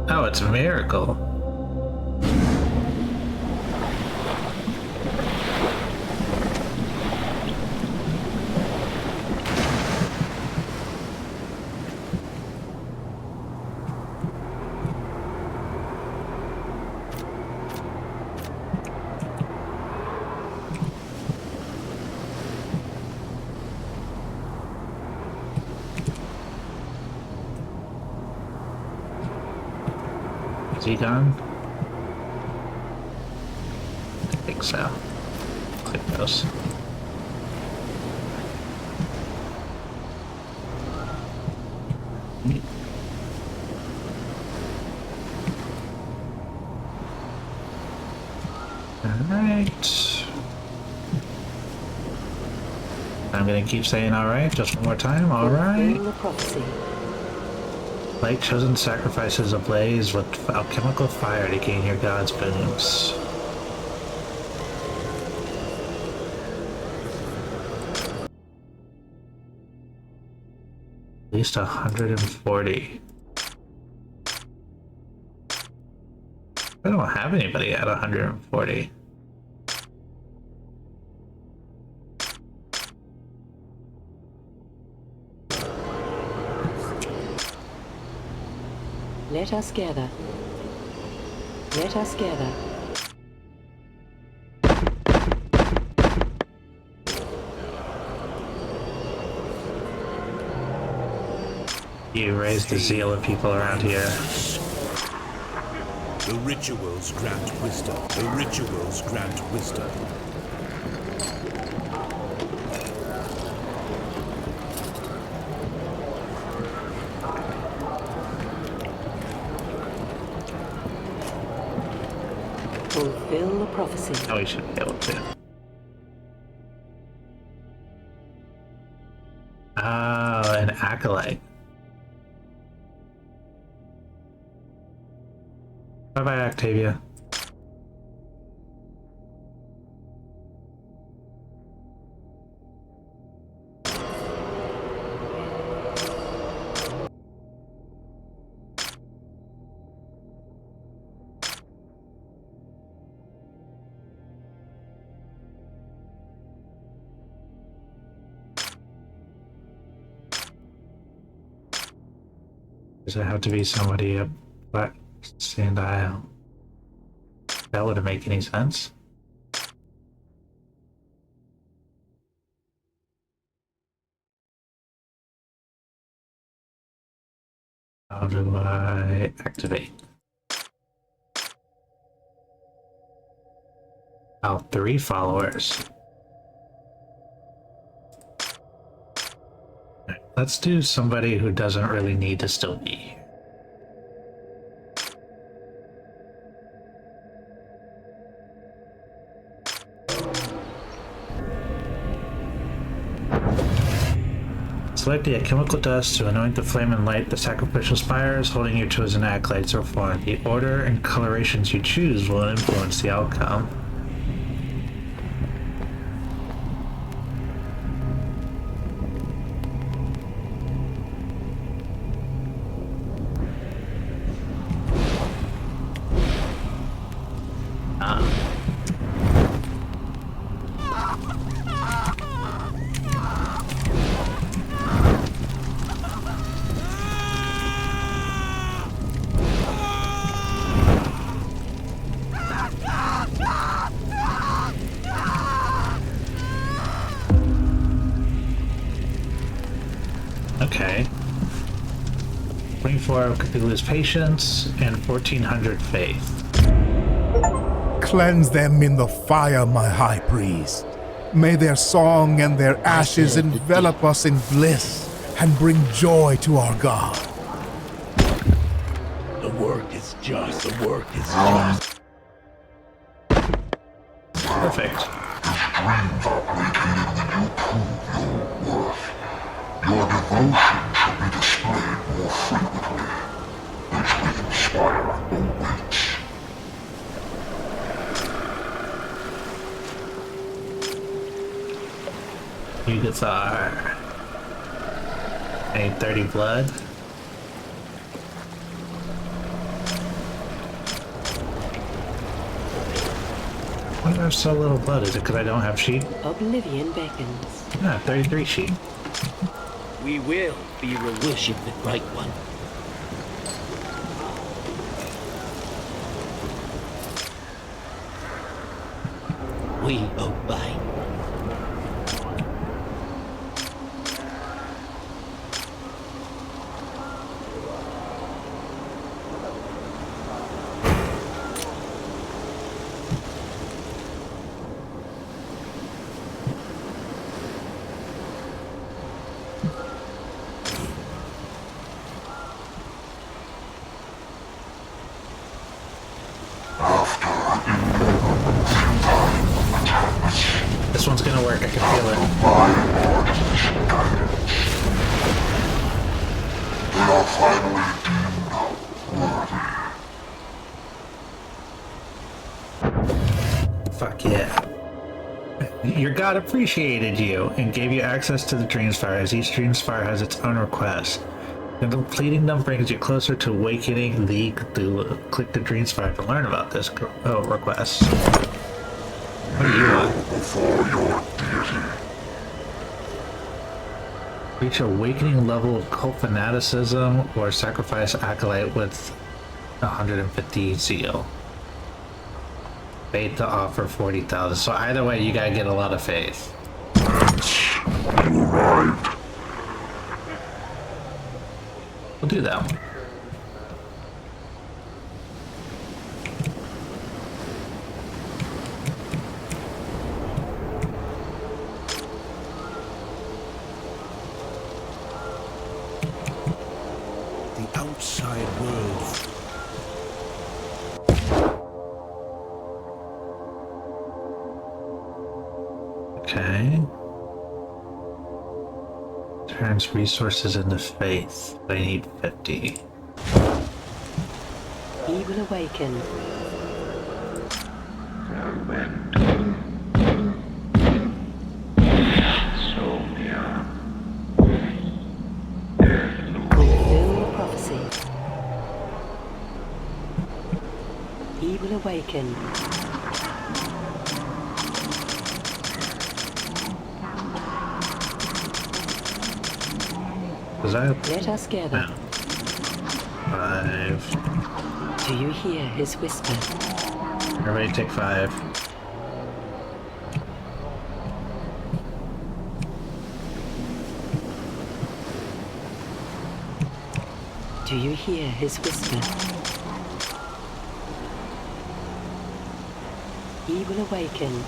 Speaker 1: Oh, it's a miracle. Is he done? I think so. Click those. Alright. I'm gonna keep saying alright just one more time. Alright.
Speaker 6: Fulfill the prophecy.
Speaker 1: Light chosen sacrifices ablaze with alchemical fire to gain your god's boons. At least 140. I don't have anybody at 140.
Speaker 6: Let us gather. Let us gather.
Speaker 1: You raise the zeal of people around here.
Speaker 8: The rituals grant wisdom. The rituals grant wisdom.
Speaker 6: Fulfill the prophecy.
Speaker 1: Oh, we should be able to. Oh, an acolyte. Bye-bye, Octavia. Does it have to be somebody up that stand aisle? That wouldn't make any sense. How do I activate? Oh, 3 followers. Let's do somebody who doesn't really need to still be here. Select the chemical dust to anoint the flame and light the sacrificial spires, holding your chosen acolytes or form. The order and colorations you choose will influence the outcome. Okay. 24 of Cthulhu's patience and 1400 faith.
Speaker 3: Cleanse them in the fire, my high priest. May their song and their ashes envelop us in bliss and bring joy to our God.
Speaker 8: The work is just. The work is just.
Speaker 1: Perfect.
Speaker 5: Dreams are placated when you prove your worth. Your devotion should be displayed more frequently. Which will inspire awaits.
Speaker 1: Yugathar. I need 30 blood. Why do I have so little blood? Is it because I don't have sheep?
Speaker 6: Oblivion beckons.
Speaker 1: Yeah, 33 sheep.
Speaker 4: We will be rewarded.
Speaker 7: Worship the Great One. We obey.
Speaker 1: can feel it.
Speaker 5: They are finally
Speaker 1: Fuck yeah. Your god appreciated you and gave you access to the Dreamspire, as each Dreamspire has its own request. And completing them brings you closer to awakening the Cthulhu. Click the Dreamspire to learn about this request. What do you want?
Speaker 5: before your deity.
Speaker 1: Reach awakening level of cult fanaticism or sacrifice acolyte with 150 zeal. Faith to offer 40,000. So either way, you gotta get a lot of faith.
Speaker 5: You arrived.
Speaker 1: We'll do that one.
Speaker 8: The outside world.
Speaker 1: Okay. Turns resources into faith. They need 50.
Speaker 6: He will awaken. Fulfill the prophecy. He will awaken.
Speaker 1: Was I?
Speaker 6: Let us gather.
Speaker 1: No. 5.
Speaker 6: Do you hear his whisper?
Speaker 1: Everybody take 5.
Speaker 6: Do you hear his whisper? He will awaken.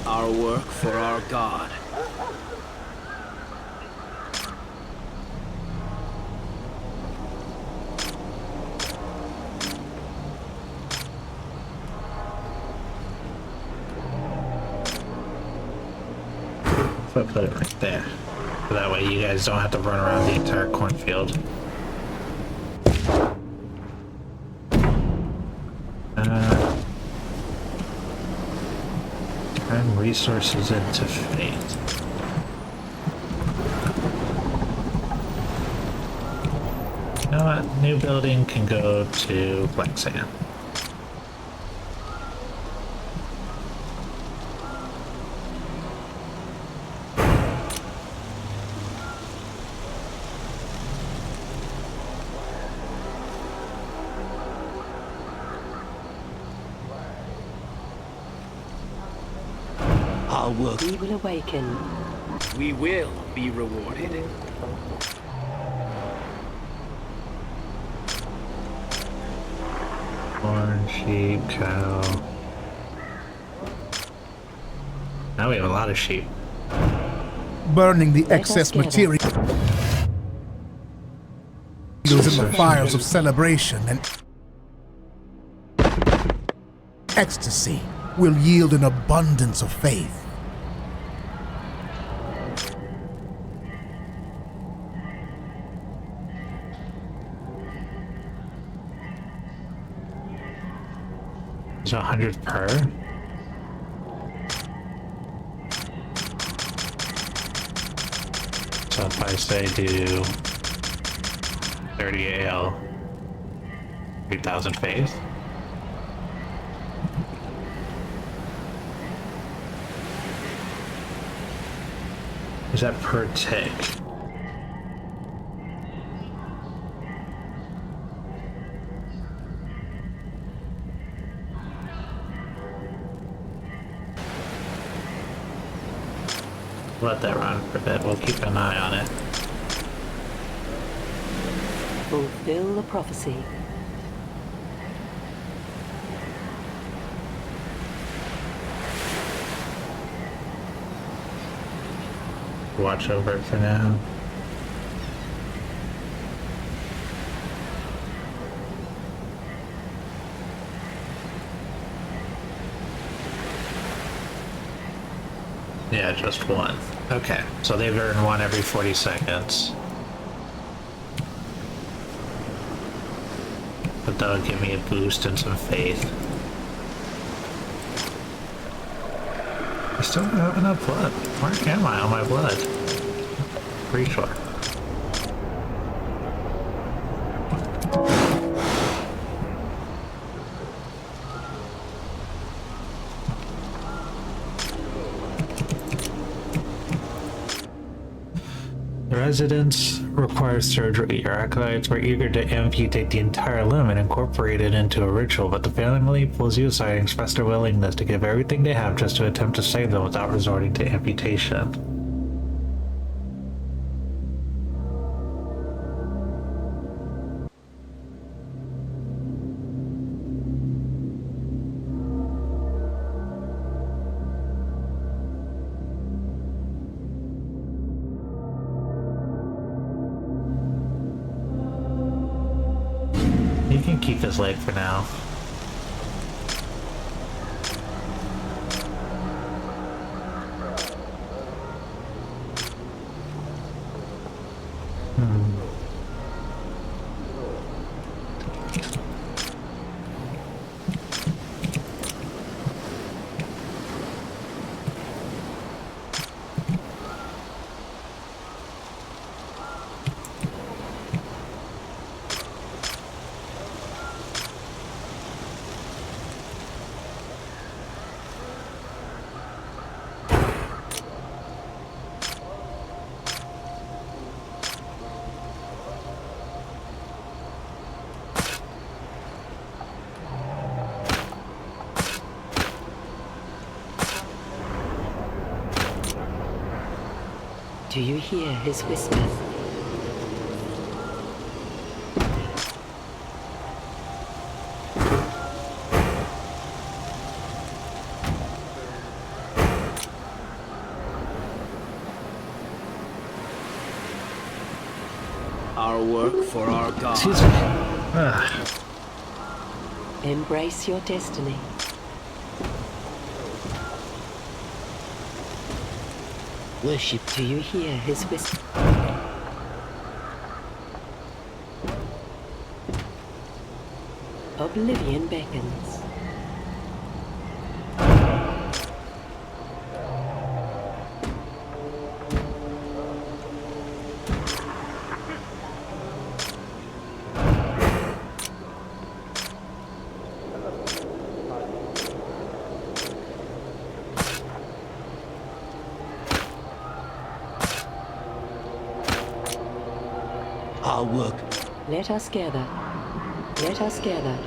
Speaker 4: Our work for our God.
Speaker 1: So I put it right there. So that way you guys don't have to run around the entire cornfield. Turn resources into faith. You know what? New building can go to black sand.
Speaker 7: Our work.
Speaker 6: He will awaken.
Speaker 4: We will be rewarded.
Speaker 1: Corn, sheep, cow. Now we have a lot of sheep.
Speaker 3: Burning the
Speaker 6: us
Speaker 3: excess
Speaker 6: gather.
Speaker 3: material in the fires of celebration and ecstasy will yield an abundance of faith.
Speaker 1: Is it 100 per? So if I say do 30 AL, 3,000 faith. Is that per tick? Let that run for a bit. We'll keep an eye on it.
Speaker 6: Fulfill the prophecy.
Speaker 1: Watch over it for now. Yeah, just one. Okay, so they've earned one every 40 seconds. But that'll give me a boost and some faith. I still don't have enough blood. Where am I on my blood? Pretty sure. The residents require surgery. Your acolytes were eager to amputate the entire limb and incorporate it into a ritual, but the family pulls you aside and express their willingness to give everything they have just to attempt to save them without resorting to amputation. You can keep his leg for now.
Speaker 6: Do you hear his whisper?
Speaker 4: Our work for our God.
Speaker 1: Excuse me.
Speaker 6: Embrace your destiny.
Speaker 7: Worship.
Speaker 6: Do you hear his whisper? Oblivion beckons.
Speaker 7: Our work.
Speaker 6: Let us gather. Let us gather.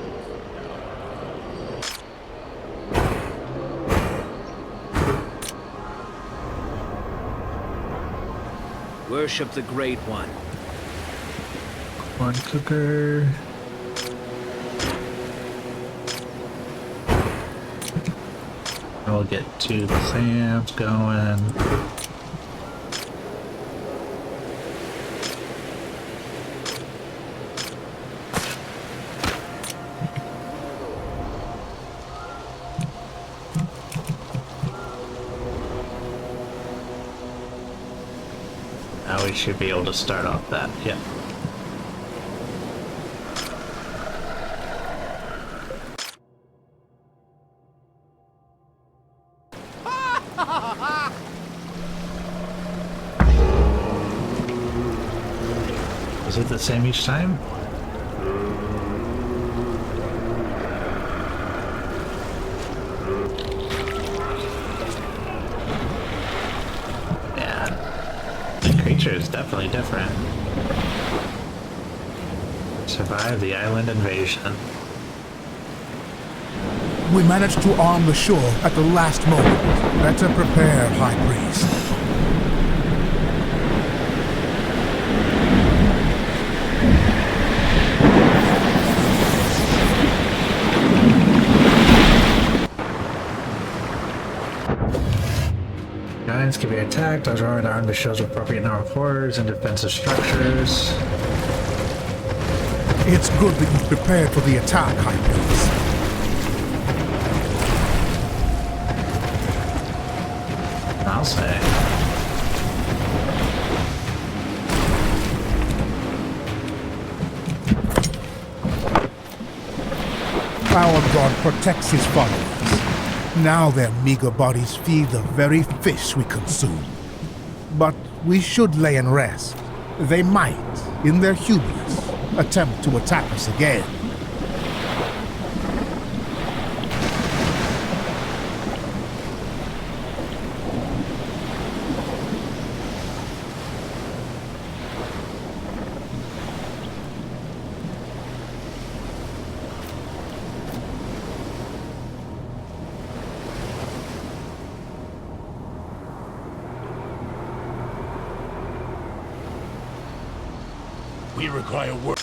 Speaker 4: Worship the Great One.
Speaker 1: One cooker. We'll get 2 clams going. Now we should be able to start off that, yeah. Was it the same each time? Creature is definitely different. Survive the island invasion.
Speaker 3: We managed to arm the shore at the last moment. Better prepare, High Priest.
Speaker 1: Giants can be attacked. Those are armed to shows appropriate number of horrors and defensive structures.
Speaker 3: It's good that you've prepared for the attack, High Priest.
Speaker 1: I'll say.
Speaker 3: God protects his followers. Now their meager bodies feed the very fish we consume. But we should lay in rest. They might, in their hubris, attempt to attack us again.
Speaker 8: We require work.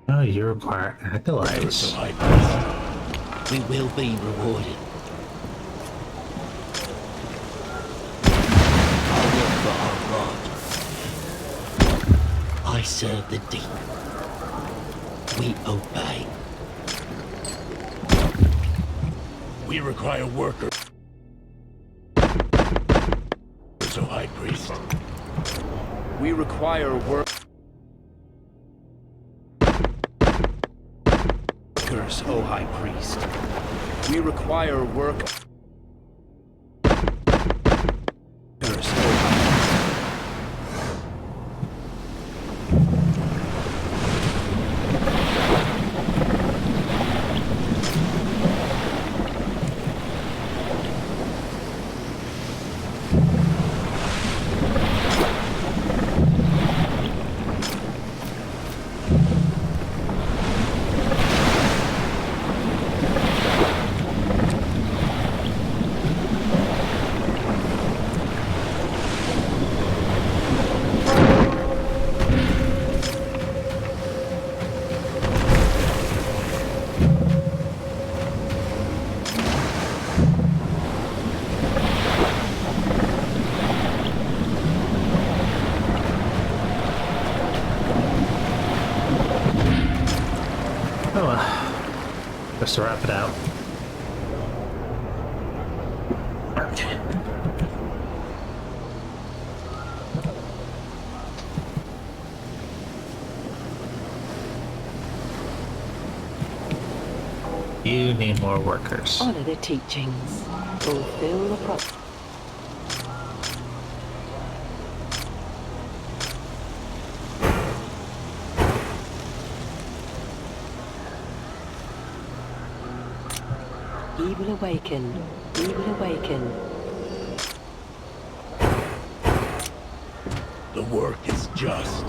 Speaker 1: Oh, you require acolytes.
Speaker 8: So high priest.
Speaker 7: We will be rewarded. I work for our God. I serve the deep. We obey.
Speaker 8: We require workers. So high priest.
Speaker 4: We require workers, O High Priest. We require workers, O High
Speaker 1: Just to wrap it out. Okay. You need more workers.
Speaker 6: Honor the teachings. Fulfill the prophecy. He will awaken. He will awaken.
Speaker 8: The work is just.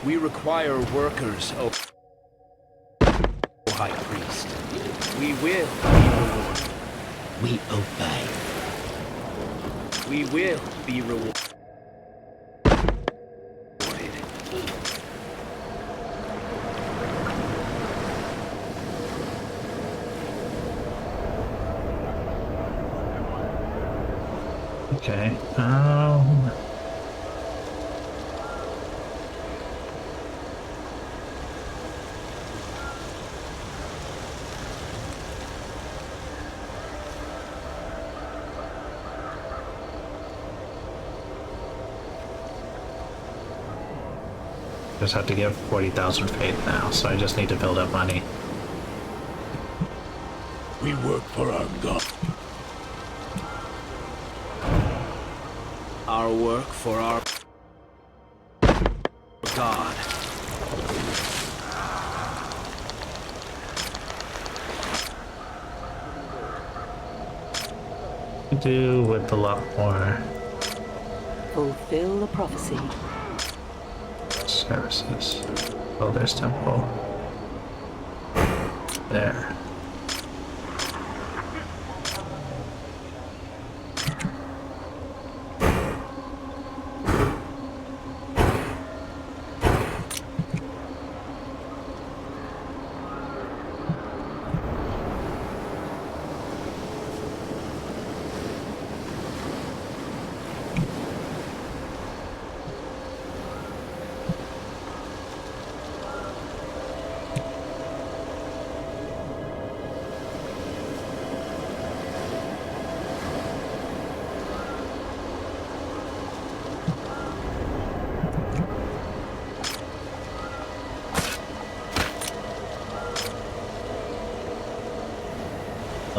Speaker 4: We require workers, O High Priest. We will be rewarded.
Speaker 7: We obey.
Speaker 4: We will be rewarded.
Speaker 1: Okay. Just have to give 40,000 faith now, so I just need to build up money.
Speaker 8: We work for our God.
Speaker 4: Our work for our God.
Speaker 1: We do with a lot more
Speaker 6: Fulfill the prophecy.
Speaker 1: services. Oh, there's temple. There.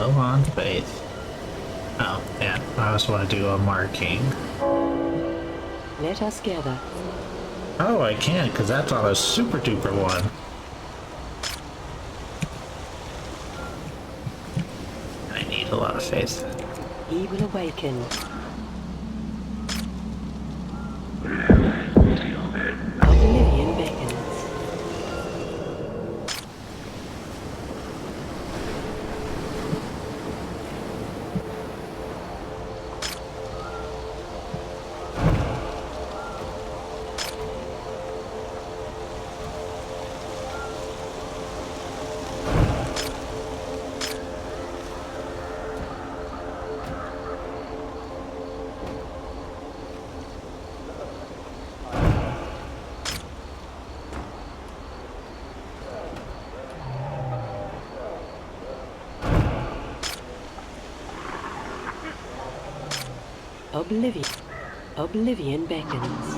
Speaker 1: Low on faith. Oh, yeah. I also want to do a marking.
Speaker 6: Let us gather.
Speaker 1: Oh, I can't, because that's on a super duper one. I need a lot of faith.
Speaker 6: He will awaken. Oblivion beckons. Oblivion beckons.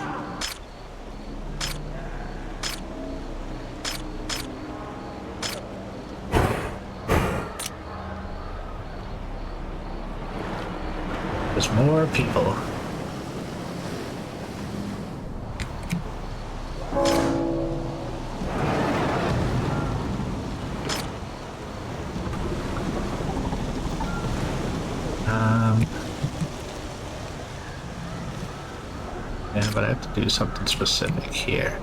Speaker 1: There's more people. Yeah, but I have to do something specific here.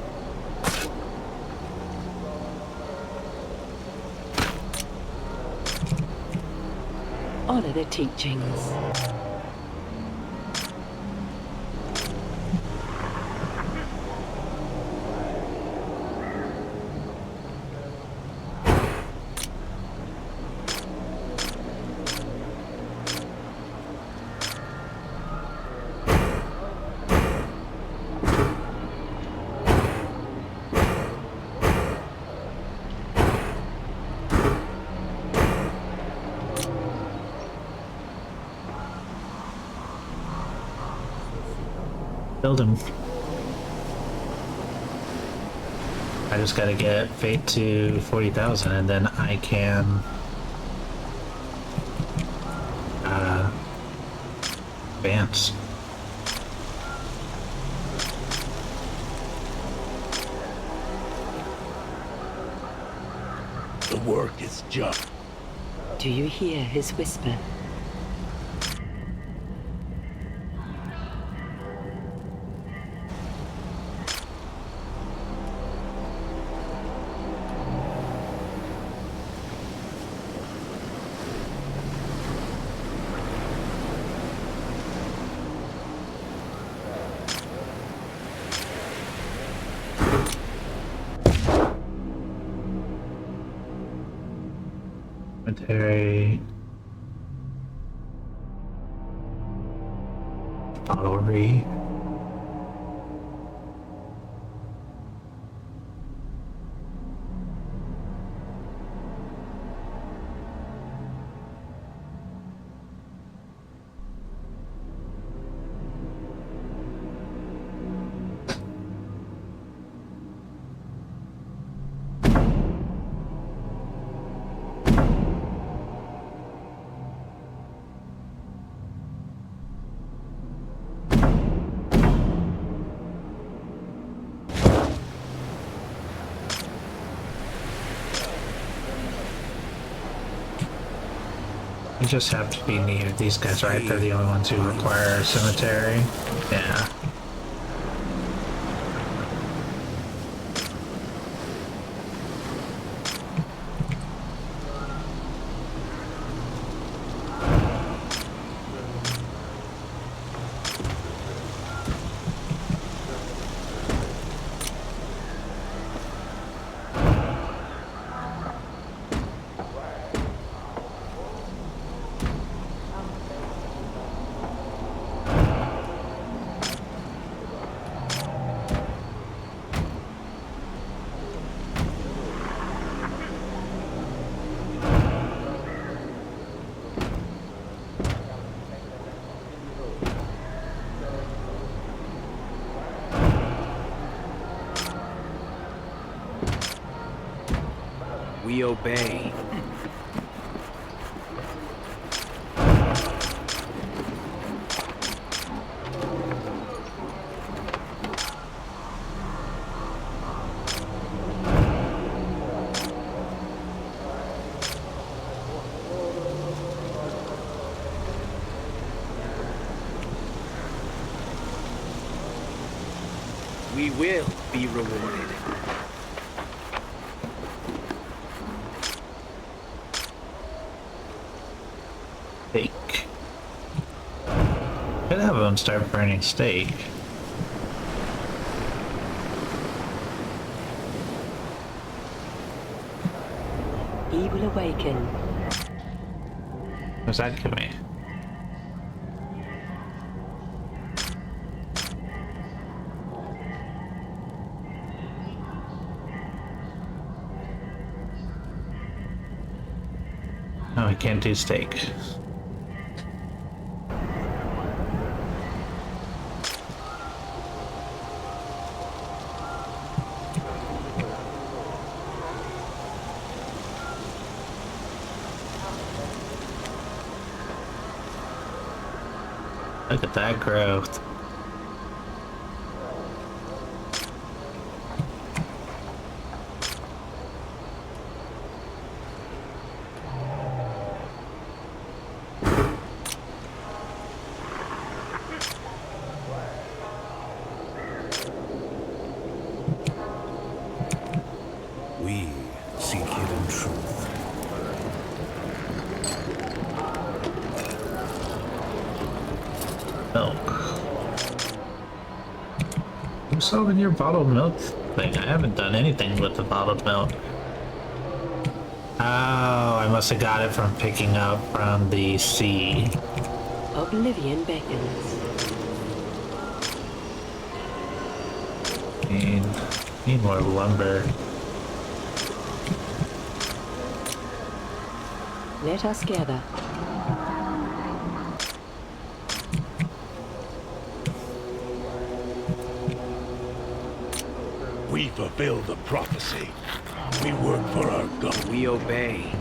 Speaker 6: Honor the teachings.
Speaker 1: Build him. I just gotta get fate to 40,000 and then I can advance.
Speaker 8: The work is just.
Speaker 6: Do you hear his whisper?
Speaker 1: Cemetery. Pottery. You just have to be near these guys, right? They're the only ones who require a cemetery. Yeah.
Speaker 4: We obey. We will be rewarded.
Speaker 1: Steak. Could have them start burning steak.
Speaker 6: He will awaken.
Speaker 1: What's that give me? No, we can't do steak. Look at that growth.
Speaker 8: We seek hidden truth.
Speaker 1: Milk. Who's solving your bottled milk thing? I haven't done anything with the bottled milk. Oh, I must have got it from picking up from the sea.
Speaker 6: Oblivion beckons.
Speaker 1: Need more lumber.
Speaker 6: Let us gather.
Speaker 8: We fulfill the prophecy. We work for our God.
Speaker 4: We obey.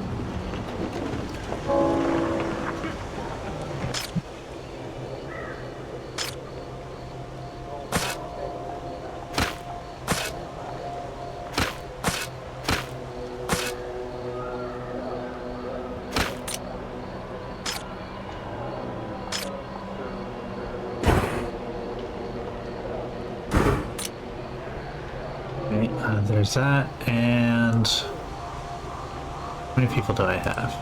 Speaker 1: Okay, there's that, and how many people do I have?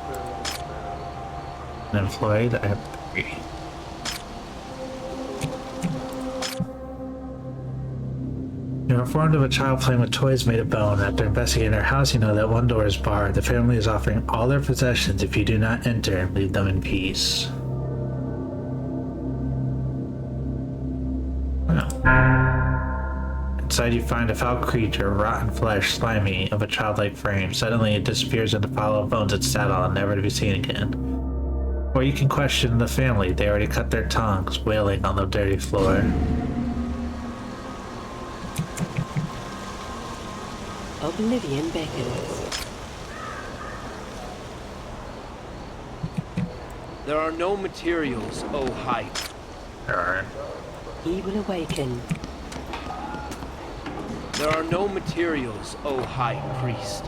Speaker 1: Unemployed, I have 3. You're informed of a child playing with toys made of bone. After investigating their house, you know that one door is barred. The family is offering all their possessions if you do not enter and leave them in peace. Inside you find a foul creature, rotten flesh, slimy, of a childlike frame. Suddenly it disappears into hollow bones at saddle and never to be seen again. Or you can question the family. They already cut their tongues, wailing on the dirty floor.
Speaker 6: Oblivion beckons.
Speaker 4: There are no materials, O High.
Speaker 1: There are.
Speaker 6: He will awaken.
Speaker 4: There are no materials, O High Priest.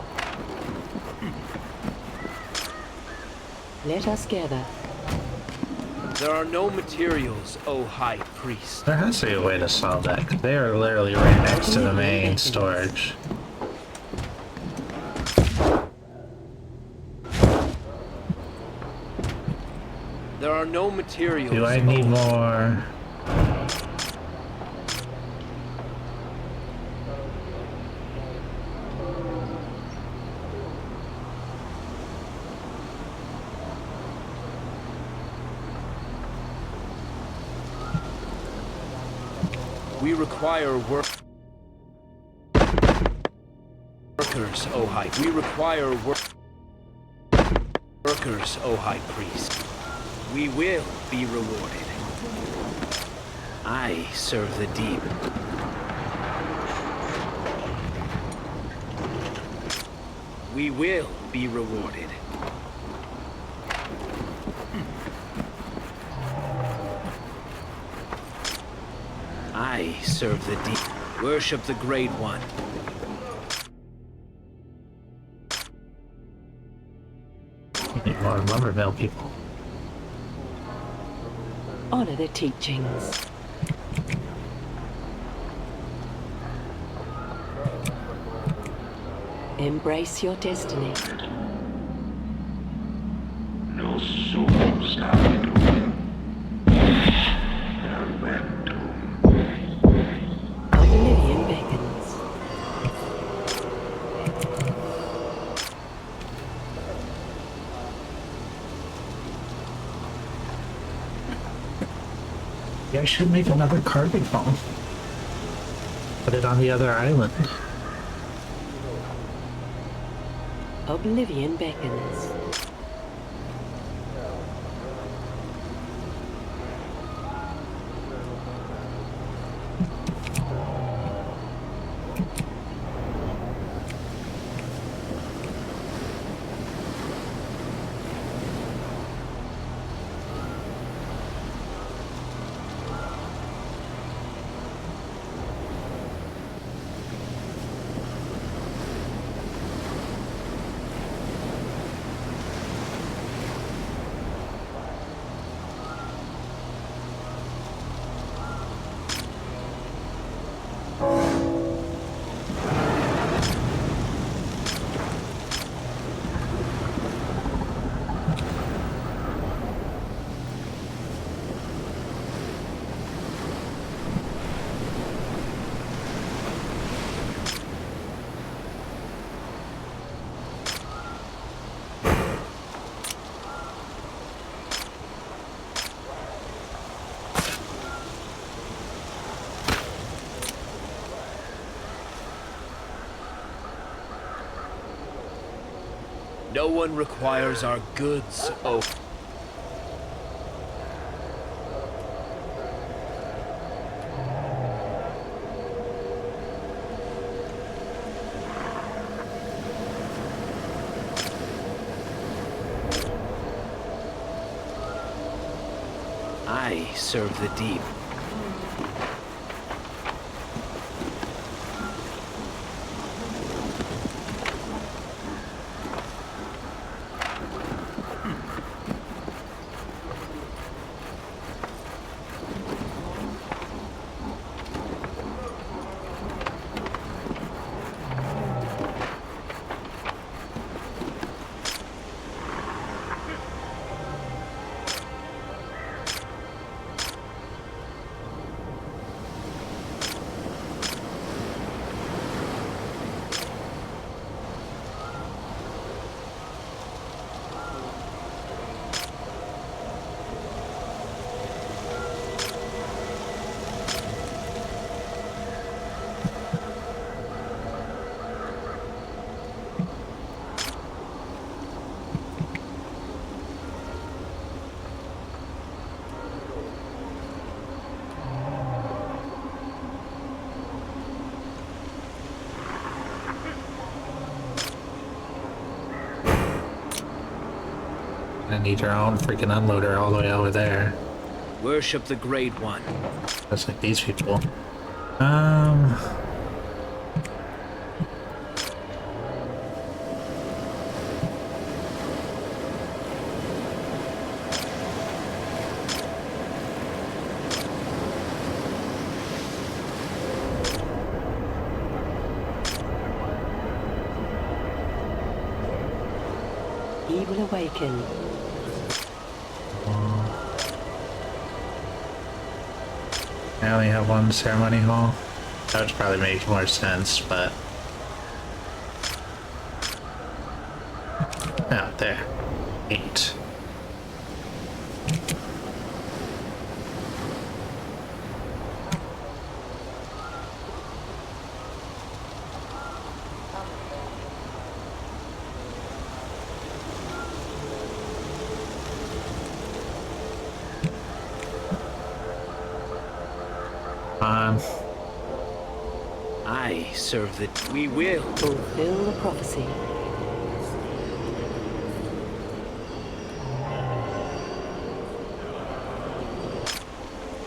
Speaker 6: Let us gather.
Speaker 4: There are no materials, O High Priest.
Speaker 1: There has to be a way to solve that, 'cause they are literally right next to the main storage.
Speaker 4: There are no materials.
Speaker 1: Do I need more?
Speaker 4: We require workers, O High. We require workers, O High Priest. We will be rewarded. I serve the deep. We will be rewarded. I serve the deep. Worship the Great One.
Speaker 1: We need more lumber mill people.
Speaker 6: Honor the teachings. Embrace your destiny.
Speaker 5: Your soul stand.
Speaker 6: Oblivion beckons.
Speaker 1: Yeah, I should make another carving phone. Put it on the other island.
Speaker 6: Oblivion beckons.
Speaker 4: No one requires our goods, oh. I serve the deep.
Speaker 1: I need your own freaking unloader all the way over there.
Speaker 4: Worship the Great One.
Speaker 1: Just like these people.
Speaker 6: He will awaken.
Speaker 1: I only have one ceremony hall. That would probably make more sense, but... Oh, there. 8.
Speaker 4: I serve the... We will.
Speaker 6: Fulfill the prophecy.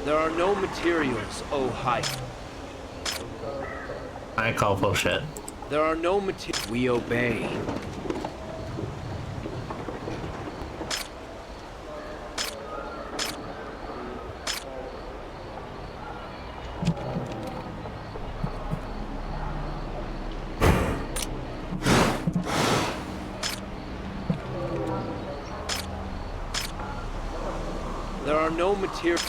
Speaker 4: There are no materials, oh high.
Speaker 1: I call bullshit.
Speaker 4: There are no materials. We obey. are no material.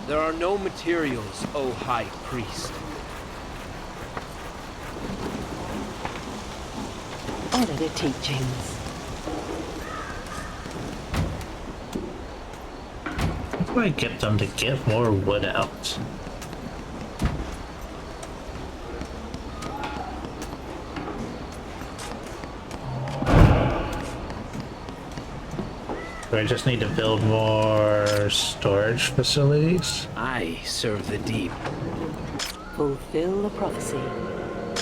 Speaker 4: There are no materials, O High Priest.
Speaker 6: Honor the teachings.
Speaker 1: How do I get them to get more wood out? Do I just need to build more storage facilities?
Speaker 4: I serve the deep.
Speaker 6: Fulfill the prophecy.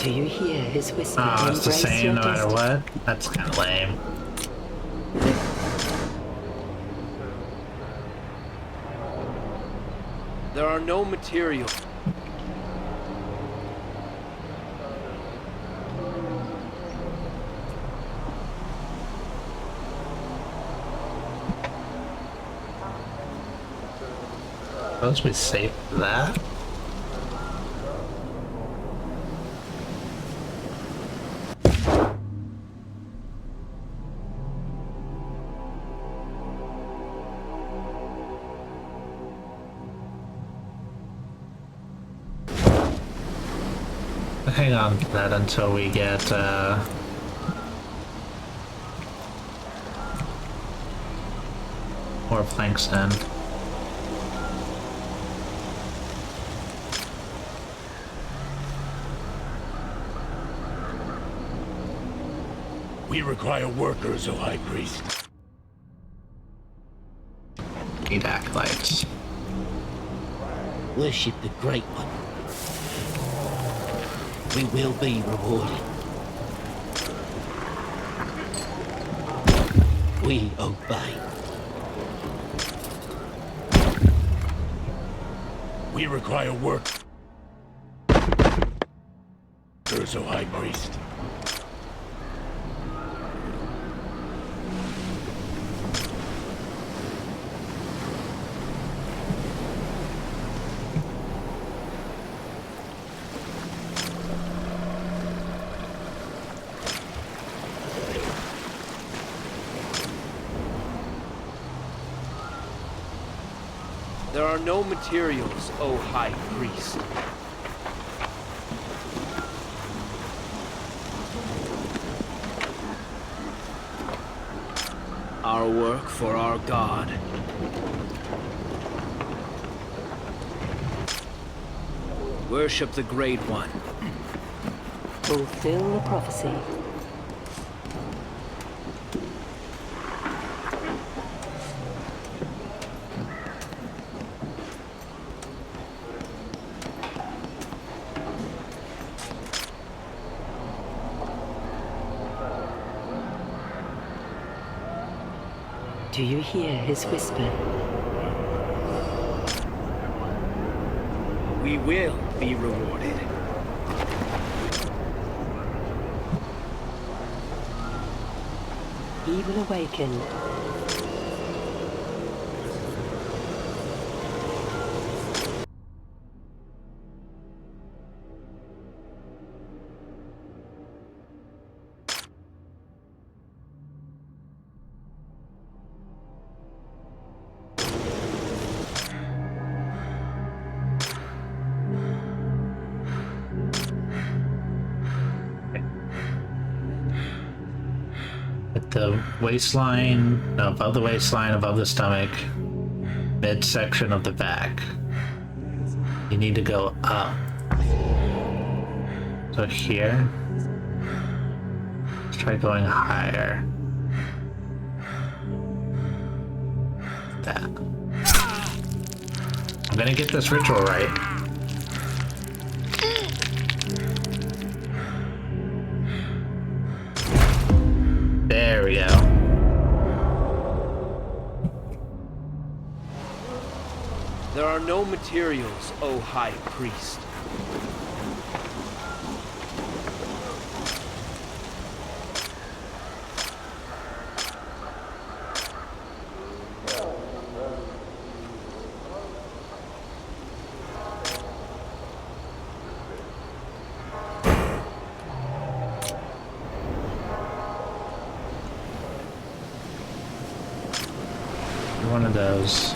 Speaker 6: Do you hear his whisper?
Speaker 1: Oh, it's the
Speaker 6: Embrace
Speaker 1: same
Speaker 6: your
Speaker 1: no matter
Speaker 6: destiny.
Speaker 1: what? That's kind of lame.
Speaker 4: There are no materials.
Speaker 1: Suppose we save that? Hang on to that until we get more planks in.
Speaker 8: We require workers, O High Priest.
Speaker 1: Need acolytes.
Speaker 7: Worship the Great One. We will be rewarded. We obey.
Speaker 8: We require workers, O High Priest.
Speaker 4: There are no materials, O High Priest. Our work for our God. Worship the Great One.
Speaker 6: Fulfill the prophecy. Do you hear his whisper?
Speaker 4: We will be rewarded.
Speaker 6: Evil awakened.
Speaker 1: At the waistline, no, above the waistline, above the stomach, midsection of the back. You need to go up. So here, let's try going higher. That. I'm gonna get this ritual right. There we go.
Speaker 4: There are no materials, O High Priest.
Speaker 1: One of those.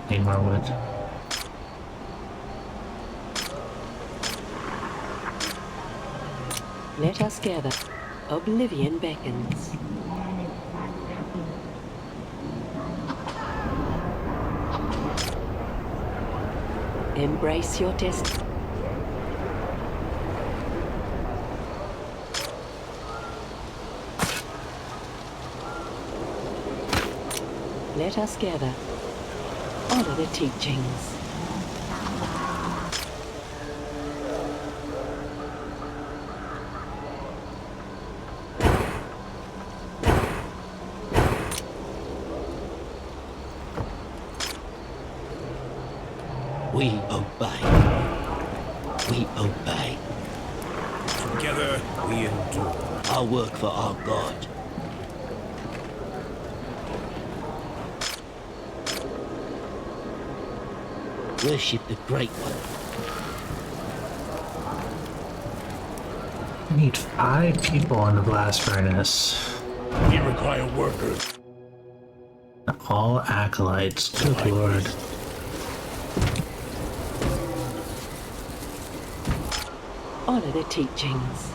Speaker 1: Need more wood.
Speaker 6: Let us gather. Oblivion beckons. Embrace your test. Let us gather. Honor the teachings.
Speaker 7: We obey. We obey.
Speaker 8: Together we endure.
Speaker 7: Our work for our God. Worship the Great One.
Speaker 1: I need 5 people on the blast furnace.
Speaker 8: We require workers.
Speaker 1: All acolytes. Good lord.
Speaker 6: Honor the teachings.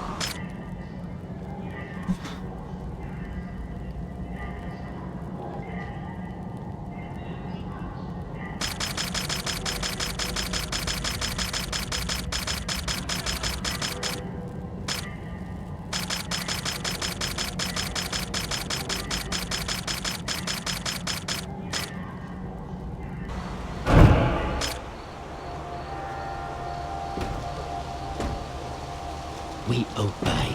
Speaker 7: We obey.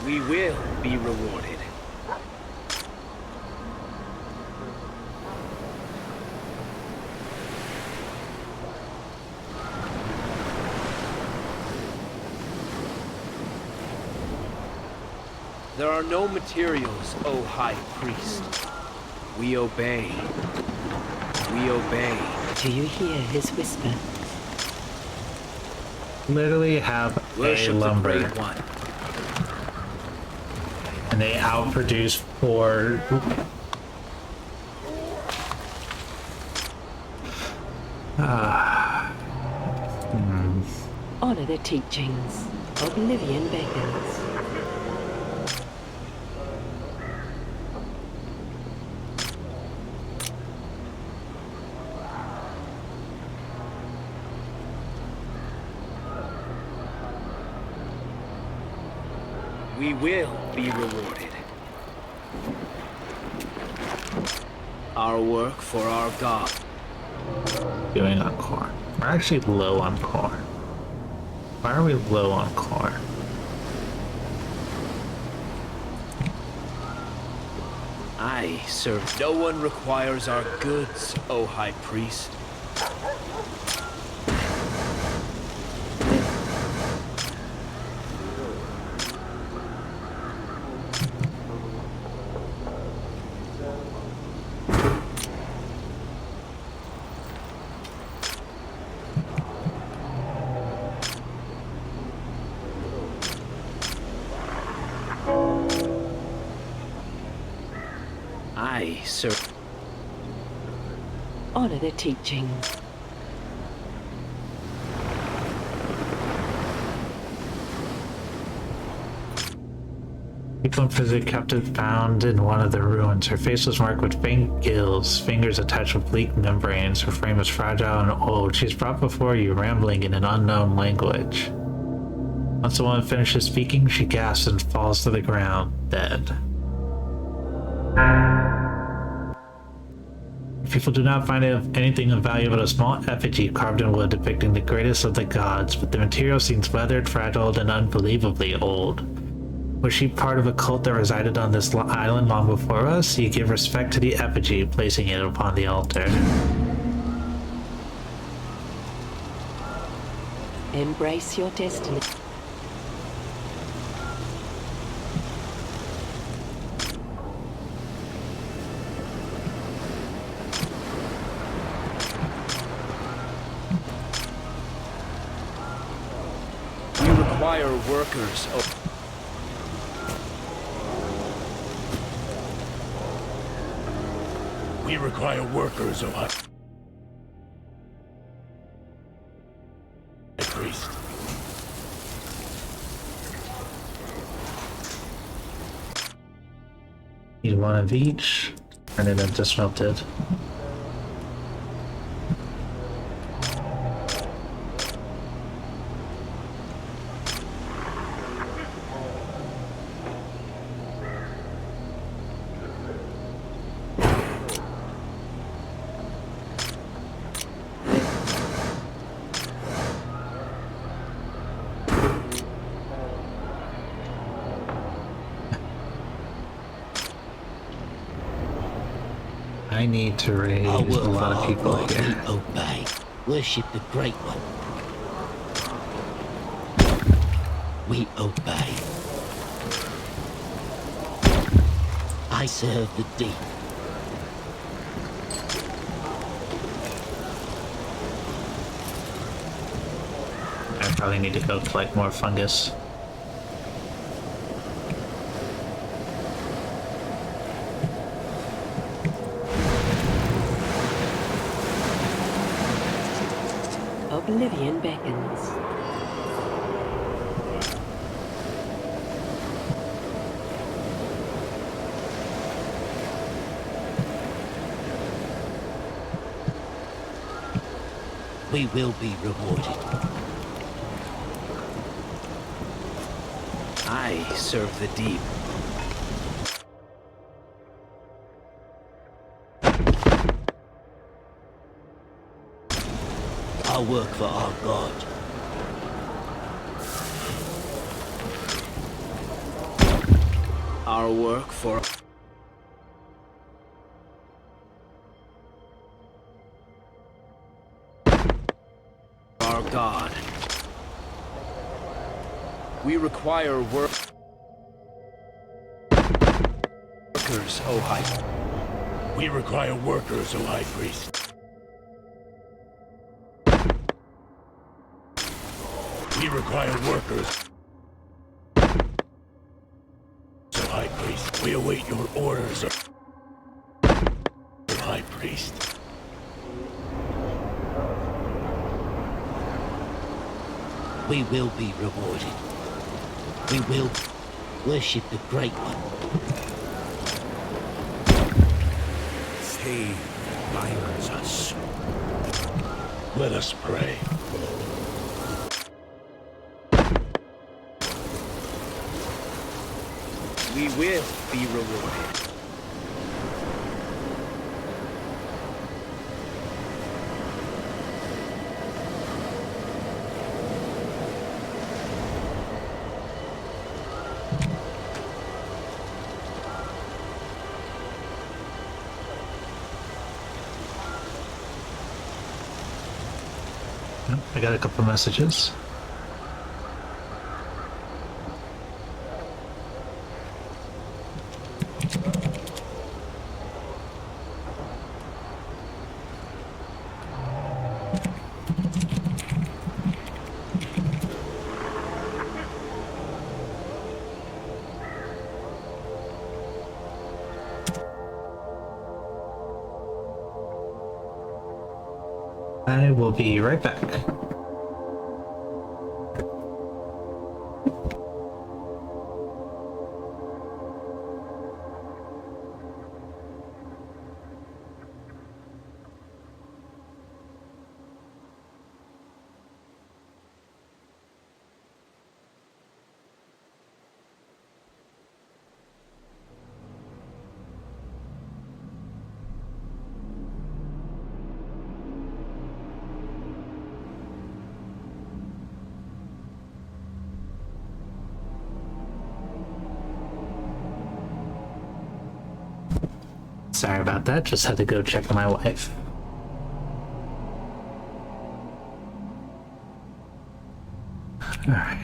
Speaker 4: We will be rewarded. There are no materials, O High Priest. We obey. We obey.
Speaker 6: Do you hear his whisper?
Speaker 1: Literally have
Speaker 4: Worship
Speaker 1: a
Speaker 4: the
Speaker 1: lumber.
Speaker 4: Great One.
Speaker 1: And they outproduce 4.
Speaker 6: Honor the teachings. Oblivion beckons.
Speaker 4: We will be rewarded. Our work for our God.
Speaker 1: Doing on corn. We're actually low on corn. Why are we low on corn?
Speaker 4: I serve. No one requires our goods, O High Priest. I serve.
Speaker 6: Honor the teachings.
Speaker 1: People physically captive found in one of the ruins. Her face was marked with faint gills, fingers attached with bleak membranes. Her frame was fragile and old. She's brought before you, rambling in an unknown language. Once the woman finishes speaking, she gasps and falls to the ground, dead. People do not find anything of value but a small effigy carved in wood depicting the greatest of the gods, but the material seems weathered, fragile, and unbelievably old. Was she part of a cult that resided on this island long before us? You give respect to the effigy, placing it upon the altar.
Speaker 6: Embrace your destiny.
Speaker 4: We require workers.
Speaker 8: We require workers, O High Priest.
Speaker 1: Need one of each. Turn it into smelted. I need to raise
Speaker 7: Our
Speaker 1: a
Speaker 7: work
Speaker 1: lot
Speaker 7: for
Speaker 1: of
Speaker 7: our
Speaker 1: people
Speaker 7: God,
Speaker 1: here.
Speaker 7: we obey. Worship the Great One. We obey. I serve the deep.
Speaker 1: I probably need to go collect more fungus.
Speaker 6: Oblivion beckons.
Speaker 7: We will be rewarded.
Speaker 4: I serve the deep.
Speaker 7: Our work for our God.
Speaker 4: Our work for our God. We require workers, O High.
Speaker 8: We require workers, O High Priest. We require workers. O High Priest, we await your orders, O High Priest.
Speaker 7: We will be rewarded. We will worship the Great One.
Speaker 8: Save binds us. Let us pray.
Speaker 4: We will be rewarded.
Speaker 1: I got a couple messages. I will be right back. Sorry about that, just had to go check on my wife. Alright.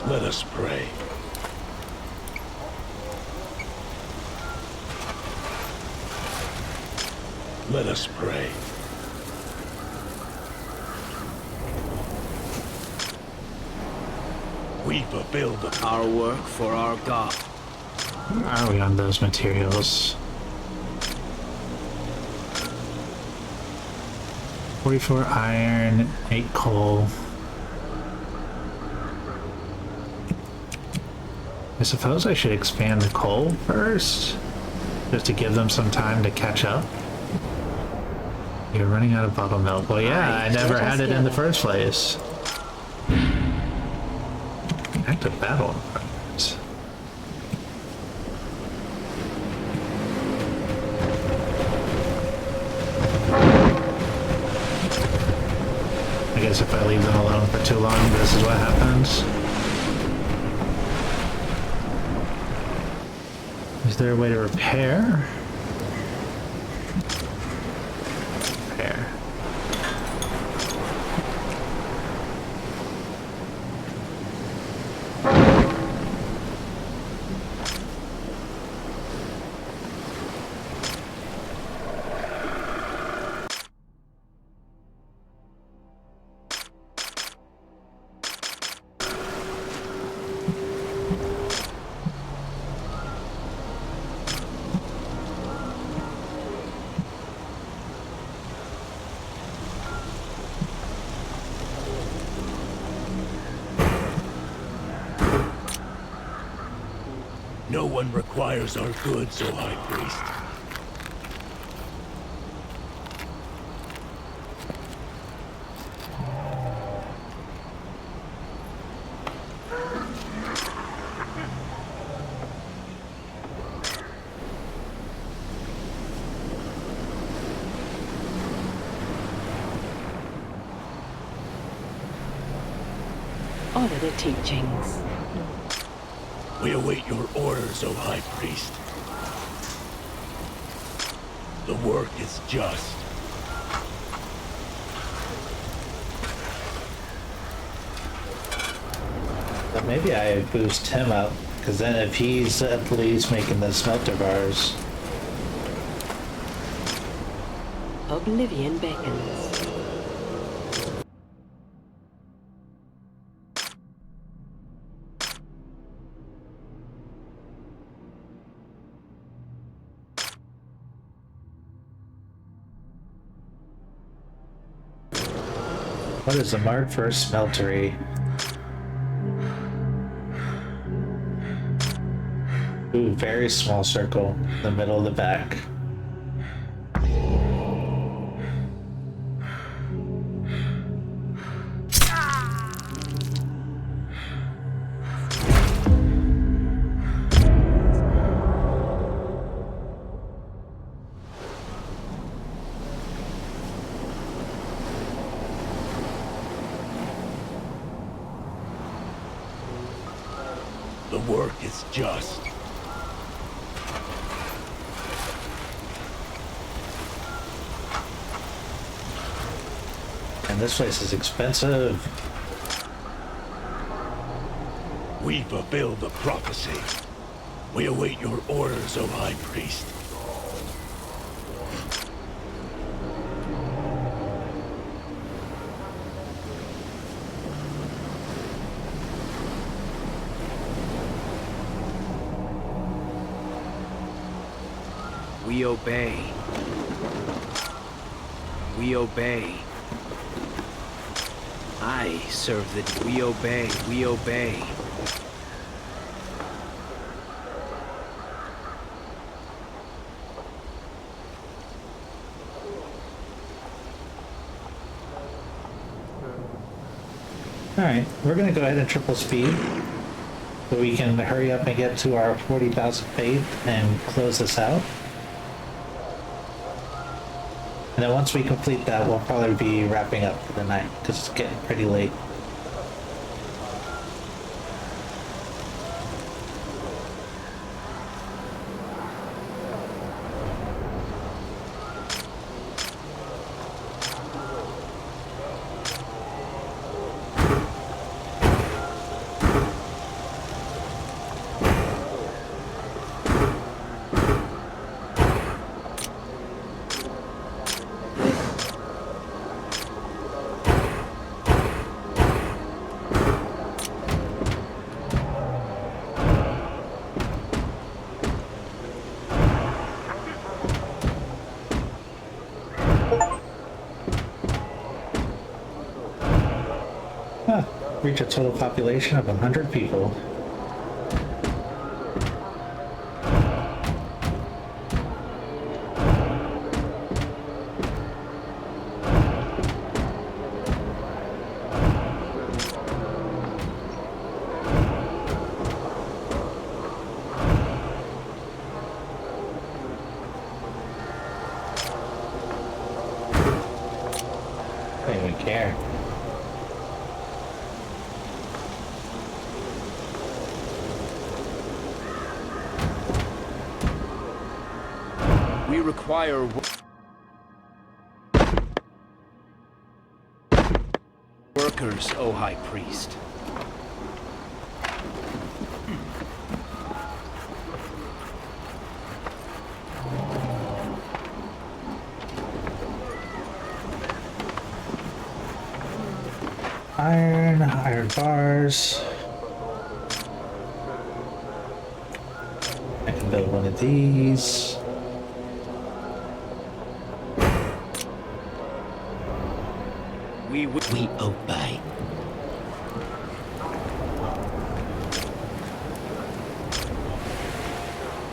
Speaker 8: Let us pray. Let us pray. We fulfill
Speaker 4: our work for our God.
Speaker 1: Where are we on those materials? 44 iron, 8 coal. I suppose I should expand the coal first, just to give them some time to catch up. You're running out of buttermilk. Well, yeah, I never had it in the first place. Active battle in progress. I guess if I leave them alone for too long, this is what happens. Is there a way to repair? Repair.
Speaker 8: No one requires our goods, O High Priest.
Speaker 6: Honor the teachings.
Speaker 8: We await your orders, O High Priest. The work is just.
Speaker 1: But maybe I boost him up, because then if he's at least making the smelter bars.
Speaker 6: Oblivion beckons.
Speaker 1: What is the mark for a smeltery? Ooh, very small circle in the middle of the back.
Speaker 8: The work is just.
Speaker 1: And this place is expensive.
Speaker 8: We fulfill the prophecy. We await your orders, O High Priest.
Speaker 4: We obey. We obey. I serve the... We obey. We obey.
Speaker 1: Alright, we're gonna go ahead and triple speed so we can hurry up and get to our 40,000 faith and close this out. And then once we complete that, we'll probably be wrapping up for the night because it's getting pretty late. Reach a total population of 100 people. I don't even care.
Speaker 4: We require workers, O High Priest.
Speaker 1: Iron bars. I can build one of these.
Speaker 7: We obey.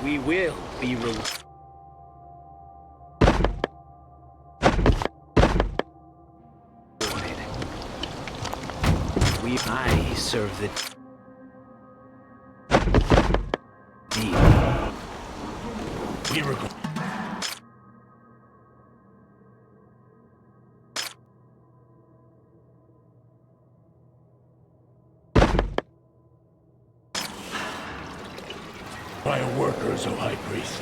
Speaker 4: We will be rewarded. I serve the deep.
Speaker 8: We require. Fire workers, O High Priest.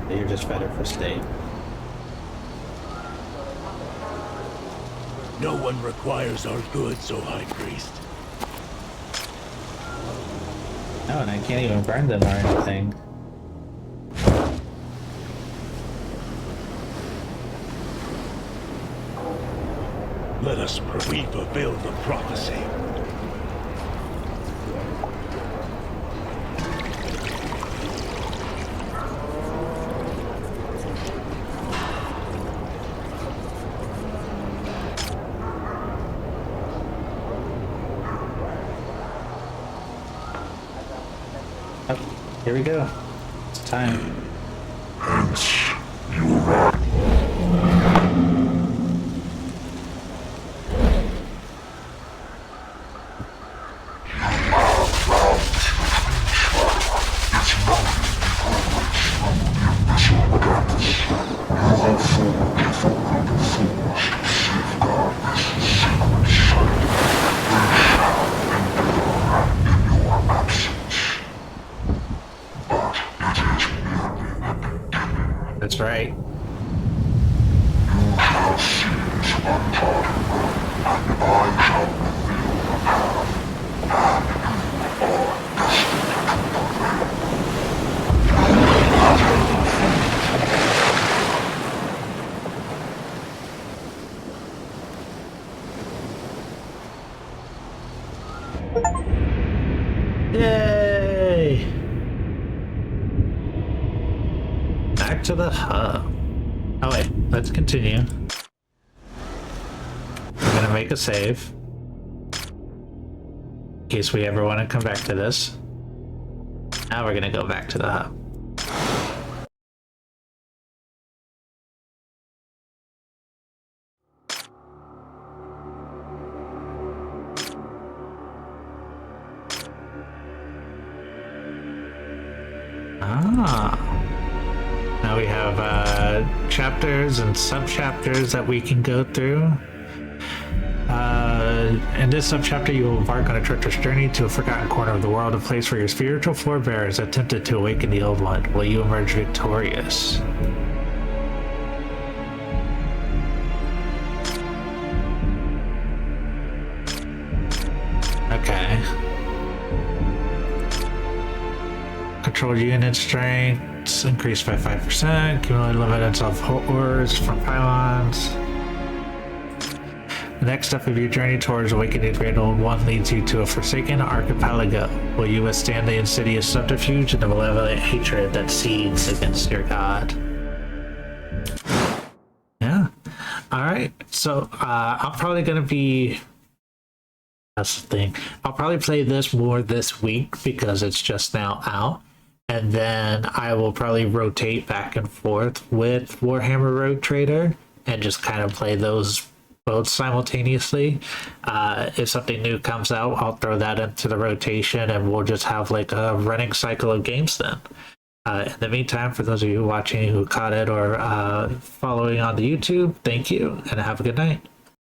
Speaker 1: You're just better for state.
Speaker 8: No one requires our goods, O High Priest.
Speaker 1: No, and I can't even burn them or anything.
Speaker 8: Let us we fulfill the prophecy.
Speaker 1: Oh, here we go. It's time.
Speaker 5: Hence, you arrive.
Speaker 1: That's right. Yay! Back to the hub. Oh wait, let's continue. We're gonna make a save. In case we ever want to come back to this. Now we're gonna go back to the hub. Now we have chapters and sub-chapters that we can go through. In this sub-chapter, you will embark on a treacherous journey to a forgotten corner of the world, a place where your spiritual forebears attempted to awaken the old one. Will you emerge victorious? Okay. Control unit strength. points increased by 5%. Cumulative limits of horrors from pylons. The next step of your journey towards awakening Great Old One leads you to a forsaken archipelago. Will you withstand the insidious subterfuge and the malevolent hatred that seethes against your god? Yeah. Alright, so I'm probably going to be... That's the thing. I'll probably play this more this week because it's just now out. And then I will probably rotate back and forth with Warhammer Rogue Trader and just kind of play those both simultaneously. If something new comes out, I'll throw that into the rotation and we'll just have like a running cycle of games then. In the meantime, for those of you watching who caught it or following on the YouTube, thank you and have a good night.